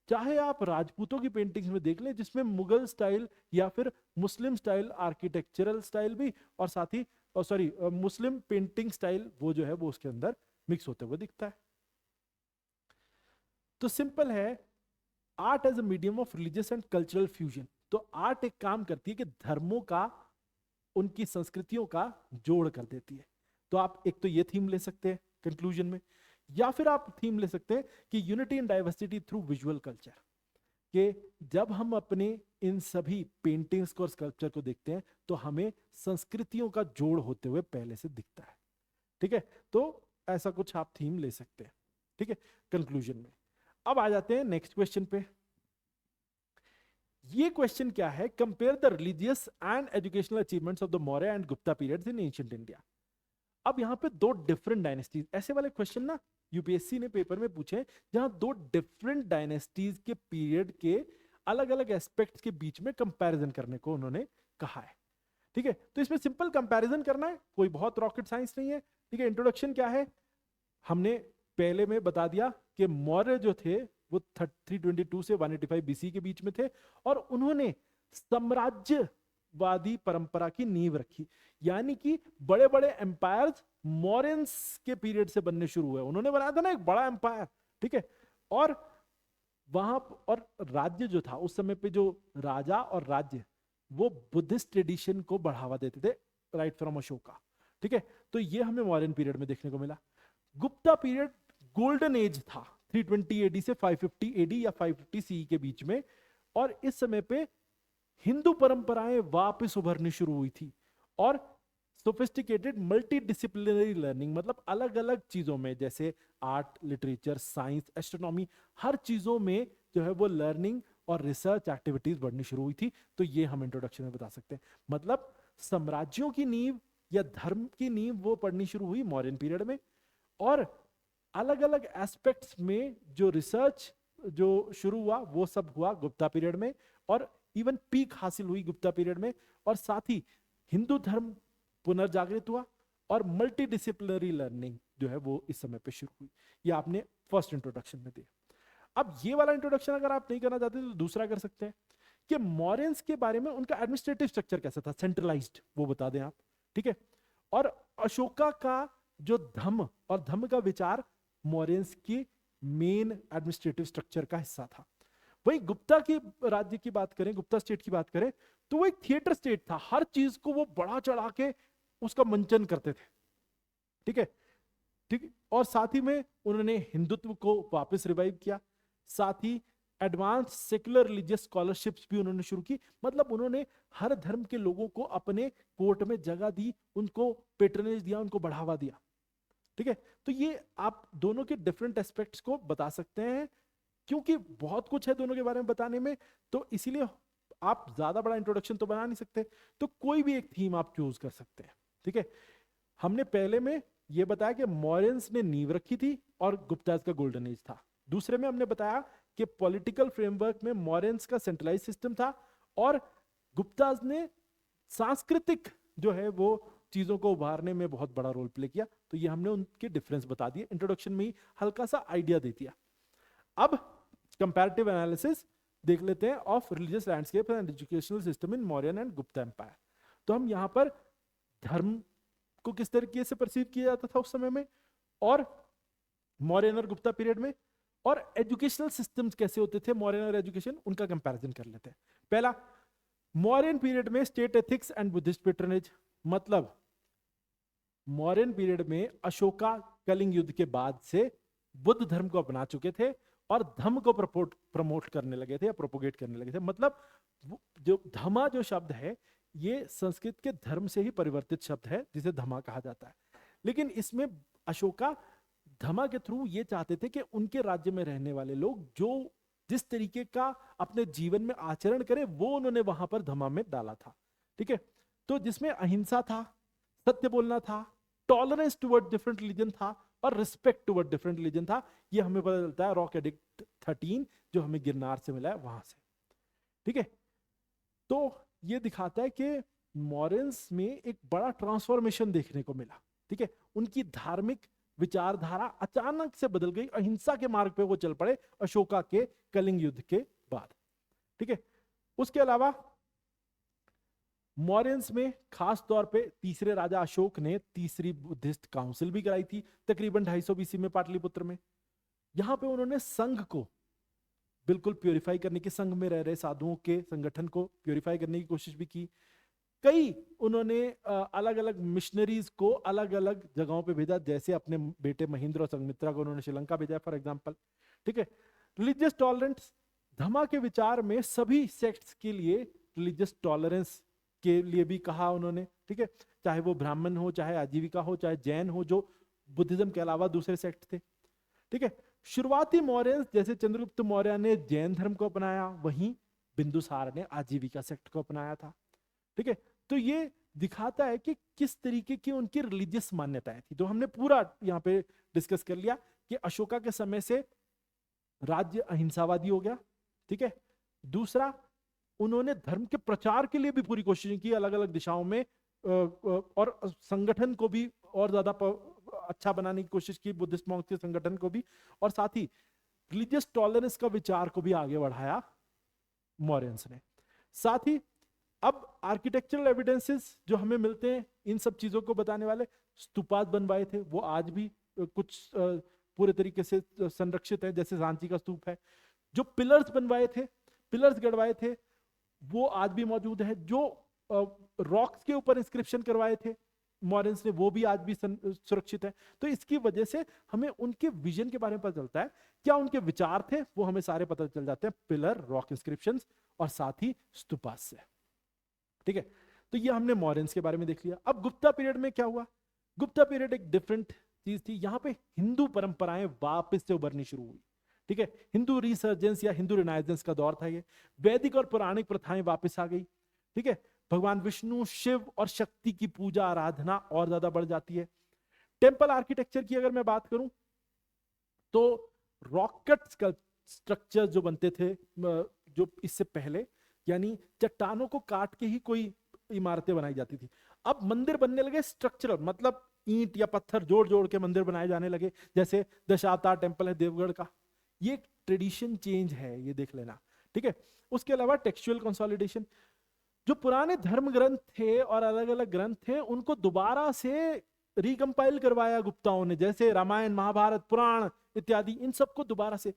Speaker 1: चाहे आप राजपूतों की पेंटिंग्स में देख लें, जिसमें मुगल स्टाइल या फिर मुस्लिम स्टाइल आर्किटेक्चरल स्टाइल भी, और साथ ही सॉरी मुस्लिम पेंटिंग स्टाइल वो जो है वो उसके अंदर मिक्स होते हुए दिखता है। तो सिंपल है, art as a medium of religious and cultural fusion. तो आर्ट एक काम करती है कि धर्मों का, उनकी संस्कृतियों का जोड़ कर देती है। तो आप एक तो ये थीम ले सकते हैं कंक्लूजन में, या फिर आप थीम ले सकते हैं कि unity and diversity through visual culture, कि जब हम अपने इन सभी पेंटिंग्स को और स्कल्पचर को देखते हैं तो हमें संस्कृतियों का जोड़ होते हुए पहले से दिखता है, ठीक है। तो ऐसा कुछ आप थीम ले सकते हैं, ठीक है, कंक्लूजन में। अब आ जाते हैं नेक्स्ट क्वेश्चन पे। ये क्वेश्चन क्या है, compare the religious and educational achievements of the Maurya and Gupta periods in ancient India. अब यहां पे दो डिफरेंट डायनेस्टीज, ऐसे वाले क्वेश्चन ना यूपीएससी ने पेपर में पूछे जहां दो डिफरेंट डायनेस्टीज के पीरियड के अलग अलग एस्पेक्ट्स के बीच में कंपैरिजन करने को उन्होंने कहा है, ठीक है। तो इसमें सिंपल कंपैरिजन करना है, कोई बहुत रॉकेट साइंस नहीं है, ठीक है। इंट्रोडक्शन क्या है, हमने पहले में बता दिया कि मौर्य जो थे वो 322 से 185 बीसी के बीच में थे, और उन्होंने साम्राज्यवादी परंपरा की नींव रखी। यानी कि बड़े बड़े एम्पायर्स मौर्यंस के पीरियड से बनने शुरू हुए। उन्होंने बनाया था ना एक बड़ा एम्पायर, ठीक है। और वहां और राज्य जो था उस समय पे, जो राजा और राज्य, वो बुद्धिस्ट ट्रेडिशन को बढ़ावा देते थे, राइट फ्रॉम अशोका, ठीक है। तो ये हमें मौर्यन पीरियड में देखने को मिला। गुप्ता पीरियड गोल्डन एज था 320 एडी से 550 एडी या 550 सी के बीच में, और इस समय पे हिंदू परंपराएं वापस उभरनी शुरू हुई थी, और सोफिस्टिकेटेड मल्टी डिसिप्लिनरी लर्निंग, मतलब अलग अलग चीजों में, जैसे आर्ट, लिटरेचर, साइंस, एस्ट्रोनॉमी, हर चीजों में जो है वो लर्निंग और रिसर्च एक्टिविटीज बढ़नी शुरू हुई थी। तो ये हम इंट्रोडक्शन में बता सकते हैं। मतलब साम्राज्यों की नींव या धर्म की नींव वो पढ़नी शुरू हुई मौर्यन पीरियड में, और अलग अलग एस्पेक्ट्स में जो रिसर्च जो शुरू हुआ वो सब हुआ गुप्ता पीरियड में, और इवन पीक हासिल हुई गुप्ता पीरियड में। और साथ ही हिंदू धर्म पुनर्जागृत हुआ, और मल्टी डिसिप्लिनरी लर्निंग जो है वो इस समय पे शुरू हुई। ये आपने फर्स्ट इंट्रोडक्शन में दिया। अब ये वाला इंट्रोडक्शन अगर आप नहीं करना चाहते तो दूसरा कर सकते हैं कि मौर्यंस के बारे में उनका एडमिनिस्ट्रेटिव स्ट्रक्चर कैसा था, सेंट्रलाइज्ड, वो बता दें आप, ठीक है। और अशोका का जो धम्म और धम्म का विचार मौर्यंस की मेन एडमिनिस्ट्रेटिव स्ट्रक्चर का हिस्सा था। वही गुप्ता की राज्य की बात करें, गुप्ता स्टेट की बात करें, तो वो एक थिएटर स्टेट था। हर चीज को वो बढ़ा चढ़ा के उसका मंचन करते थे, ठीक है, ठीक। और साथ ही में उन्होंने हिंदुत्व को वापस रिवाइव किया। साथ ही एडवांस सेक्युलर रिलीजियस स्कॉलरशिप्स भी उन्होंने शुरू की। मतलब उन्होंने हर धर्म के लोगों को अपने कोर्ट में जगह दी, उनको पेट्रनेज दिया, उनको बढ़ावा दिया, ठीक है। तो ये आप दोनों के डिफरेंट एस्पेक्ट्स को बता सकते हैं, क्योंकि बहुत कुछ है दोनों के बारे में बताने में, तो इसीलिए आप ज्यादा बड़ा इंट्रोडक्शन तो बना नहीं सकते, तो कोई भी एक थीम आप चूज कर सकते हैं, ठीक है। हमने पहले में ये बताया कि मौर्यंस ने नींव रखी थी और गुप्ताज का गोल्डन एज था। दूसरे में हमने बताया कि पॉलिटिकल फ्रेमवर्क में मौर्यंस का सेंट्रलाइज सिस्टम था, और गुप्ताज ने सांस्कृतिक जो है वो चीजों को उभारने में बहुत बड़ा रोल प्ले किया। तो ये हमने उनके डिफरेंस बता दिए, इंट्रोडक्शन में ही हल्का सा आइडिया दे दिया। अब कंपैरेटिव एनालिसिस देख लेते हैं of religious landscape and educational system in Mauryan and Gupta empire. तो हम यहां पर धर्म को किस तरीके से परसीव किया जाता था उस समय में, और मौर्यन और गुप्ता पीरियड में, और एजुकेशनल सिस्टम्स कैसे होते थे मौर्यन और एजुकेशन, उनका कंपैरिजन कर लेते हैं। पहला, मौर्यन पीरियड में state ethics and Buddhist patronage. मतलब मौर्यन पीरियड में अशोका कलिंग युद्ध के बाद से बुद्ध धर्म को अपना चुके थे और धम्म को प्रमोट करने लगे थे या प्रोपोगेट करने लगे थे। मतलब जो धमा जो शब्द है ये संस्कृत के धर्म से ही परिवर्तित शब्द है, जिसे धमा कहा जाता है। लेकिन इसमें अशोका धमा के थ्रू ये चाहते थे कि उनके राज्य में रहने वाले लोग जो जिस तरीके का अपने जीवन में आचरण करें वो उन्होंने वहां पर धमा में डाला था, ठीक है। तो जिसमें अहिंसा था, सत्य बोलना था, टॉलरेंस टुवर्ड डिफरेंट रिलीजन था, और रिस्पेक्ट टुवर्ड डिफरेंट रिलीजन था। ये हमें पता चलता है रॉक एडिक्ट 13 जो हमें गिरनार से मिला है वहां से, ठीक है। तो ये दिखाता है कि मॉरल्स में एक बड़ा ट्रांसफॉर्मेशन देखने को मिला, ठीक है। उनकी धार्मिक विचारधारा अचानक से बदल गई, अहिंसा के मार्ग पे वो चल पड़े अशोका के कलिंग युद्ध के बाद, ठीक है। उसके अलावा मौर्यंस में खास तौर पे तीसरे राजा अशोक ने तीसरी बुद्धिस्ट काउंसिल भी कराई थी तकरीबन 250 बीसी में पाटलिपुत्र में। यहां पे उन्होंने संघ को बिल्कुल प्योरीफाई करने की, संघ में रह रहे साधुओं के संगठन को प्योरीफाई करने की कोशिश भी की। कई उन्होंने अलग अलग मिशनरीज को अलग अलग जगहों पे भेजा, जैसे अपने बेटे महेंद्र और संघमित्रा को उन्होंने श्रीलंका भेजा फॉर एग्जांपल, ठीक है। रिलीजियस टॉलरेंस, धमा के विचार में सभी सेक्ट्स के लिए रिलीजियस टॉलरेंस के लिए भी कहा उन्होंने, ठीक है। चाहे वो ब्राह्मण हो, चाहे आजीविका हो, चाहे जैन हो, जो बुद्धिज्म के अलावा दूसरे सेक्ट थे, ठीक है। शुरुआती मौर्य जैसे चंद्रगुप्त मौर्य ने जैन धर्म को अपनाया, वहीं बिंदुसार ने आजीविका सेक्ट को अपनाया था, ठीक है। तो ये दिखाता है कि किस तरीके की उनकी रिलीजियस मान्यताएं थी। तो हमने पूरा यहाँ पे डिस्कस कर लिया कि अशोका के समय से राज्य अहिंसावादी हो गया, ठीक है। दूसरा, उन्होंने धर्म के प्रचार के लिए भी पूरी कोशिश की अलग अलग दिशाओं में, और संगठन को भी और ज्यादा अच्छा बनाने की कोशिश की, बुद्धिस्ट मॉन्क्स के संगठन को भी, और साथ ही रिलीजियस टॉलरेंस का विचार को भी आगे बढ़ाया मौर्यंस ने। साथ ही अब आर्किटेक्चरल एविडेंसेस जो हमें मिलते हैं इन सब चीजों को बताने वाले, स्तूपात बनवाए थे, वो आज भी कुछ पूरे तरीके से संरक्षित है, जैसे सांची का स्तूप है। जो पिलर्स बनवाए थे, पिलर्स गड़वाए थे, वो आज भी मौजूद है। जो रॉक्स के ऊपर इंस्क्रिप्शन करवाए थे, मॉरियंस ने, वो भी आज भी सुरक्षित है। तो इसकी वजह से हमें उनके विजन के बारे में पता चलता है, क्या उनके विचार थे वो हमें सारे पता चल जाते हैं पिलर, रॉक इंस्क्रिप्शंस और साथ ही स्तूपास से। ठीक है, तो ये हमने मॉरियंस के बारे में देख लिया। अब गुप्ता पीरियड में क्या हुआ? गुप्ता पीरियड एक डिफरेंट चीज थी। यहां पे हिंदू परंपराएं वापस से उभरनी शुरू हुई। ठीक है, हिंदू रिसर्जेंस या हिंदू रिनाइजेंस का दौर था ये। वैदिक और पौराणिक प्रथाएं वापस आ गई। ठीक है, भगवान विष्णु, शिव और शक्ति की पूजा आराधना और ज्यादा बढ़ जाती है। टेम्पल आर्किटेक्चर की अगर मैं बात करूं तो रॉकेट स्ट्रक्चर जो बनते थे जो इससे पहले, यानी चट्टानों को काट के ही कोई इमारतें बनाई जाती थी। अब मंदिर बनने लगे स्ट्रक्चरल, मतलब ईंट या पत्थर जोड़ जोड़ के मंदिर बनाए जाने लगे, जैसे दशावतार टेम्पल है देवगढ़ का। ये ट्रेडिशन चेंज है, ये देख लेना। ठीक है, उसके अलावा टेक्सचुअल कंसोलिडेशन, जो पुराने धर्म ग्रंथ थे और अलग अलग ग्रंथ थे उनको दोबारा से रिकंपाइल करवाया गुप्ताओं ने, जैसे रामायण, महाभारत, पुराण इत्यादि, इन सबको दोबारा से,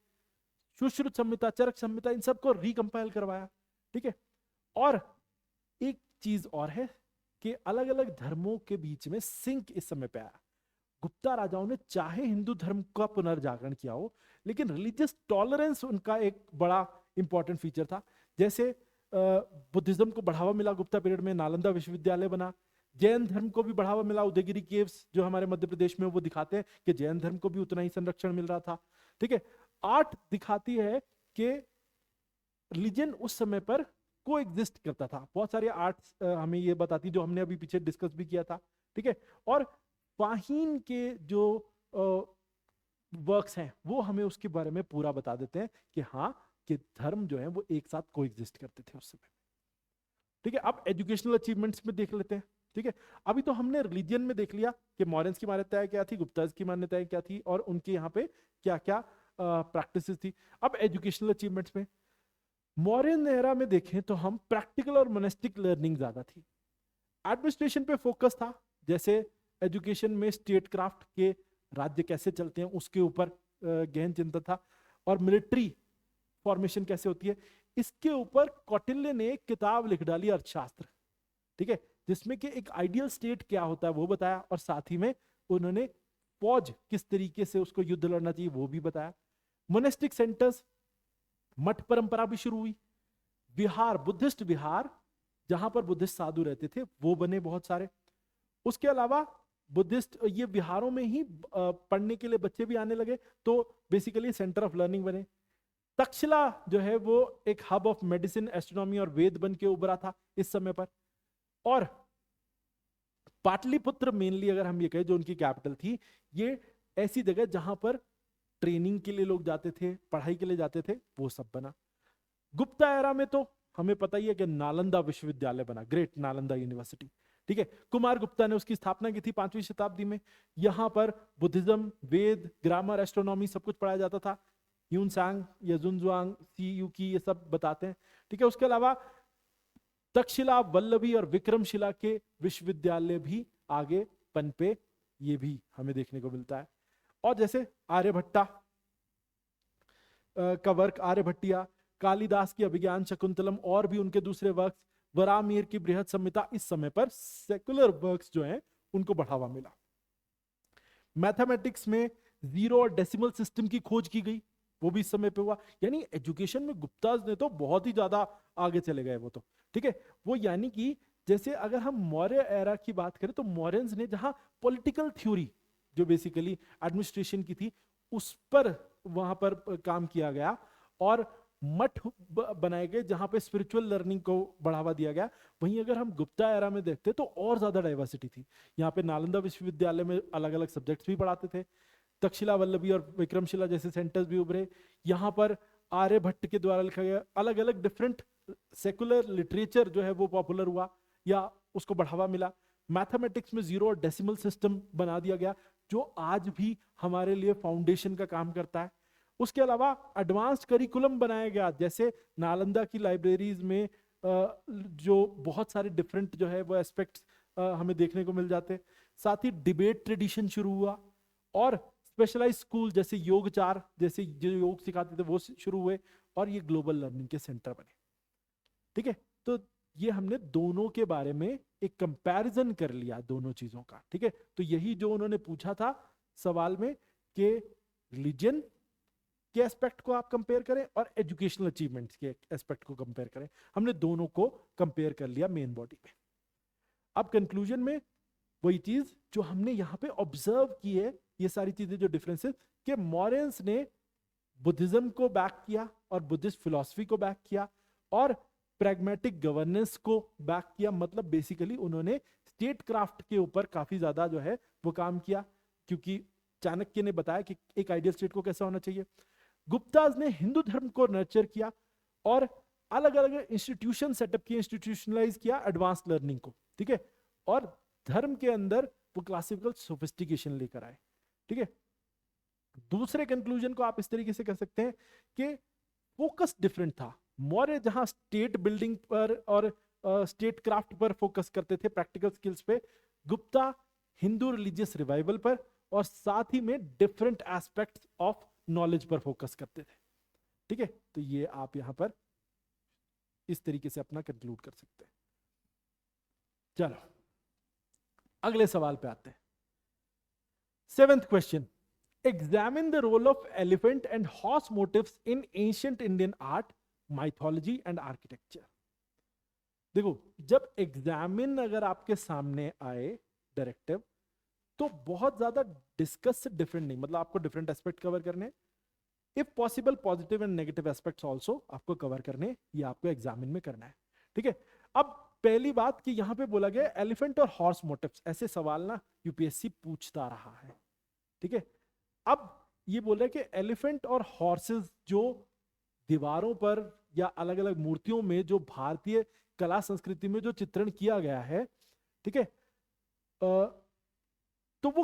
Speaker 1: सुश्रुत संहिता, चरक संहिता, इन सबको रिकंपाइल करवाया। ठीक है, और एक चीज और है कि अलग अलग धर्मों के बीच में सिंक इस समय पे आया। गुप्ता राजाओं ने चाहे हिंदू धर्म का पुनर्जागरण किया हो, लेकिन रिलीजियस टॉलरेंस उनका एक बड़ा इंपॉर्टेंट फीचर था। जैसे बुद्धिज्म को बढ़ावा मिला गुप्ता पीरियड में, नालंदा विश्वविद्यालय बना। जैन धर्म को भी बढ़ावा मिला, उदयगिरी केव्स जो हमारे मध्य प्रदेश में, वो दिखाते हैं कि जैन धर्म को भी उतना ही संरक्षण मिल रहा था। ठीक है, आर्ट दिखाती है कि रिलीजन उस समय पर को एग्जिस्ट करता था। बहुत सारे आर्ट्स हमें ये बताती, जो हमने अभी पीछे डिस्कस भी किया था। ठीक है, और फाहीन के जो वर्क्स हैं वो हमें उसके बारे में पूरा बता देते हैं कि हाँ, कि धर्म जो है वो एक साथ को एग्जिस्ट करते थे उस समय। ठीक है, अब एजुकेशनल अचीवमेंट्स में देख लेते हैं। ठीक है, अभी तो हमने रिलीजन में देख लिया कि मॉरियंस की मान्यताएं क्या थी, गुप्ताज की मान्यताएं क्या थी, और उनके यहाँ पे क्या क्या प्रैक्टिसेस थी। अब एजुकेशनल अचीवमेंट्स में मॉरियन एरा में देखें तो हम प्रैक्टिकल और मोनेस्टिक लर्निंग ज्यादा थी। एडमिनिस्ट्रेशन पे फोकस था, जैसे एजुकेशन में स्टेट क्राफ्ट के राज्य कैसे चलते हैं उसके ऊपर गहन चिंतन था, और मिलिट्री फॉर्मेशन कैसे होती है इसके ऊपर कौटिल्य ने एक किताब लिख डाली, अर्थशास्त्र। ठीक है, जिसमें कि एक आइडियल स्टेट क्या होता है वो बताया, और साथ ही में उन्होंने फौज किस तरीके से उसको युद्ध लड़ना चाहिए वो भी बताया। मोनेस्टिक सेंटर्स, मठ परंपरा भी शुरू हुई। विहार, बुद्धिस्ट विहार जहां पर बुद्धिस्ट साधु रहते थे वो बने बहुत सारे। उसके अलावा बुद्धिस्ट ये विहारों में ही पढ़ने के लिए बच्चे भी आने लगे, तो बेसिकली सेंटर ऑफ लर्निंग बने। तक्षशिला जो है वो एक हब ऑफ मेडिसिन, एस्ट्रोनॉमी और वेद बन के उभरा था इस समय पर। और पाटलिपुत्र मेनली अगर हम ये कहें जो उनकी कैपिटल थी, ये ऐसी जगह जहां पर ट्रेनिंग के लिए लोग जाते थे, पढ़ाई के लिए जाते थे, वो सब बना। गुप्ता एरा में तो हमें पता ही है कि नालंदा विश्वविद्यालय बना, ग्रेट नालंदा यूनिवर्सिटी। ठीक है, कुमार गुप्ता ने उसकी स्थापना की थी 5वीं शताब्दी में। यहां पर बुद्धिज्म, वेद, ग्रामर, एस्ट्रोनॉमी सब कुछ पढ़ाया जाता था। ह्यूनसांग या जुनजुआंग, सी यू की, ये सब बताते हैं। ठीक है, उसके अलावा तक्षशिला, वल्लभी और विक्रमशिला के विश्वविद्यालय भी आगे पनपे, ये भी हमें देखने को मिलता है। और जैसे आर्यभट्टा का वर्क, आर्यभट्टिया, कालिदास की अभिज्ञान शकुंतलम और भी उनके दूसरे वर्क्स, वरामीर की बृहद संहिता, इस समय पर सेकुलर वर्क्स जो हैं उनको बढ़ावा मिला। मैथमेटिक्स में जीरो और डेसिमल सिस्टम की खोज की गई, वो भी इस समय पे हुआ। यानी एजुकेशन में गुप्ताज ने तो बहुत ही ज्यादा आगे चले गए वो तो। ठीक है, वो यानी कि जैसे अगर हम मौर्य एरा की बात करें तो मौर्यंस ने जहां पॉलिटिकल थ्योरी जो बेसिकली एडमिनिस्ट्रेशन की थी उस पर वहां पर काम किया गया, और मठ बनाए गए जहां पे स्पिरिचुअल लर्निंग को बढ़ावा दिया गया। वहीं अगर हम गुप्ता एरा में देखते तो और ज्यादा डाइवर्सिटी थी। यहाँ पे नालंदा विश्वविद्यालय में अलग अलग सब्जेक्ट्स भी पढ़ाते थे। तक्षशिला, वल्लभी और विक्रमशिला जैसे सेंटर्स भी उभरे। यहाँ पर आर्यभट्ट के द्वारा लिखा गया अलग अलग डिफरेंट सेकुलर लिटरेचर जो है वो पॉपुलर हुआ या उसको बढ़ावा मिला। मैथमेटिक्स में जीरो और डेसिमल सिस्टम बना दिया गया जो आज भी हमारे लिए फाउंडेशन का काम करता है। उसके अलावा एडवांस्ड करिकुलम बनाया गया, जैसे नालंदा की लाइब्रेरीज में जो बहुत सारे डिफरेंट जो है वो एस्पेक्ट्स हमें देखने को मिल जाते। साथ ही डिबेट ट्रेडिशन शुरू हुआ, और स्पेशलाइज स्कूल जैसे योगचार, जैसे जो योग सिखाते थे वो शुरू हुए, और ये ग्लोबल लर्निंग के सेंटर बने। ठीक है, तो ये हमने दोनों के बारे में एक कंपैरिजन कर लिया दोनों चीजों का, ठीक है। तो यही जो उन्होंने पूछा था सवाल में कि रिलीजन के एस्पेक्ट को आप कंपेयर करें और एजुकेशनल अचीवमेंट्स के एस्पेक्ट को कंपेयर करें, हमने दोनों को कंपेयर कर लिया मेन बॉडी में। अब कंक्लूजन में वही चीज जो हमने यहां पे ऑब्जर्व की है, ये सारी चीजें जो डिफरेंसेस, कि मॉरियंस ने बुद्धिज्म को बैक किया और बुद्धिस्ट फिलॉसफी को बैक किया और प्रैग्मेटिक गवर्नेंस को बैक किया। मतलब बेसिकली उन्होंने स्टेट क्राफ्ट के ऊपर काफी ज्यादा जो है वो काम किया, क्योंकि चाणक्य ने बताया कि एक आइडियल स्टेट को कैसा होना चाहिए। गुप्ताज ने हिंदू धर्म को नर्चर किया और अलग अलग इंस्टीट्यूशन सेटअप किए, इंस्टीट्यूशनलाइज किया एडवांस लर्निंग को, ठीक है। और धर्म के अंदर वो क्लासिकल सोफिस्टिकेशन लेकर आए, ठीक है। दूसरे कंक्लूजन को आप इस तरीके से कर सकते हैं कि फोकस डिफरेंट था। मौर्य जहां स्टेट बिल्डिंग पर और स्टेट क्राफ्ट पर फोकस करते थे, प्रैक्टिकल स्किल्स पे, गुप्ता हिंदू रिलीजियस रिवाइवल पर और साथ ही में डिफरेंट एस्पेक्ट्स ऑफ नॉलेज पर फोकस करते थे, ठीक है। तो ये आप यहां पर इस तरीके से अपना कंक्लूड कर सकते हैं। चलो अगले सवाल पे आते हैं। 7th question, examine the role of elephant and horse motifs in ancient Indian art, mythology and architecture. देखो, जब एग्जामिन अगर आपके सामने आए डायरेक्टिव, तो बहुत ज्यादा डिस्कस से डिफरेंट नहीं, मतलब आपको डिफरेंट एस्पेक्ट कवर करने, if possible positive and negative aspects also आपको कवर करने, ये आपको एग्जामिन में करना है, ठीक है। अब पहली बात कि यहां पे बोला गया एलिफेंट और हॉर्स मोटिव्स, ऐसे सवाल ना यूपीएससी पूछता रहा है, ठीक है। अब ये बोल रहे हैं कि एलिफेंट और हॉर्सेस जो दीवारों पर या अलग अलग मूर्तियों में जो भारतीय कला संस्कृति में जो चित्रण किया गया है, ठीक है, तो वो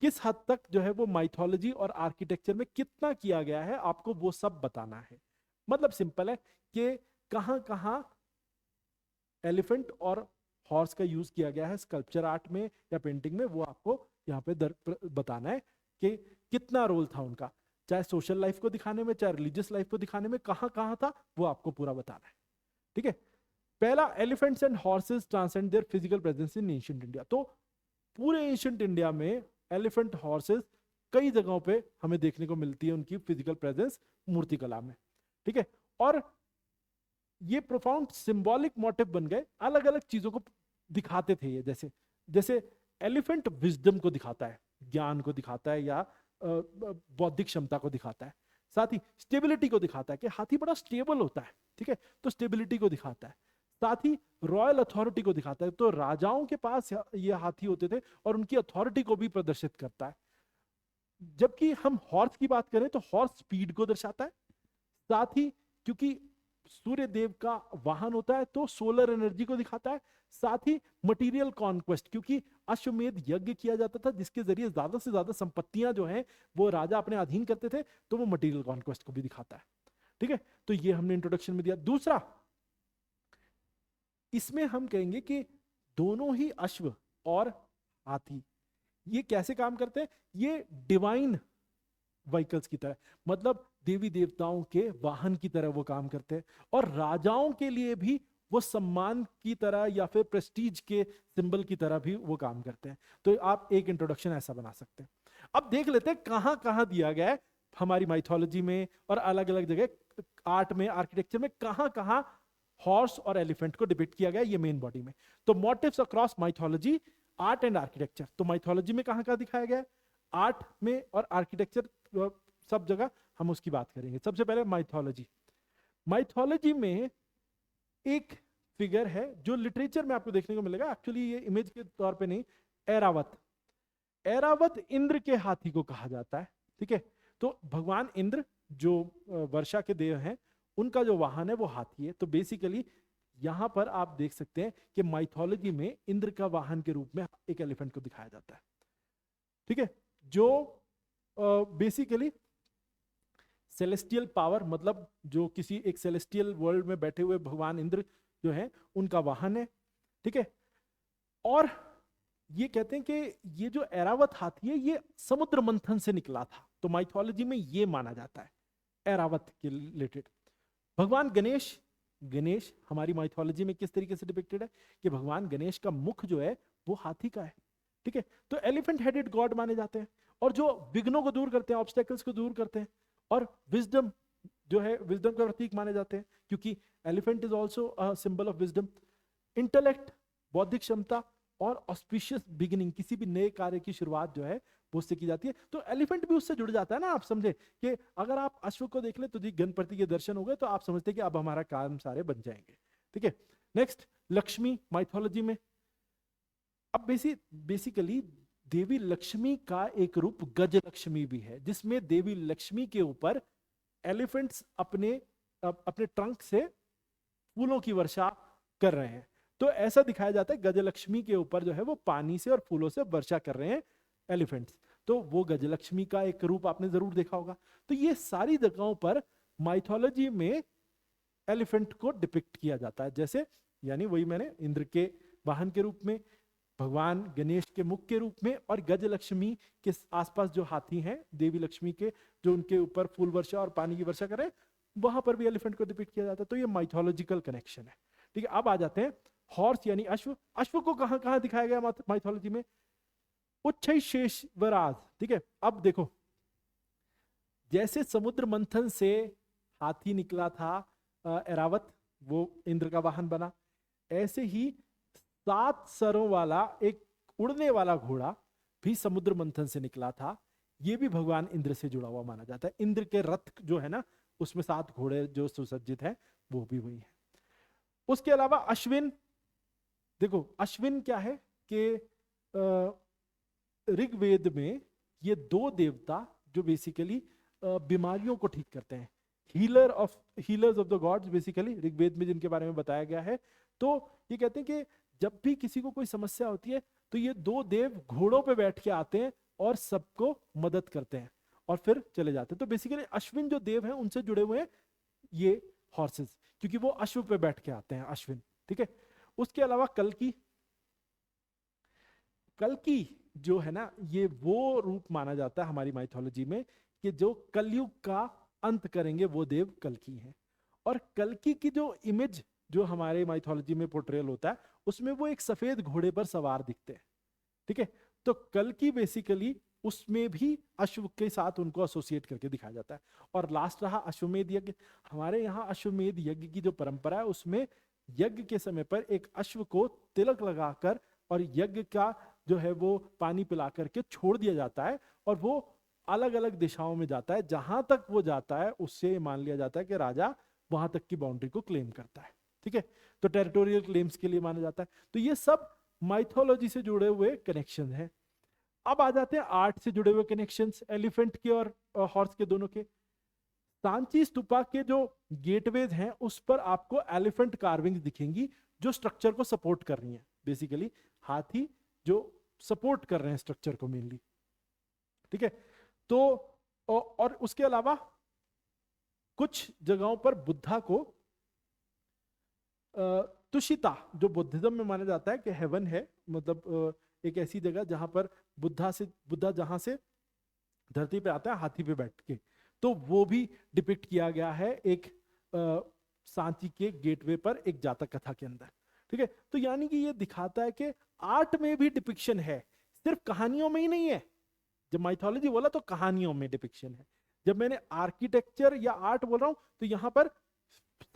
Speaker 1: किस हद तक जो है वो माइथोलॉजी और आर्किटेक्चर में कितना किया गया है, आपको वो सब बताना है। मतलब सिंपल है कि कहां कहां एलिफेंट और हॉर्स का यूज किया गया है स्कल्पचर आर्ट में या पेंटिंग में, वो आपको यहाँ पे बताना है कि कितना रोल था उनका, चाहे सोशल लाइफ को दिखाने में, चाहे रिलीजियस लाइफ को दिखाने में, कहां कहां था वो आपको पूरा बताना है, ठीक है। पहला, elephants and horses transcend their physical presence in ancient India. तो पूरे एंशिएंट इंडिया में एलिफेंट हॉर्सेस कई जगहों पे हमें देखने को मिलती है, उनकी फिजिकल प्रेजेंस मूर्ति कला में, ठीक है। और ये प्रोफाउंड सिंबॉलिक मोटिव बन गए, अलग अलग चीजों को दिखाते थे ये, जैसे जैसे एलिफेंट विजडम को दिखाता है, ज्ञान को दिखाता है या बौद्धिक क्षमता को दिखाता है, साथ ही स्टेबिलिटी को दिखाता है कि हाथी बड़ा स्टेबल होता है, ठीक है, तो स्टेबिलिटी को दिखाता है, साथ ही रॉयल अथॉरिटी को दिखाता है, तो राजाओं के पास ये हाथी होते थे और उनकी अथॉरिटी को भी प्रदर्शित करता है। जबकि हम हॉर्स की बात करें तो हॉर्स स्पीड को दर्शाता है, साथ ही क्योंकि सूर्य देव का वाहन होता है तो सोलर एनर्जी को दिखाता है, साथ ही मटेरियल कॉन्क्वेस्ट, क्योंकि अश्वमेध यज्ञ किया जाता था जिसके जरिए ज्यादा से ज्यादा संपत्तियां जो हैं वो राजा अपने अधीन करते थे, तो वो मटेरियल कॉन्क्वेस्ट को भी दिखाता है, ठीक है। तो ये हमने इंट्रोडक्शन में दिया। दूसरा, इसमें हम कहेंगे कि दोनों ही अश्व और हाथी ये कैसे काम करते हैं, ये डिवाइन व्हीकल्स की तरह, मतलब देवी देवताओं के वाहन की तरह वो काम करते हैं, और राजाओं के लिए भी वो सम्मान की तरह या फिर प्रेस्टीज के सिंबल की तरह भी वो काम करते हैं। तो आप एक इंट्रोडक्शन ऐसा बना सकते हैं। अब देख लेते हैं कहां कहां दिया गया है हमारी माइथोलॉजी में और अलग अलग जगह आर्ट में, आर्किटेक्चर में, कहां कहां हॉर्स और एलिफेंट को डिपिक्ट किया गया ये मेन बॉडी में। तो motifs across mythology, art and architecture. तो माइथोलॉजी में कहां कहां दिखाया गया है, आर्ट में और आर्किटेक्चर, सब जगह हम उसकी बात करेंगे। सबसे पहले माइथोलॉजी। माइथोलॉजी में एक फिगर है जो लिटरेचर में आपको देखने को मिलेगा, एक्चुअली ये इमेज के तौर पे नहीं, ऐरावत। ऐरावत इंद्र के हाथी को कहा जाता है, ठीक है। तो भगवान इंद्र जो वर्षा के देव हैं, उनका जो वाहन है वो हाथी है। तो बेसिकली यहां पर आप देख सकते हैं कि माइथोलॉजी में इंद्र का वाहन के रूप में एक एलिफेंट को दिखाया जाता है, ठीक है, जो बेसिकली सेलेस्टियल पावर, मतलब जो किसी एक सेलेस्टियल वर्ल्ड में बैठे हुए भगवान इंद्र जो है उनका वाहन है, ठीक है। और ये कहते हैं कि ये जो ऐरावत हाथी है ये समुद्र मंथन से निकला था, तो माइथोलॉजी में ये माना जाता है ऐरावत के रिलेटेड। भगवान गणेश गणेश हमारी माइथोलॉजी में किस तरीके से डिपिक्टेड है कि भगवान गणेश का मुख जो है वो हाथी का है, ठीक है। तो एलिफेंट हेडेड गॉड माने जाते हैं, और जो विघ्नों को दूर करते हैं, ऑब्स्टेकल्स को दूर करते हैं, और विजडम जो है विजडम का प्रतीक माने जाते हैं, क्योंकि elephant is also a symbol of wisdom. Intellect, बौद्धिक क्षमता, और ऑस्पिशियस बिगिनिंग, किसी भी नए कार्य की शुरुआत जो है वो उससे की जाती है। तो एलिफेंट भी उससे जुड़ जाता है ना। आप समझे कि अगर आप अश्व को देख ले तो जी गणपति के दर्शन हो गए, तो आप समझते कि अब हमारा काम सारे बन जाएंगे, ठीक है। नेक्स्ट, लक्ष्मी माइथोलॉजी में, अब बेसिकली देवी लक्ष्मी का एक रूप गज लक्ष्मी भी है, जिसमें देवी लक्ष्मी के ऊपर एलिफेंट्स अपने ट्रंक से फूलों की वर्षा कर रहे हैं। तो ऐसा दिखाया जाता है गजलक्ष्मी के ऊपर जो है वो पानी से और फूलों से वर्षा कर रहे हैं एलिफेंट्स। तो वो गजलक्ष्मी का एक रूप आपने जरूर देखा होगा। तो ये सारी जगहों पर माइथोलॉजी में एलिफेंट को डिपिक्ट किया जाता है, जैसे यानी वही मैंने इंद्र के वाहन के रूप में, भगवान गणेश के मुख के रूप में, और गजलक्ष्मी के आसपास जो हाथी हैं देवी लक्ष्मी के, जो उनके ऊपर फूल वर्षा और पानी की वर्षा करें, वहां पर भी एलिफेंट को डिपिक्ट किया जाता है। तो ये माइथोलॉजिकल कनेक्शन है, ठीक है। अब आ जाते हैं हॉर्स यानी अश्व। अश्व को कहां कहां दिखाया गया माइथोलॉजी में? उच्छ्वराज, ठीक है। अब देखो, जैसे समुद्र मंथन से हाथी निकला था एरावत, वो इंद्र का वाहन बना, ऐसे ही 7 सरों वाला एक उड़ने वाला घोड़ा भी समुद्र मंथन से निकला था। ये भी भगवान इंद्र से जुड़ा हुआ माना जाता है। इंद्र के रथ जो है ना, उसमें 7 घोड़े जो सुसज्जित हैं वो भी वही है। उसके अलावा अश्विन, देखो अश्विन क्या है कि ऋग्वेद में ये 2 देवता जो बेसिकली बीमारियों को ठीक करते हैं, healers of the gods, basically Rigveda में जिनके बारे में बताया गया है। तो ये कहते हैं कि जब भी किसी को कोई समस्या होती है तो ये 2 देव घोड़ों पे बैठ के आते हैं और सबको मदद करते हैं और फिर चले जाते हैं। तो बेसिकली अश्विन जो देव हैं उनसे जुड़े हुए हैं ये हॉर्सेस, क्योंकि वो अश्व पे बैठ के आते हैं अश्विन, ठीक है। उसके अलावा कल्कि जो है ना, ये वो रूप माना जाता है हमारी माइथोलॉजी में कि जो कलयुग का अंत करेंगे वो देव कल्कि हैं। और कल्कि की जो इमेज जो हमारे माइथोलॉजी में पोर्ट्रेयल होता है, उसमें वो एक सफेद घोड़े पर सवार दिखते हैं, ठीक है। तो कल्कि बेसिकली उसमें भी अश्व के साथ उनको एसोसिएट करके दिखाया जाता है। और लास्ट रहा अश्वमेध यज्ञ। हमारे यहाँ अश्वमेध यज्ञ की जो परंपरा है, उसमें यज्ञ के समय पर एक अश्व को तिलक लगाकर और यज्ञ का जो है वो पानी पिला करके छोड़ दिया जाता है, और वो अलग अलग दिशाओं में जाता है। जहां तक वो जाता है उससे मान लिया जाता है कि राजा वहां तक की बाउंड्री को क्लेम करता है, ठीक है। तो टेरिटोरियल क्लेम्स के लिए माना जाता है। तो ये सब माइथोलॉजी से जुड़े हुए कनेक्शन हैं। अब आ जाते हैं आर्ट से जुड़े हुए कनेक्शंस, एलिफेंट के और हॉर्स के दोनों के। सांची स्तूपा के जो गेटवेज हैं उस पर आपको एलिफेंट कार्विंग्स दिखेंगी जो स्ट्रक्चर को सपोर्ट कर रही हैं, बेसिकली हाथी जो सपोर्ट कर रहे हैं स्ट्रक्चर को मेनली, ठीक है। तो और उसके अलावा कुछ जगहों पर बुद्धा को तुषिता, जो बुद्धिज्म में माना जाता है कि हेवन है, मतलब एक ऐसी जगह जहां पर बुद्धा जहां से धरती पे आता है हाथी पे बैठ के, तो वो भी डिपिक्ट किया गया है एक सांची के गेटवे पर एक जातक कथा के अंदर, ठीक है। तो यानी कि ये दिखाता है कि आर्ट में भी डिपिक्शन है, सिर्फ कहानियों में ही नहीं है। जब माइथोलॉजी बोला तो कहानियों में डिपिक्शन है, जब मैंने आर्किटेक्चर या आर्ट बोल रहा हूं तो यहां पर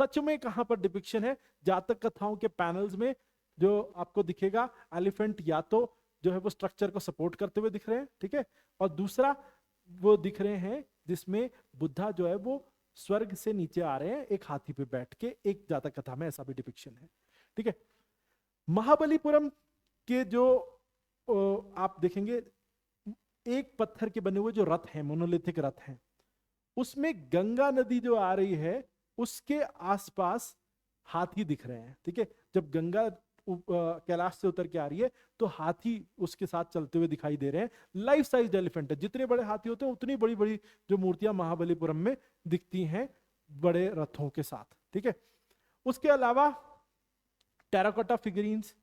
Speaker 1: सच में कहां पर डिपिक्शन है? जातक कथाओं के पैनल्स में जो आपको दिखेगा एलिफेंट या तो जो है वो स्ट्रक्चर को सपोर्ट करते हुए दिख रहे हैं, ठीक है, और दूसरा वो दिख रहे हैं जिसमें बुद्धा जो है वो स्वर्ग से नीचे आ रहे हैं एक हाथी पे बैठ के, एक जातक कथा में ऐसा भी डिपिक्शन है, ठीक है। महाबलीपुरम के जो आप देखेंगे एक पत्थर के बने हुए जो रथ हैं, मोनोलिथिक रथ हैं, उसमें गंगा नदी जो आ रही है उसके आसपास हाथी दिख रहे हैं, ठीक है। जब गंगा कैलाश से उतर के आ रही है तो हाथी उसके साथ चलते हुए दिखाई दे रहे हैं। लाइफ साइज एलिफेंट है, जितने बड़े हाथी होते हैं उतनी बड़ी बड़ी जो मूर्तियां महाबलीपुरम में दिखती हैं बड़े रथों के साथ, ठीक है। उसके अलावा टेराकोटा फिगरीन्स,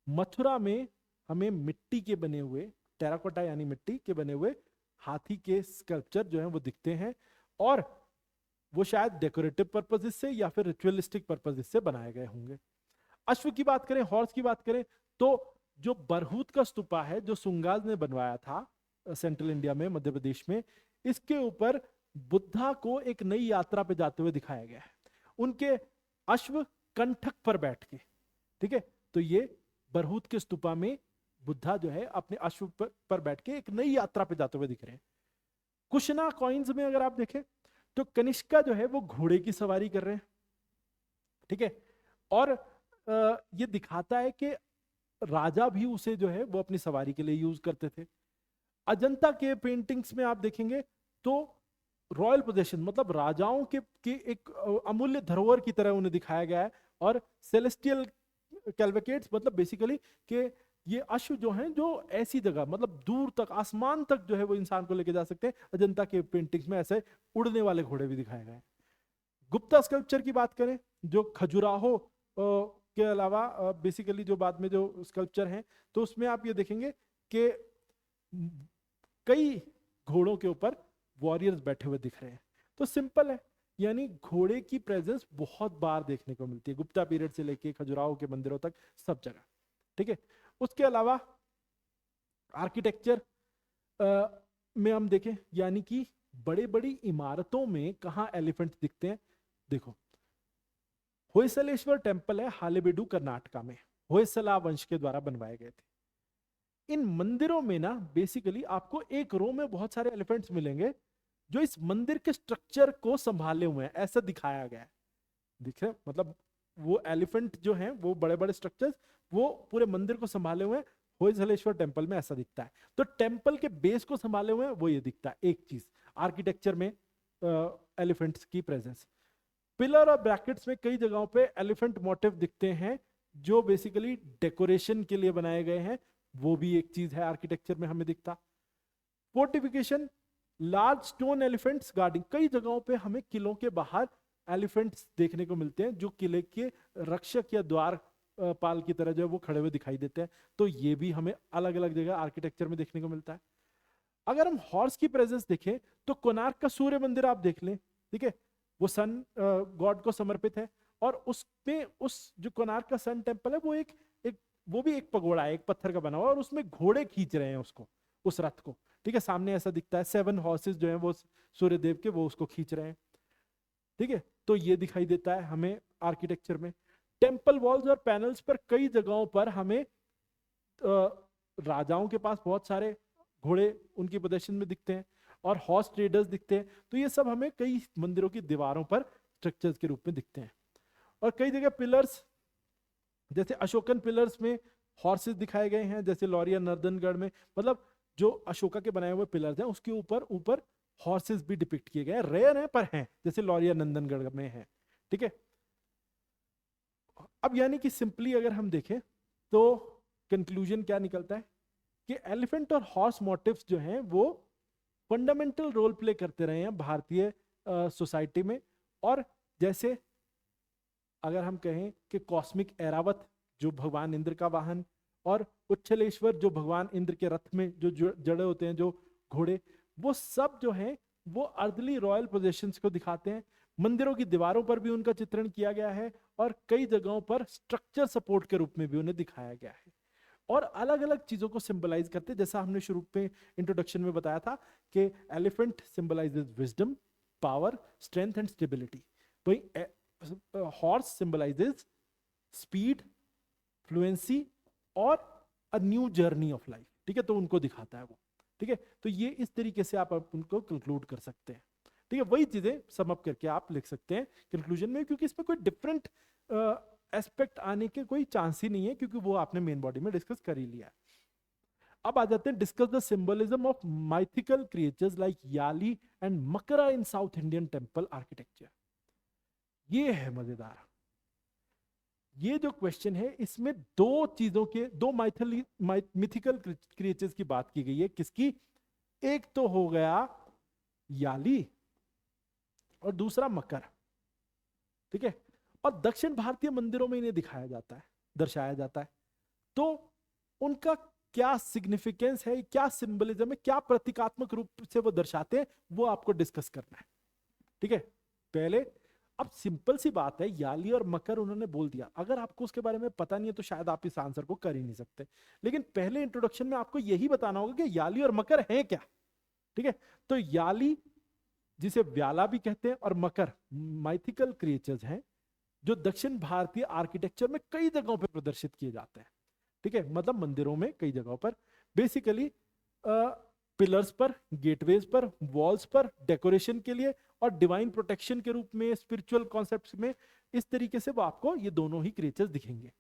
Speaker 1: मथुरा में हमें मिट्टी के बने हुए, टेराकोटा यानी मिट्टी के बने हुए हाथी के स्कल्पचर जो हैं वो दिखते हैं। और वो शायद डेकोरेटिव पर्पजेस से या फिर रिचुअलिस्टिक पर्पजेस से बनाए गए होंगे। अश्व की बात करें, हॉर्स की बात करें, तो जो बरहूत का स्तूपा है जो सुंगाज ने बनवाया था सेंट्रल इंडिया में, मध्य प्रदेश में, इसके ऊपर बुद्धा को एक नई यात्रा पे जाते हुए दिखाया गया है, उनके अश्व कंठक पर बैठ के। ठीक है, तो ये बरहूत के स्तूपा में बुद्धा जो है अपने अश्व पर बैठ के एक नई यात्रा पे जाते हुए दिख रहे हैं। कुशना कॉइन्स में अगर आप देखें तो कनिष्का जो है वो घोड़े की सवारी कर रहे हैं। ठीक है, और ये दिखाता है कि राजा भी उसे जो है वो अपनी सवारी के लिए यूज करते थे। अजंता के पेंटिंग्स में आप देखेंगे तो रॉयल पोजेशन मतलब राजाओं के एक अमूल्य धरोहर की तरह उन्हें दिखाया गया है। और सेलेस्टियल कैलवेकेट्स मतलब बेसिकली कि ये अश्व जो हैं जो ऐसी जगह मतलब दूर तक आसमान तक जो है वो इंसान को लेके जा सकते हैं। अजंता के पेंटिंग्स में ऐसे उड़ने वाले घोड़े भी दिखाए गए हैं। गुप्ता स्कल्पचर की बात करें जो खजुराहो के अलावा बेसिकली जो बाद में जो स्कल्पचर हैं तो उसमें आप ये देखेंगे कि कई घोड़ों के ऊपर वॉरियर्स बैठे हुए दिख रहे हैं। तो सिंपल है, यानी घोड़े की प्रेजेंस बहुत बार देखने को मिलती है गुप्ता पीरियड से लेके खजुराहो के मंदिरों तक सब जगह। ठीक है, उसके अलावा आर्किटेक्चर में हम देखें यानी कि बड़े बड़ी इमारतों में कहां एलिफेंट दिखते हैं। देखो होयसलेश्वर टेम्पल है हालेबीडु कर्नाटका में, होयसला वंश के द्वारा बनवाए गए थे। इन मंदिरों में ना बेसिकली आपको एक रो में बहुत सारे एलिफेंट्स मिलेंगे जो इस मंदिर के स्ट्रक्चर को संभाले हुए हैं, ऐसा दिखाया गया है। दिख रहे मतलब वो एलिफेंट जो हैं वो बड़े बड़े स्ट्रक्चर्स वो पूरे मंदिर को संभाले हुए हैं। होयसलेश्वर टेम्पल में ऐसा दिखता है। तो टेम्पल के बेस को संभाले हुए हैं वो ये दिखता है एक चीज आर्किटेक्चर में एलिफेंट्स की प्रेजेंस। पिलर और ब्रैकेट्स में कई जगहों पे एलिफेंट मोटिव दिखते हैं जो बेसिकली डेकोरेशन के लिए बनाए गए हैं, वो भी एक चीज है आर्किटेक्चर में हमें दिखता। Fortification large stone elephants guarding, कई जगहों पे हमें किलों के बाहर एलिफेंट्स देखने को मिलते हैं जो किले के रक्षक या द्वार पाल की तरह जो है वो खड़े हुए दिखाई देते हैं। तो ये भी हमें अलग अलग जगह आर्किटेक्चर में देखने को मिलता है। अगर हम हॉर्स की प्रेजेंस देखें तो कोणार्क का सूर्य मंदिर आप देख लें। ठीक है, वो सन गॉड को समर्पित है और उसमें उस जो कोणार्क का सन टेम्पल है वो एक वो भी एक पगोड़ा है, एक पत्थर का बना हुआ और उसमें घोड़े खींच रहे हैं उसको, उस रथ को। ठीक है, सामने ऐसा दिखता है 7 हॉर्सेस जो हैं वो सूर्यदेव के वो उसको खींच रहे हैं। ठीक है, तो ये दिखाई देता है हमें आर्किटेक्चर में। टेम्पल वॉल्स और पैनल्स पर कई जगहों पर हमें राजाओं के पास बहुत सारे घोड़े उनकी पोजीशन में दिखते हैं और हॉर्स ट्रेडर्स दिखते हैं। तो ये सब हमें कई मंदिरों की दीवारों पर स्ट्रक्चर्स के रूप में दिखते हैं। और कई जगह पिलर्स जैसे अशोकन पिलर्स में हॉर्सेस दिखाए गए हैं, जैसे लौरिया नर्दनगढ़ में मतलब जो अशोका के बनाए हुए पिलर्स हैं उसके ऊपर ऊपर हॉर्सेस भी डिपिक्ट किए गए हैं। रेयर हैं पर हैं, जैसे लौरिया नंदनगढ़ में है। ठीक है, अब यानी कि सिंपली अगर हम देखें तो कंक्लूजन क्या निकलता है कि एलिफेंट और हॉर्स मोटिव्स जो हैं वो फंडामेंटल रोल प्ले करते रहे हैं भारतीय सोसाइटी में। और जैसे अगर हम कहें कि कॉस्मिक एरावत जो भगवान इंद्र का वाहन और उच्छलेश्वर जो भगवान इंद्र के रथ में जो जड़े होते हैं जो घोड़े, वो सब जो हैं वो अर्दली रॉयल पोजेशंस को दिखाते हैं। मंदिरों की दीवारों पर भी उनका चित्रण किया गया है और कई जगहों पर स्ट्रक्चर सपोर्ट के रूप में भी उन्हें दिखाया गया है और अलग अलग चीजों को सिंबलाइज करते हैं। जैसा हमने शुरू में इंट्रोडक्शन में बताया था कि elephant symbolises wisdom, power, strength and stability. वही हॉर्स सिंबलाइजेज स्पीड, फ्लुएंसी और a new journey of life. ठीक है, तो उनको दिखाता है वो। ठीक है, तो ये इस तरीके से आप उनको कंक्लूड कर सकते हैं। ठीक है, वही चीजें सम अप करके आप लिख सकते हैं कंक्लूजन में, क्योंकि इसमें कोई डिफरेंट एस्पेक्ट आने के कोई चांस ही नहीं है क्योंकि वो आपने मेन बॉडी में डिस्कस कर ही लिया है। अब आ जाते हैं discuss the symbolism of mythical creatures like yali and makara in South Indian temple architecture. ये है मजेदार। ये जो क्वेश्चन है इसमें दो चीजों के दो मिथिकल क्रिएचर्स की बात की गई है। किसकी? एक तो हो गया याली और दूसरा मकर। ठीक है, और दक्षिण भारतीय मंदिरों में इन्हें दिखाया जाता है, दर्शाया जाता है। तो उनका क्या सिग्निफिकेंस है, क्या सिंबलिज्म है, क्या प्रतीकात्मक रूप से वो दर्शाते हैं, वो आपको डिस्कस करना है। ठीक है, पहले, अब सिंपल सी बात है, याली और मकर उन्होंने बोल दिया, अगर आपको उसके बारे में पता नहीं है तो शायद आप इस आंसर को कर ही नहीं सकते। लेकिन पहले इंट्रोडक्शन में आपको यही बताना होगा कि याली और मकर हैं क्या। ठीक है, तो याली जिसे व्याला भी कहते हैं और मकर माइथिकल क्रिएचर्स हैं जो दक्षिण भारतीय आर्किटेक्चर में कई जगहों पर प्रदर्शित किए जाते हैं। ठीक है, मतलब मंदिरों में कई जगहों पर, बेसिकली पिलर्स पर, गेटवेज पर, वॉल्स पर, डेकोरेशन के लिए और डिवाइन प्रोटेक्शन के रूप में, स्पिरिचुअल कॉन्सेप्ट्स में, इस तरीके से वो आपको ये दोनों ही क्रिएचर्स दिखेंगे।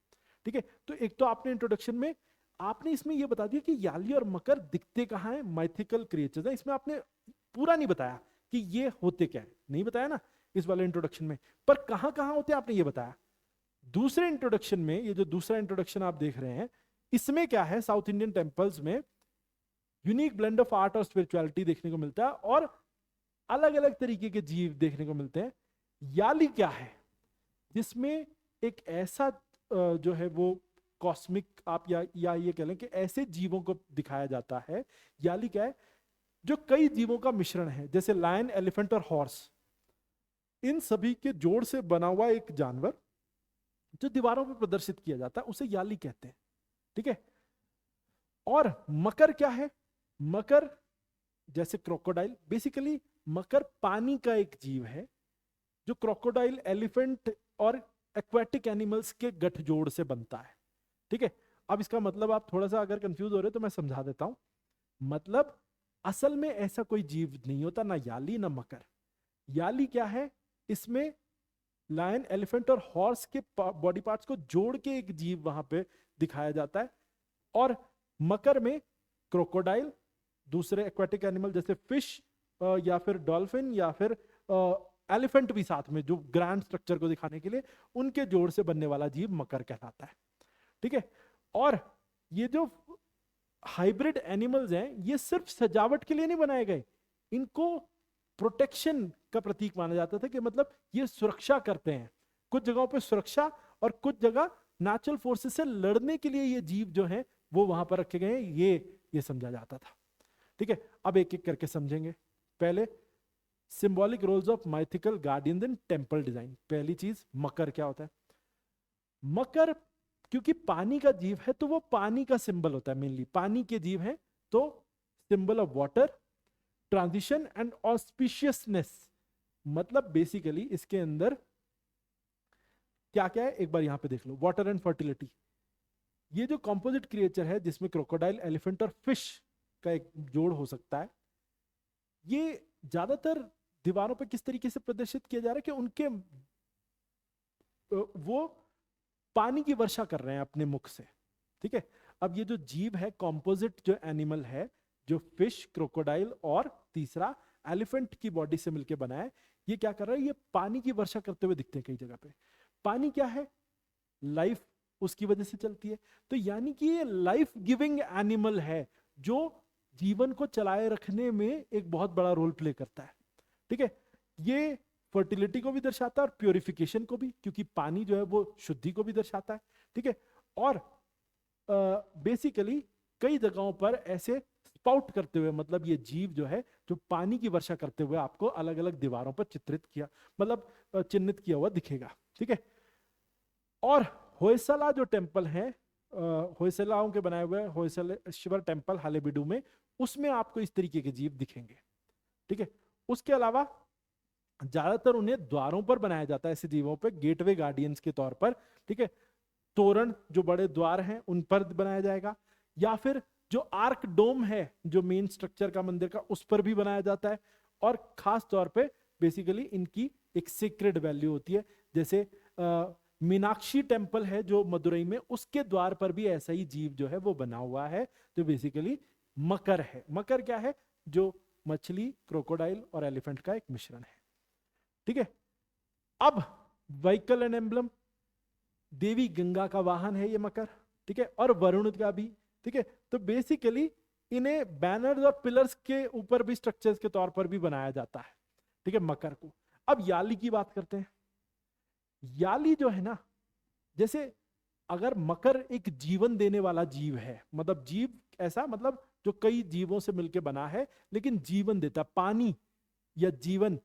Speaker 1: ठीक है, तो एक तो आपने इंट्रोडक्शन में आपने इसमें ये बता दिया कि याली और मकर दिखते कहाँ हैं, माइथिकल क्रिएचर्स हैं। इसमें आपने पूरा नहीं बताया कि ये होते क्या है, नहीं बताया ना इस वाले इंट्रोडक्शन में, पर कहाँ कहाँ होते हैं आपने ये बताया। दूसरे इंट्रोडक्शन में, ये जो दूसरा इंट्रोडक्शन आप देख रहे हैं, इसमें क्या है, साउथ इंडियन टेम्पल्स में यूनिक ब्लेंड ऑफ आर्ट और स्पिरिचुअलिटी देखने को मिलता है और अलग अलग तरीके के जीव देखने को मिलते हैं। याली क्या है, जिसमें एक ऐसा जो है वो कॉस्मिक, आप या ये कह लें कि ऐसे जीवों को दिखाया जाता है। याली क्या है, जो कई जीवों का मिश्रण है, जैसे लायन, एलिफेंट और हॉर्स, इन सभी के जोड़ से बना हुआ एक जानवर जो दीवारों पर प्रदर्शित किया जाता है, उसे याली कहते हैं। ठीक है, और मकर क्या है, मकर जैसे क्रोकोडाइल, बेसिकली मकर पानी का एक जीव है जो क्रोकोडाइल, एलिफेंट और एक्वेटिक एनिमल्स के गठजोड़ से बनता है। ठीक है, अब इसका मतलब आप थोड़ा सा अगर कंफ्यूज हो रहे हो तो मैं समझा देता हूं। मतलब असल में ऐसा कोई जीव नहीं होता, ना याली ना मकर। याली क्या है, इसमें लायन, एलिफेंट और हॉर्स के बॉडी पार्ट्स को जोड़ के एक जीव वहां पे दिखाया जाता है। और मकर में क्रोकोडाइल, दूसरे एक्वेटिक एनिमल जैसे फिश या फिर डॉल्फिन या फिर एलिफेंट भी साथ में, जो ग्रैंड स्ट्रक्चर को दिखाने के लिए उनके जोड़ से बनने वाला जीव मकर कहलाता है। ठीक है, और ये जो हाइब्रिड एनिमल्स हैं, ये सिर्फ सजावट के लिए नहीं बनाए गए, इनको प्रोटेक्शन का प्रतीक माना जाता था कि मतलब ये सुरक्षा करते हैं। कुछ जगहों पे सुरक्षा और कुछ जगह नेचुरल फोर्सेस से लड़ने के लिए ये जीव जो है वो वहां पर रखे गए हैं, ये समझा जाता था। ठीक है, अब एक एक करके समझेंगे। पहले symbolic roles of mythical guardians in temple design. पहली चीज, मकर क्या होता है। मकर क्योंकि पानी का जीव है तो वो पानी का सिंबल होता है, मेनली पानी के जीव है, तो symbol of water, transition and auspiciousness. मतलब बेसिकली इसके अंदर क्या क्या है एक बार यहां पे देख लो, वाटर एंड फर्टिलिटी। ये जो कंपोजिट क्रिएचर है जिसमें क्रोकोडाइल, एलिफेंट और फिश का एक जोड़ हो सकता है, ये ज्यादातर दीवारों पे किस तरीके से प्रदर्शित किया जा रहा है कि उनके वो पानी की वर्षा कर रहे हैं अपने मुख से। ठीक है, अब ये जो जीव है, कंपोजिट जो एनिमल है, जो फिश, क्रोकोडाइल और तीसरा एलिफेंट की बॉडी से मिलकर बना है, ये क्या कर रहा है, ये पानी की वर्षा करते हुए दिखते हैं कई जगह पे। पानी क्या है, लाइफ उसकी वजह से चलती है, तो यानी कि ये लाइफ गिविंग एनिमल है जो जीवन को चलाए रखने में एक बहुत बड़ा रोल प्ले करता है। ठीक है, ये फर्टिलिटी को भी दर्शाता है और प्योरिफिकेशन को भी, क्योंकि पानी जो है वो शुद्धि को भी दर्शाता है। ठीक है, और बेसिकली कई जगहों पर ऐसे स्पाउट करते हुए, मतलब ये जीव जो है जो पानी की वर्षा करते हुए आपको अलग अलग दीवारों पर चित्रित किया, मतलब चिन्हित किया हुआ दिखेगा। ठीक है, और होयसला जो टेम्पल है, होयसलाओं के बनाए हुए होयसलेश्वर टेम्पल हालेबिडु में, उसमें आपको इस तरीके के जीव दिखेंगे। ठीक है, उसके अलावा ज्यादातर उन्हें द्वारों पर बनाया जाता है, ऐसे जीवों पर गेटवे गार्डियंस के तौर पर। ठीक है, तोरण जो बड़े द्वार हैं उन पर बनाया जाएगा, या फिर जो आर्क डोम है जो मेन स्ट्रक्चर का मंदिर का, उस पर भी बनाया जाता है। और खास तौर पे बेसिकली इनकी एक सीक्रेट वैल्यू होती है, जैसे मीनाक्षी टेम्पल है जो मदुरई में, उसके द्वार पर भी ऐसा ही जीव जो है वो बना हुआ है, जो बेसिकली मकर है। मकर क्या है, जो मछली, क्रोकोडाइल और एलिफेंट का एक मिश्रण है। ठीक है, अब व्हीकल एंड एम्बलम, देवी गंगा का वाहन है ये मकर। ठीक है, और वरुण का भी। ठीक है, तो बेसिकली इन्हें बैनर्स और पिलर्स के ऊपर भी स्ट्रक्चर्स के तौर पर भी बनाया जाता है। ठीक है, मकर को। अब याली की बात करते हैं। याली जो है ना, जैसे अगर मकर एक जीवन देने वाला जीव है, मतलब जीव ऐसा, मतलब जो कई जीवों से मिलकर बना है लेकिन जीवन देता, पानी या जीवन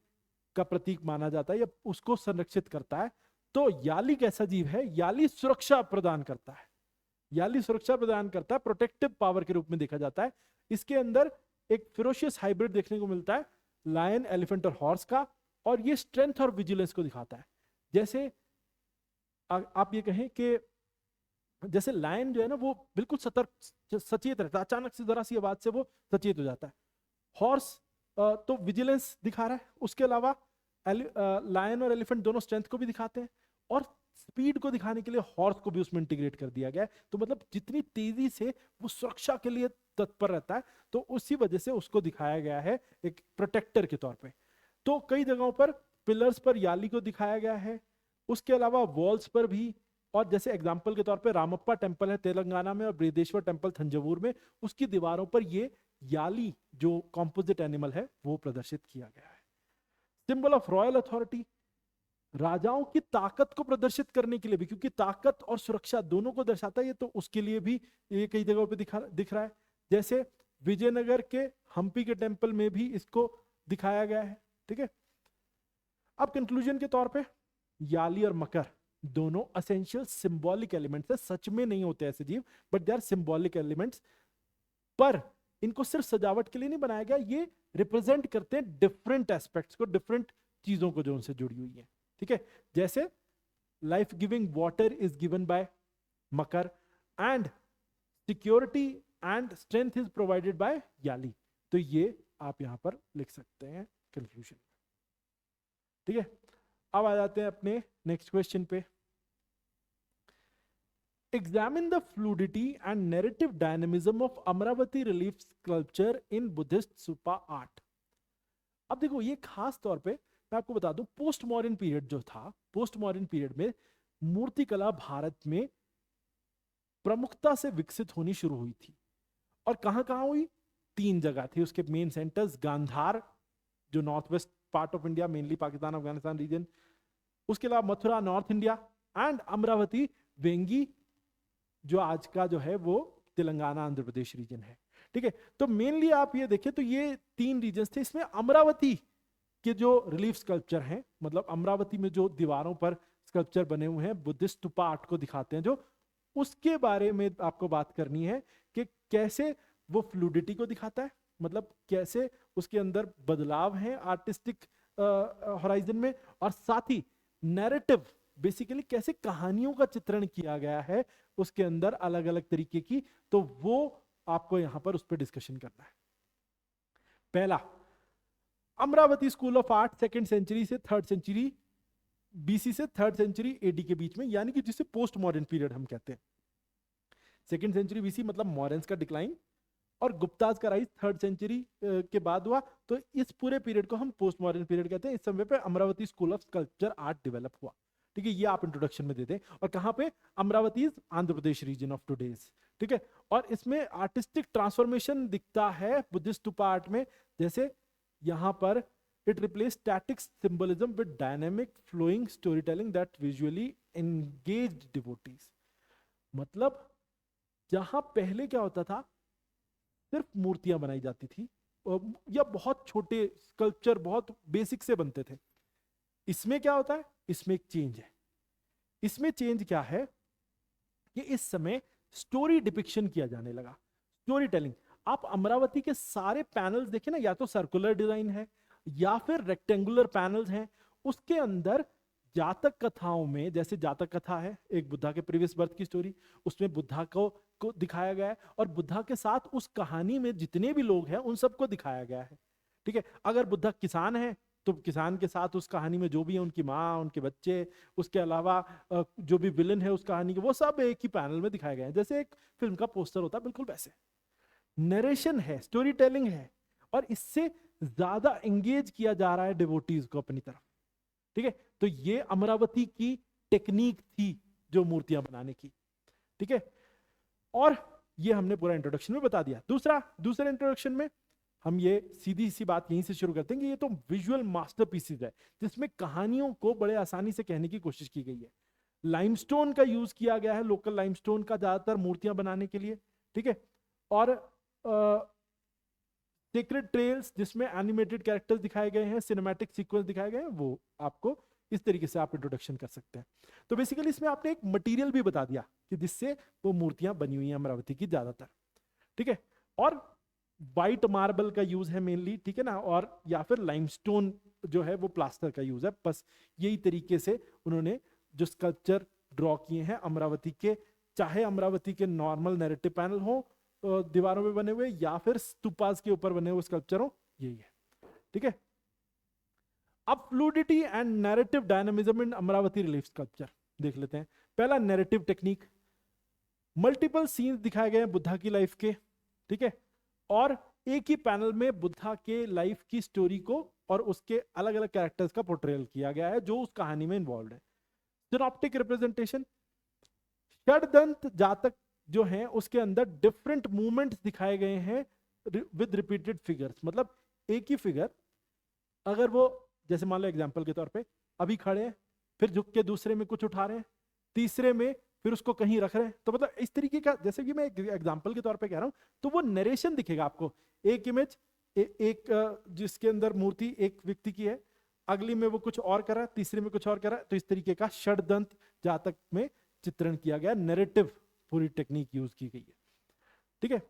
Speaker 1: का प्रतीक माना जाता है या उसको संरक्षित करता है। तो याली कैसा जीव है? याली सुरक्षा प्रदान करता है, याली सुरक्षा प्रदान करता है, प्रोटेक्टिव पावर के रूप में देखा जाता है। इसके अंदर एक फेरोशियस हाइब्रिड देखने को मिलता है लायन, एलिफेंट और हॉर्स का, और ये स्ट्रेंथ और विजिलेंस को दिखाता है। जैसे आप ये कहें कि जैसे लायन जो है ना वो बिल्कुल सतर्क सचेत रहता है, अचानक से जरा सी आवाज से वो सचेत हो जाता है। हॉर्स तो विजिलेंस दिखा रहा है, उसके अलावा लायन और एलिफेंट दोनों स्ट्रेंथ को भी दिखाते हैं, और स्पीड को दिखाने के लिए हॉर्स को भी उसमें इंटीग्रेट कर दिया गया है। तो मतलब जितनी तेजी से वो सुरक्षा के लिए तत्पर रहता है, तो उसी वजह से उसको दिखाया गया है एक प्रोटेक्टर के तौर पे। तो कई जगहों पर पिलर्स पर याली को दिखाया गया है, उसके अलावा वॉल्स पर भी, और जैसे एग्जांपल के तौर पे रामप्पा टेम्पल है तेलंगाना में और बृहदेश्वर टेम्पल थंजावुर में, उसकी दीवारों पर ये याली जो कॉम्पोजिट एनिमल है वो प्रदर्शित किया गया है। सिंबल ऑफ रॉयल अथॉरिटी, राजाओं की ताकत को प्रदर्शित करने के लिए भी, क्योंकि ताकत और सुरक्षा दोनों को दर्शाता है ये, तो उसके लिए भी ये कई जगहों पे दिख रहा है। जैसे विजयनगर के हम्पी के टेम्पल में भी इसको दिखाया गया है। ठीक है, अब कंक्लूजन के तौर पे याली और मकर दोनों असेंशियल सिंबॉलिक एलिमेंट्स है। सच में नहीं होते ऐसे जीव, but they are symbolic elements. पर इनको सिर्फ सजावट के लिए नहीं बनाया गया, ये रिप्रेजेंट करते हैं डिफरेंट एस्पेक्ट्स को, डिफरेंट चीजों को जो उनसे जुड़ी हुई है। ठीक है, जैसे life giving water is given by makara, and security and strength is provided by yali. तो ये आप यहां पर लिख सकते हैं कंक्लूजन। ठीक है, अब आ जाते हैं अपने नेक्स्ट क्वेश्चन पे। Examine the fluidity and narrative dynamism of Amravati relief sculpture in Buddhist stupa art. अब देखो ये खास तौर पे मैं आपको बता दूं, पोस्ट मॉडर्न पीरियड जो था, पोस्ट मॉडर्न पीरियड में मूर्तिकला भारत में प्रमुखता से विकसित होनी शुरू हुई थी। और कहां कहां हुई? 3 जगह थी उसके मेन सेंटर्स, गांधार जो north west part of India, mainly Pakistan Afghanistan region, उसके अलावा Mathura north India, and Amaravati Vengi जो आज का जो है वो तेलंगाना आंध्र प्रदेश रीजन है। ठीक है, तो मेनली आप ये देखें तो ये 3 रीजन थे। इसमें अमरावती के जो रिलीफ स्कल्पचर हैं, मतलब अमरावती में जो दीवारों पर स्कल्पचर बने हुए हैं बुद्धिस्ट स्तूपा आर्ट को दिखाते हैं, जो उसके बारे में आपको बात करनी है कि कैसे वो फ्लूडिटी को दिखाता है, मतलब कैसे उसके अंदर बदलाव है आर्टिस्टिक होराइजन में, और साथ ही नैरेटिव बेसिकली कैसे कहानियों का चित्रण किया गया है उसके अंदर अलग अलग तरीके की। तो वो आपको यहां पर उस पर डिस्कशन करना है। पहला, Amaravati school of art 2nd century से 3rd सेंचुरी बीसी से 3rd सेंचुरी एडी के बीच में, यानी कि जिसे पोस्ट मॉडर्न पीरियड हम कहते हैं। 2nd सेंचुरी बीसी मतलब मॉडर्न्स का डिक्लाइन, और गुप्ताज का राइज 3rd सेंचुरी के बाद हुआ। तो इस पूरे पीरियड को हम पोस्ट मॉडर्न पीरियड कहते हैं। इस समय पे Amravati school of sculpture art develop हुआ। ठीक है, ये आप इंट्रोडक्शन में दे दें। और कहां पे? Amravati Andhra Pradesh reason of today's. ठीक है, और इसमें आर्टिस्टिक ट्रांसफॉर्मेशन दिखता है बुद्धिस्ट स्तूपा आर्ट में। जैसे यहां पर it replace static symbolism with dynamic flowing story telling that visually engaged devotees. मतलब जहां पहले क्या होता था, सिर्फ मूर्तियां बनाई जाती थी या बहुत छोटे स्कल्पचर बहुत बेसिक से बनते थे। इसमें क्या होता है? इसमें एक चेंज है। इसमें चेंज क्या है कि इस समय स्टोरी डिपिक्शन किया जाने लगा, स्टोरी टेलिंग। आप अमरावती के सारे पैनल्स देखें ना, या तो सर्कुलर डिजाइन है या फिर रेक्टेंगुलर पैनल्स हैं। उसके अंदर जातक कथाओं में, जैसे जातक कथा है एक बुद्धा के प्रीवियस बर्थ की स्टोरी, उसमें बुद्धा को दिखाया गया है, और बुद्धा के साथ उस कहानी में जितने भी लोग हैं उन सबको दिखाया गया है। ठीक है, अगर बुद्धा किसान है तो किसान के साथ उस कहानी में जो भी है, उनकी माँ, उनके बच्चे, उसके अलावा जो भी विलन है उस कहानी के, वो सब एक ही पैनल में दिखाए गए हैं, जैसे एक फिल्म का पोस्टर होता है, बिल्कुल वैसे। नरेशन है, स्टोरी टेलिंग है, और इससे ज्यादा एंगेज किया जा रहा है डिवोटीज को अपनी तरफ। ठीक है, तो ये अमरावती की टेक्निक थी जो मूर्तियां बनाने की। ठीक है, और ये हमने पूरा इंट्रोडक्शन में बता दिया। दूसरे इंट्रोडक्शन में हम ये सीधी सी बात यहीं से शुरू करते हैं कि ये तो विजुअल मास्टरपीसेस है जिसमें कहानियों को बड़े आसानी से कहने की कोशिश की गई है। लाइमस्टोन का यूज किया गया है, लोकल लाइमस्टोन का ज्यादातर मूर्तियां बनाने के लिए। ठीक है, और सीक्रेट ट्रेल्स जिसमें एनिमेटेड कैरेक्टर्स दिखाए गए हैं, सिनेमैटिक सीक्वेंस दिखाए गए हैं, वो आपको इस तरीके से आप इंट्रोडक्शन कर सकते हैं। तो बेसिकली इसमें आपने एक मटेरियल भी बता दिया कि जिससे वो मूर्तियां बनी हुई हैं अमरावती की ज्यादातर, ठीक है। और वाइट मार्बल का यूज है मेनली, ठीक है ना, और या फिर लाइमस्टोन जो है वो प्लास्टर का यूज है। बस यही तरीके से उन्होंने जो स्कल्पचर ड्रॉ किए हैं अमरावती के, चाहे अमरावती के नॉर्मल नैरेटिव पैनल हो दीवारों में बने हुए, या फिर स्तूपास के ऊपर बने हुए स्कल्पचर हो, यही है, ठीक है। अब fluidity and narrative dynamism in Amravati relief sculpture देख लेते हैं। पहला नैरेटिव टेक्निक, मल्टीपल सीन्स दिखाए गए हैं बुद्धा की लाइफ के, ठीक है, और एक ही पैनल में बुद्धा के लाइफ की स्टोरी को और उसके अलग अलग कैरेक्टर्स का पोर्ट्रेयल किया गया है जो उस कहानी में इन्वॉल्व है। सिनॉप्टिक रिप्रेजेंटेशन, षडदंत जातक जो है उसके अंदर डिफरेंट मूवमेंट्स दिखाए गए हैं विद रिपीटेड फिगर्स। मतलब एक ही फिगर अगर वो, जैसे मान लो एग्जांपल के तौर पे अभी खड़े हैं, फिर झुक के दूसरे में कुछ उठा रहे हैं, तीसरे में फिर उसको कहीं रख रहे हैं, तो मतलब इस तरीके का, जैसे कि मैं एग्जांपल के तौर पे कह रहा हूं, तो वो नरेशन दिखेगा आपको। एक इमेज एक जिसके अंदर मूर्ति एक व्यक्ति की है, अगली में वो कुछ और कर रहा है, तीसरे में कुछ और कर रहा है, तो इस तरीके का षडदंत जातक में चित्रण किया गया, नैरेटिव पूरी टेक्निक यूज की गई है, ठीक है।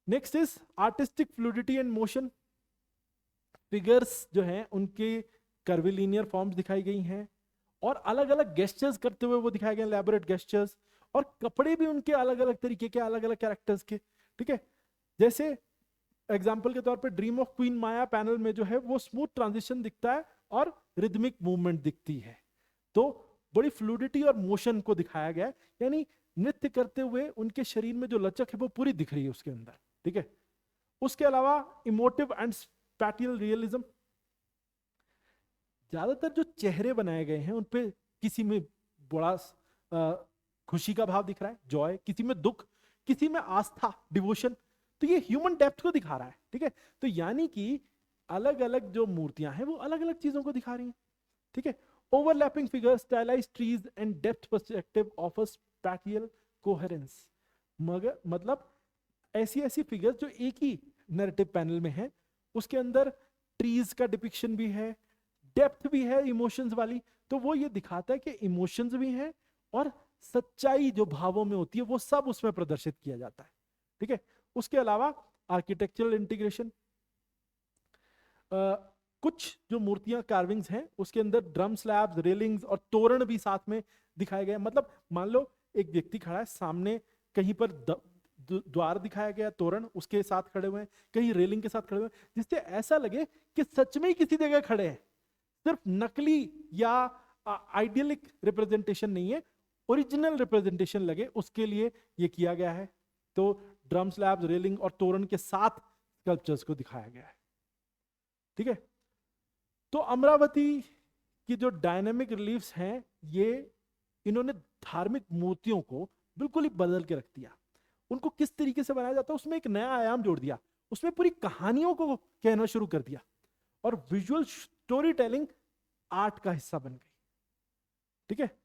Speaker 1: Next is artistic fluidity and motion. Figures जो हैं उनके कर्विलिनियर फॉर्म्स दिखाई गई हैं और अलग अलग गेस्चर्स करते हुए वो दिखाए गए, एलैबोरेट गेस्चर्स, और कपड़े भी उनके अलग अलग तरीके के, अलग अलग कैरेक्टर्स के, ठीक है। जैसे एग्जांपल के तौर पे dream of queen Maya panel में जो है वो स्मूथ ट्रांजिशन दिखता है और रिदमिक मूवमेंट दिखती है, तो बड़ी फ्लूडिटी और मोशन को दिखाया गया है, यानी नृत्य करते हुए उनके शरीर में जो लचक है वो पूरी दिख रही है उसके अंदर, ठीक है। उसके अलावा इमोटिव एंड स्पैटियल रियलिज्म, ज्यादातर जो चेहरे बनाए गए हैं उनपे किसी में बड़ा खुशी का भाव दिख रहा है, जॉय, किसी में दुख, किसी में आस्था, डिवोशन, तो ये ह्यूमन डेप्थ को दिखा रहा है, ठीक है। तो यानी कि अलग अलग जो मूर्तियां हैं वो अलग अलग चीजों को दिखा रही हैं, ठीक है। Overlapping figures, stylised trees and depth perspective offers spatial coherence. मगर मतलब ऐसी ऐसी फिगर्स जो एक ही नैरेटिव पैनल में है, उसके अंदर ट्रीज का डिपिक्शन भी है, डेप्थ भी है इमोशंस वाली, तो वो ये दिखाता है कि इमोशंस भी हैं और सच्चाई जो भावों में होती है वो सब उसमें प्रदर्शित किया जाता है, ठीक है। उसके अलावा आर्किटेक्चरल इंटीग्रेशन, कुछ जो मूर्तियां कार्विंग्स हैं उसके अंदर ड्रम स्लैब्स, रेलिंग्स और तोरण भी साथ में दिखाए गए। मतलब मान लो एक व्यक्ति खड़ा है सामने, कहीं पर द्वार दिखाया गया, तोरण उसके साथ खड़े हुए हैं, कहीं रेलिंग के साथ खड़े हुए हैं, जिससे ऐसा लगे कि सच में ही किसी जगह खड़े हैं, सिर्फ नकली या आइडियलिक रिप्रेजेंटेशन नहीं है, ओरिजिनल रिप्रेजेंटेशन लगे उसके लिए ये किया गया है। तो ड्रम स्लैब्स, रेलिंग और तोरण के साथ स्कल्पचर्स को दिखाया गया है, ठीक है। तो अमरावती की जो डायनेमिक रिलीफ्स हैं, ये इन्होंने धार्मिक मूर्तियों को बिल्कुल ही बदल के रख दिया। उनको किस तरीके से बनाया जाता है उसमें एक नया आयाम जोड़ दिया, उसमें पूरी कहानियों को कहना शुरू कर दिया और विजुअल स्टोरी टेलिंग आर्ट का हिस्सा बन गई, ठीक है।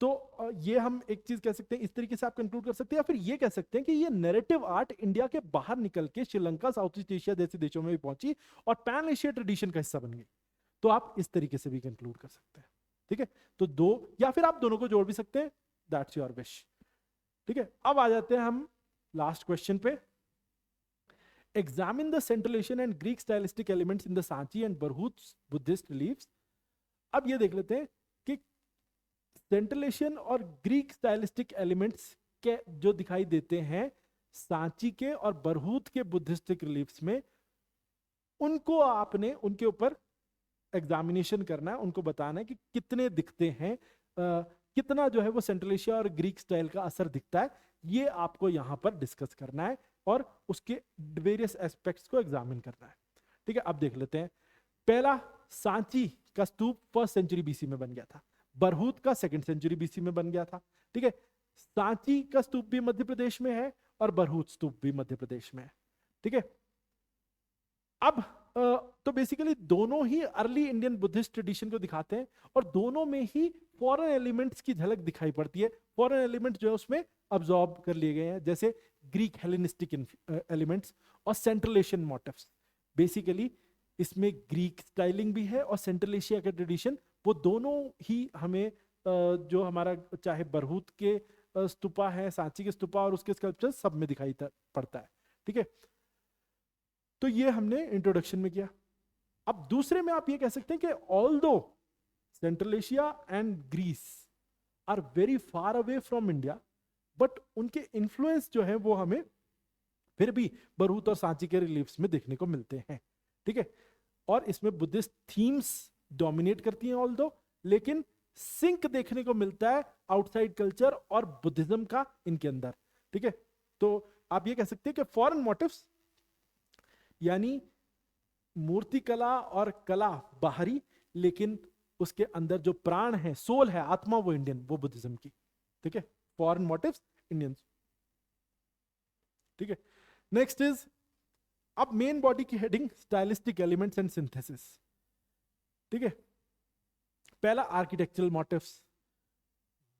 Speaker 1: तो ये हम एक चीज कह सकते हैं, इस तरीके से आप कंक्लूड कर सकते हैं, या फिर ये कह सकते हैं कि ये नैरेटिव आर्ट इंडिया के बाहर निकल के श्रीलंका, साउथ ईस्ट एशिया जैसे देशों में भी पहुंची और पैन एशिया ट्रेडिशन का हिस्सा बन गई। तो आप इस तरीके से भी कंक्लूड कर सकते हैं, ठीक है। तो दो, या फिर आप दोनों को जोड़ भी सकते हैं, दैट्स योर विश, ठीक है। अब आ जाते हैं हम लास्ट क्वेश्चन पे। Examine the central Asian and Greek stylistic elements in the Sanchi and Bharhut Buddhist reliefs. अब ये देख लेते हैं कि सेंट्रलेशन और ग्रीक स्टाइलिस्टिक एलिमेंट्स के जो दिखाई देते हैं सांची के और बरहूत के बुद्धिस्टिक रिलीफ्स में, उनको आपने उनके ऊपर एग्जामिनेशन करना है, उनको बताना है कि कितने दिखते हैं, कितना जो है वो सेंट्रल एशिया और ग्रीक स्टाइल का असर दिखता है, ये आपको यहां पर डिस्कस करना है और उसके वेरियस एस्पेक्ट्स को एग्जामिन करना है, ठीक है। अब देख लेते हैं। पहला, सांची का स्तूप 1st सेंचुरी बीसी में बन गया था, बरहूत का 2nd सेंचुरी बीसी में बन गया था, ठीक है। सांची का स्तूप भी मध्य प्रदेश में है और बरहूत स्तूप भी मध्य प्रदेश में है, ठीक है। अब तो बेसिकली दोनों ही अर्ली इंडियन बुद्धिस्ट ट्रेडिशन को दिखाते हैं और दोनों में ही फॉरेन एलिमेंट्स की झलक दिखाई पड़ती है। फॉरेन एलिमेंट्स जो है उसमें अब्सॉर्ब कर लिए गए हैं, जैसे ग्रीक हेलेनिस्टिक एलिमेंट्स और सेंट्रल एशियन मोटिव्स। बेसिकली इसमें ग्रीक स्टाइलिंग भी है और सेंट्रल एशिया का ट्रेडिशन, वो दोनों ही हमें जो हमारा चाहे बरहूत के स्तूपा है, सांची के स्तूपा और उसके स्कल्पचर सब में दिखाई पड़ता है। ठीक है, तो ये हमने इंट्रोडक्शन में किया। अब दूसरे में आप ये कह सकते हैं कि although Central Asia and Greece are very far away from India, but उनके इन्फ्लुएंस जो है वो हमें फिर भी बरहूत और सांची के रिलीफ्स में देखने को मिलते हैं। ठीक है, और इसमें बुद्धिस्ट थीम्स डोमिनेट करती हैं ऑल्दो, लेकिन सिंक देखने को मिलता है आउटसाइड कल्चर और बुद्धिज्म का इनके अंदर। ठीक है, तो आप ये कह सकते हैं कि फॉरेन मोटिव्स यानी मूर्ति कला और कला बाहरी, लेकिन उसके अंदर जो प्राण है, सोल है, आत्मा, वो इंडियन, वो बुद्धिज्म की। ठीक है, फॉरेन मोटिव्स इंडियंस। ठीक है, नेक्स्ट इज अब मेन बॉडी की heading stylistic elements and synthesis. ठीक है, पहला आर्किटेक्चरल मोटिव्स।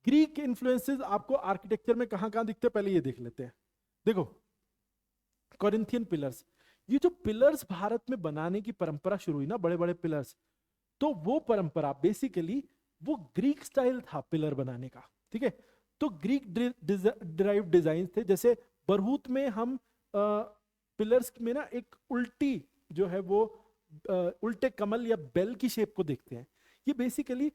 Speaker 1: ग्रीक इन्फ्लुएंसेस आपको आर्किटेक्चर में कहां कहां दिखते हैं, पहले ये देख लेते हैं। देखो, कोरिंथियन पिलर्स, ये जो पिलर्स भारत में बनाने की परंपरा शुरू हुई ना, बड़े बड़े पिलर्स, तो वो परंपरा बेसिकली वो ग्रीक स्टाइल था पिलर बनाने का। ठीक है, तो ग्रीक डिराइव डिजाइन थे। जैसे बरहूत में हम पिलर्स में ना एक उल्टी जो है वो उल्टे कमल या बेल की शेप को देखते हैं। ये बेसिकली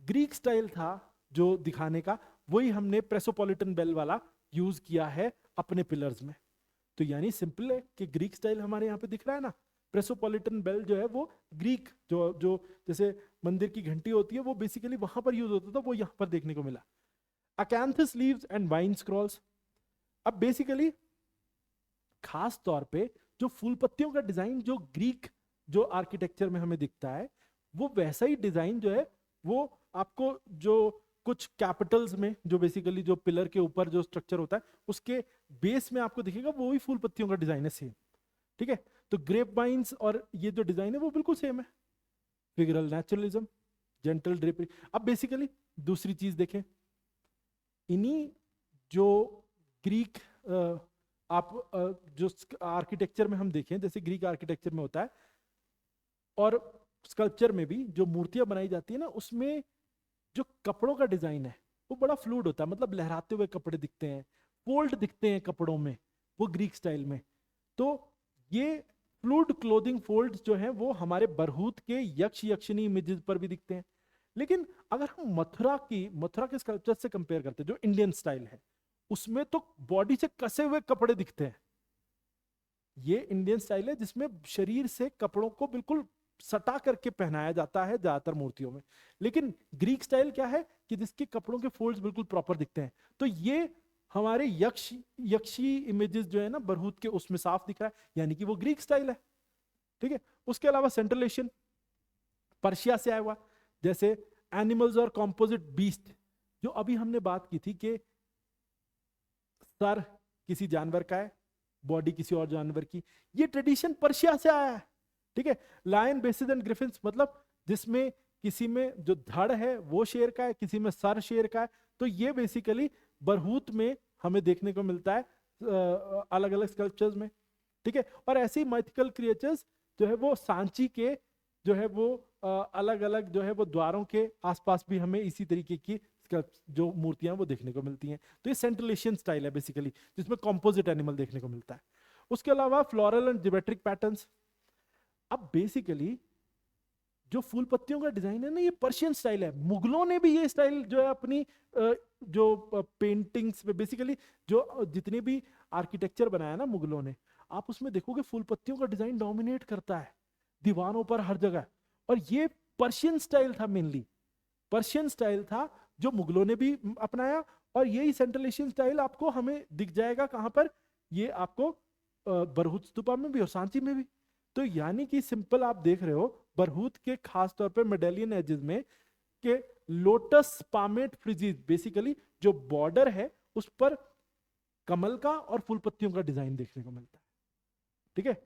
Speaker 1: ग्रीक स्टाइल था जो दिखाने का, वही हमने प्रेसोपोलिटन बेल वाला यूज किया है अपने पिलर्स में। तो यानी सिंपल है कि ग्रीक स्टाइल हमारे यहाँ पे दिख रहा है ना। प्रेसोपोलिटन बेल जो है वो ग्रीक जो जैसे मंदिर की घंटी होती है वो बेसिकली वहां पर यूज होता था, वो यहाँ पर देखने को मिला। अकैंथस लीव्स एंड वाइन स्क्रॉल्स। अब बेसिकली खास तौर पे जो फूल पत्तियों का डिजाइन जो ग्रीक जो आर्किटेक्चर में हमें दिखता है, वो वैसा ही डिजाइन जो है वो आपको जो कुछ कैपिटल्स में जो बेसिकली जो पिलर के ऊपर जो स्ट्रक्चर होता है उसके बेस में आपको दिखेगा, वो ही फूल पत्तियों का डिजाइन है सेम। ठीक है, तो ग्रेप वाइन्स और ये जो डिजाइन है वो बिल्कुल सेम है। Figural naturalism, gentle drapery. अब बेसिकली दूसरी चीज देखें, इन्हीं जो ग्रीक आप जो आर्किटेक्चर में हम देखें, जैसे ग्रीक आर्किटेक्चर में होता है और स्कल्पचर में भी जो मूर्तियां बनाई जाती है ना, उसमें जो कपड़ों का डिजाइन है वो बड़ा फ्लूइड होता है, मतलब लहराते हुए कपड़े दिखते हैं, फोल्ड दिखते हैं कपड़ों में, वो ग्रीक स्टाइल में। तो ये फ्लूइड क्लोथिंग फोल्ड्स जो हैं वो हमारे बरहूत के यक्ष यक्षिणी इमेजेस पर भी दिखते हैं। लेकिन अगर हम मथुरा के स्कल्पचर से कंपेयर करते हैं जो इंडियन स्टाइल है, उसमें तो बॉडी से कसे हुए कपड़े दिखते हैं। ये इंडियन स्टाइल है जिसमें शरीर से कपड़ों को बिल्कुल सटा करके पहनाया जाता है ज्यादातर मूर्तियों में। लेकिन ग्रीक स्टाइल क्या है कि जिसके कपड़ों के फोल्ड्स बिल्कुल प्रॉपर दिखते हैं। तो ये हमारे यक्षी इमेजेस जो है ना बरहूत के, उसमें साफ दिख रहा है, यानी कि वो ग्रीक स्टाइल है। ठीक है, उसके अलावा सेंट्रल एशियन, पर्शिया से आया हुआ, जैसे एनिमल्स और कॉम्पोजिट बीस्ट, जो अभी हमने बात की थी कि सर किसी जानवर का है, बॉडी किसी और जानवर की, ये ट्रेडिशन पर्शिया से आया है। ठीक है, लायन बेसिस एंड ग्रिफिन्स, मतलब जिसमें किसी में जो धड़ है वो शेर का है, किसी में सर शेर का है। तो ये बेसिकली बरहूत में हमें देखने को मिलता है अलग अलग स्कल्पचर्स में। ठीक है, और ऐसे ही माइथिकल क्रिएचर्स जो है वो सांची के जो है वो अलग अलग जो है वो द्वारों के आसपास भी हमें इसी तरीके की जो मूर्तियां वो देखने को मिलती हैं। तो ये सेंट्रल एशियन स्टाइल है बेसिकली, जिसमें कॉम्पोजिट एनिमल देखने को मिलता है। उसके अलावा फ्लोरल एंड ज्योमेट्रिक पैटर्न्स। अब बेसिकली जो फूल पत्तियों का डिजाइन है ना, ये पर्शियन स्टाइल है। मुगलों ने भी ये स्टाइल जो है अपनी जो पेंटिंग्स में, बेसिकली जो जितने भी आर्किटेक्चर बनाया ना मुगलों ने, आप उसमें देखोगे फूल पत्तियों का डिजाइन डोमिनेट करता है दीवारों पर हर जगह। और ये पर्शियन स्टाइल था, मेनली पर्शियन स्टाइल था जो मुगलों ने भी अपनाया। और यही सेंट्रल एशियन स्टाइल आपको हमें दिख जाएगा कहां पर, ये आपको बरहूत स्तूपा में भी और सांची में भी। तो यानी कि सिंपल आप देख रहे हो बरहूत के खास तौर पे मेडेलियन एजेस में के लोटस पामेट फ्रिजीज, बेसिकली जो बॉर्डर है उस पर कमल का और फूल पत्तियों का डिजाइन देखने को मिलता है। ठीक है,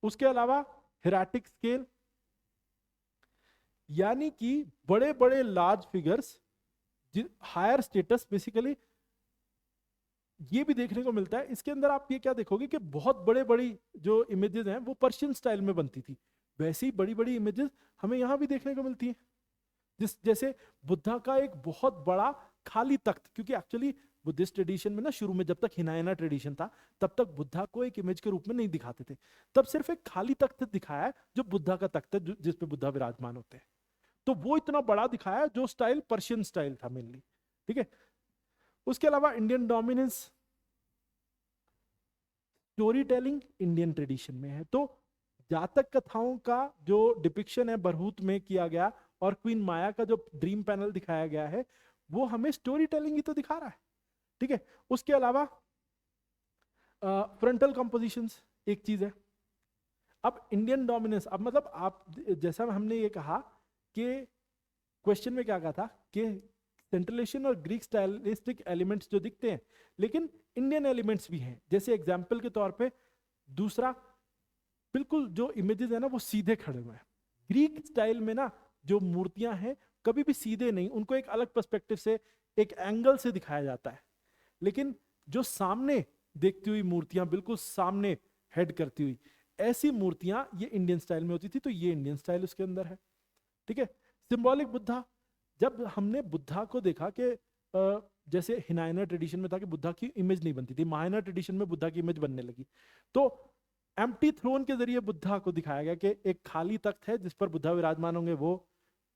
Speaker 1: उसके अलावा हिराटिक स्केल, यानी कि बड़े बड़े large figures, higher status, basically ये भी देखने को मिलता है। इसके अंदर आप ये क्या देखोगे कि बहुत बड़े बड़ी जो इमेजेस हैं वो पर्शियन स्टाइल में बनती थी, वैसे ही बड़ी बड़ी इमेजेस हमें यहाँ भी देखने को मिलती हैं। जैसे बुद्धा का एक बहुत बड़ा खाली तख्त, क्योंकि एक्चुअली बुद्धिस्ट ट्रेडिशन में ना शुरू में जब तक हिनायना ट्रेडिशन था तब तक बुद्धा को एक इमेज के रूप में नहीं दिखाते थे, तब सिर्फ एक खाली तख्त दिखाया है जो बुद्धा का तख्त है जिस पे बुद्धा विराजमान होते हैं। तो वो इतना बड़ा दिखाया है जो स्टाइल पर्शियन स्टाइल था मेनली, ठीक है। उसके अलावा Indian dominance, story telling Indian tradition में है, तो जातक कथाओं का जो डिपिक्शन है बरहूत में किया गया और क्वीन माया का जो ड्रीम पैनल दिखाया गया है वो हमें स्टोरी टेलिंग ही तो दिखा रहा है, ठीक है। उसके अलावा फ्रंटल कंपोजिशंस एक चीज है। अब इंडियन डोमिनेंस, अब मतलब आप जैसा हमने ये कहा कि क्वेश्चन में क्या कहा था कि सेंट्रलेशन और ग्रीक स्टाइलिस्टिक एलिमेंट्स जो दिखते हैं लेकिन इंडियन एलिमेंट्स भी हैं, जैसे एग्जांपल के तौर पे दूसरा बिल्कुल जो इमेजेस है ना वो सीधे खड़े हुए हैं। ग्रीक स्टाइल में ना जो मूर्तियां हैं कभी भी सीधे नहीं, उनको एक अलग पर्सपेक्टिव से एक एंगल से दिखाया जाता है, लेकिन जो सामने देखती हुई मूर्तियां बिल्कुल सामने हेड करती हुई ऐसी मूर्तियां ये इंडियन स्टाइल में होती थी, तो ये इंडियन स्टाइल उसके अंदर है, ठीक है। सिंबॉलिक बुद्धा, जब हमने बुद्धा को देखा कि जैसे हिनायना ट्रेडिशन में था कि बुद्धा की इमेज नहीं बनती थी, महायाना ट्रेडिशन में बुद्धा की इमेज बनने लगी, तो एम्प्टी थ्रोन के जरिए बुद्धा को दिखाया गया कि एक खाली तख्त है जिस पर बुद्धा विराजमान होंगे, वो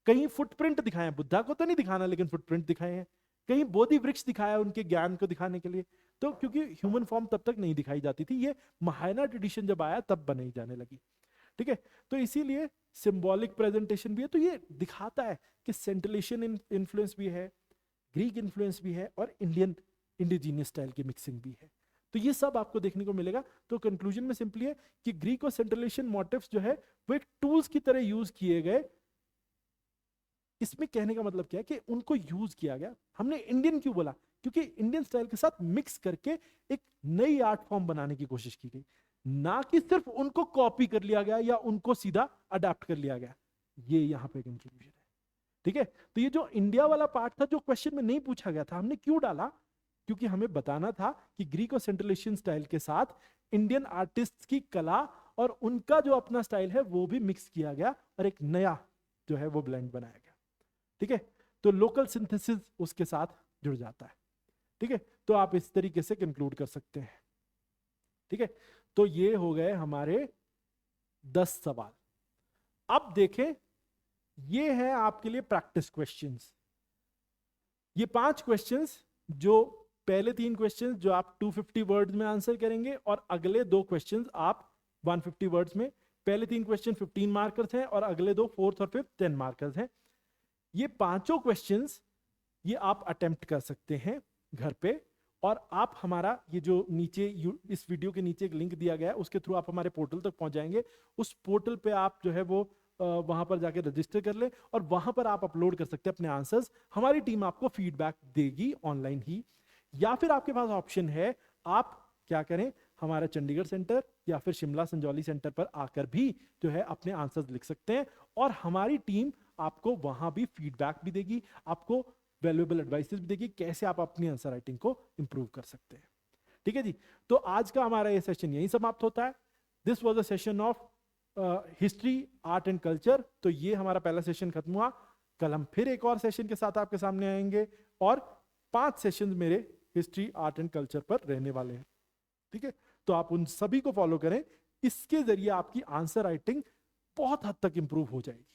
Speaker 1: कहीं फुटप्रिंट दिखाए हैं, बुद्धा को तो नहीं दिखाना लेकिन फुटप्रिंट दिखाए हैं, कहीं बोधि वृक्ष दिखाया उनके ज्ञान को दिखाने के लिए, तो क्योंकि ह्यूमन फॉर्म तब तक नहीं दिखाई जाती थी, ये महायाना ट्रेडिशन जब आया तब बनाई जाने लगी, ठीक है। तो इसीलिए सिंबॉलिक प्रेजेंटेशन भी है, तो ये दिखाता है कि सेंट्रलेशन इन्फ्लुएंस भी है, ग्रीक इन्फ्लुएंस भी है और इंडियन इंडिजीनियस स्टाइल की मिक्सिंग भी है, तो ये सब आपको देखने को मिलेगा। तो कंक्लूजन में सिंपली है कि ग्रीक और सेंट्रलेशन मोटिव्स जो है वो एक टूल्स की तरह यूज किए गए। इसमें कहने का मतलब क्या है कि उनको यूज किया गया। हमने इंडियन क्यों बोला, क्योंकि इंडियन स्टाइल के साथ मिक्स करके एक नई आर्ट फॉर्म बनाने की कोशिश की गई, ना कि सिर्फ उनको कॉपी कर लिया गया या उनको सीधा अडेप्ट कर लिया गया। ये यहाँ पे कंक्लूजन है, ठीक है। तो ये जो इंडिया वाला पार्ट था जो क्वेश्चन में नहीं पूछा गया था, हमने क्यों डाला, क्योंकि हमें बताना था कि ग्रीक और सेंट्रल एशियन स्टाइल के साथ इंडियन आर्टिस्ट की कला और उनका जो अपना स्टाइल है वो भी मिक्स किया गया और एक नया जो है वो ब्लेंड बनाया गया, ठीक है। तो लोकल सिंथेसिस उसके साथ जुड़ जाता है, ठीक है। तो आप इस तरीके से कंक्लूड कर सकते हैं, ठीक है। तो ये हो गए हमारे 10 सवाल। अब देखें, ये है आपके लिए प्रैक्टिस क्वेश्चंस। ये 5 क्वेश्चंस, जो पहले 3 क्वेश्चंस जो आप 250 वर्ड्स में आंसर करेंगे और अगले 2 क्वेश्चंस आप 150 वर्ड्स में। पहले 3 क्वेश्चन 15 मार्कर्स हैं और अगले 2 4th और 5th 10 मार्कर्स हैं। ये पांचों क्वेश्चंस ये आप अटेम्प्ट कर सकते हैं घर पे, और आप हमारा ये जो नीचे इस वीडियो के नीचे एक लिंक दिया गया है उसके थ्रू आप हमारे पोर्टल तक पहुंच जाएंगे। उस पोर्टल पे आप जो है वो वहां पर जाके रजिस्टर कर ले और वहां पर आप अपलोड कर सकते हैं अपने आंसर्स। हमारी टीम आपको फीडबैक देगी ऑनलाइन ही, या फिर आपके पास ऑप्शन है आप क्या करें, हमारा चंडीगढ़ सेंटर या फिर शिमला संजौली सेंटर पर आकर भी जो है अपने आंसर्स लिख सकते हैं, और हमारी टीम आपको वहां भी फीडबैक भी देगी, आपको वैल्यूएबल एडवाइसेस भी देगी कैसे आप अपनी आंसर राइटिंग को इंप्रूव कर सकते हैं। ठीक है जी, तो आज का हमारा ये सेशन यहीं समाप्त होता है। This was a session of history, art and culture. तो ये हमारा पहला सेशन खत्म हुआ। कल हम फिर एक और सेशन के साथ आपके सामने आएंगे और 5 सेशंस मेरे हिस्ट्री, आर्ट एंड कल्चर पर रहने वाले हैं। ठीक है, तो आप उन सभी को फॉलो करें, इसके जरिए आपकी आंसर राइटिंग बहुत हद तक इंप्रूव हो जाएगी।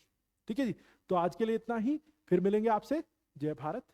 Speaker 1: ठीक है जी, तो आज के लिए इतना ही, फिर मिलेंगे आपसे। जय भारत,